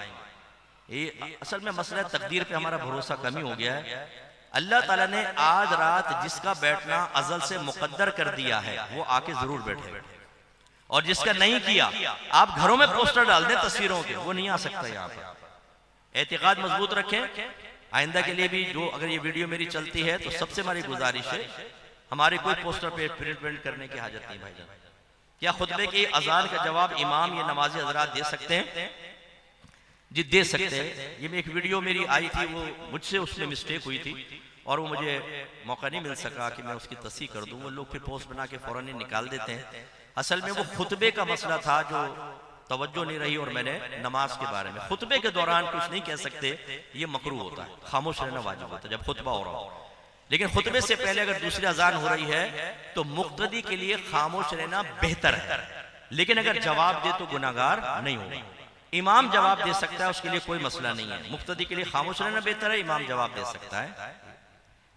ये असल में मसला तकदीर पे हमारा भरोसा कमी हो गया है। अल्लाह ताला ने आज रात जिसका बैठना अज़ल से मुकद्दर कर दिया है वो आके जरूर बैठे, और जिसका नहीं किया, आप घरों में पोस्टर डाल दें तस्वीरों के, वो नहीं आ सकता यहाँ पर। एतिकाद मजबूत रखें। आइंदा के लिए भी जो अगर ये वीडियो मेरी चलती है तो सबसे हमारी गुजारिश है, हमारे कोई पोस्टर पे प्रिंट करने की हाजत नहीं भाईजान। क्या खुतबे की अजान का जवाब इमाम या नमाजी हजरात दे सकते हैं? जी दे सकते हैं। ये एक वीडियो मेरी आई थी, वो मुझसे उसमें मिस्टेक हुई थी और वो मुझे मौका नहीं मिल सका कि मैं उसकी तस्हीह कर दूं। वो लोग फिर पोस्ट बना के फौरन ही निकाल देते हैं। असल में वो खुतबे का मसला था जो तवज्जो नहीं रही, और मैंने नमाज के बारे में, खुतबे के दौरान कुछ नहीं कह सकते, ये मकरूह होता है, खामोश रहना वाजिब होता है जब खुतबा हो रहा हो। लेकिन खुतबे से पहले अगर दूसरी अजान हो रही है तो मुक्तदी के लिए खामोश रहना बेहतर है, लेकिन अगर जवाब दे तो गुनाहगार नहीं होगा। इमाम जवाब दे सकता है, उसके लिए कोई मसला नहीं है। मुक्तदी के लिए खामोश रहना बेहतर है, इमाम जवाब दे सकता है,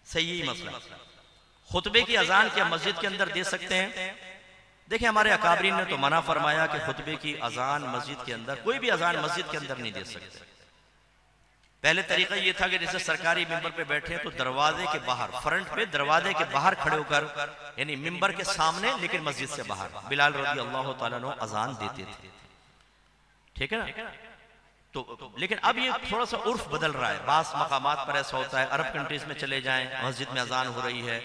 सही मसला। खुतबे की अजान क्या मस्जिद के अंदर दे सकते हैं? देखिए हमारे अकाबरीन ने तो मना फरमाया कि खुतबे की अजान मस्जिद के अंदर, कोई भी अजान मस्जिद के अंदर नहीं दे सकते। पहले तरीका ये था कि जैसे सरकारी मिंबर पे बैठे तो दरवाजे के बाहर, फ्रंट पे दरवाजे के बाहर खड़े होकर, यानी मिंबर के सामने लेकिन मस्जिद से बाहर, बिलाल रज़ी अल्लाह तआला अन्हु अजान देते थे, ठीक है ना। तो लेकिन अब ये थोड़ा सा उर्फ बदल रहा है, बास मकामात पर ऐसा होता है, अरब कंट्रीज में चले जाएं मस्जिद में अजान हो रही है,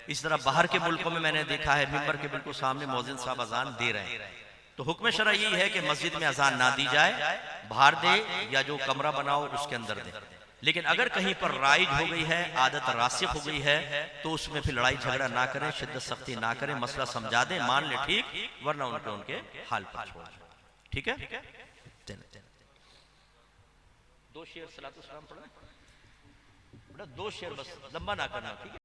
इस तरह बाहर के मुल्कों में मैंने देखा है मिंबर के बिल्कुल सामने मुअज्जिन साहब अजान दे रहे हैं। तो हुक्म शरअ यही है कि मस्जिद में अजान ना दी जाए, बाहर दे या जो कमरा बनाओ उसके अंदर दे। लेकिन अगर कहीं पर राइज हो गई है, आदत रासिख हो गई है, तो उसमें फिर लड़ाई झगड़ा ना करें, शिद्दत सख्ती ना करें, मसला समझा दें, मान ले ठीक, वरना उनके हाल पर छोड़, ठीक है। दो शेर सलातो सलाम पढ़ना बेटा, दो शेर बस, लंबा ना करना, ठीक है।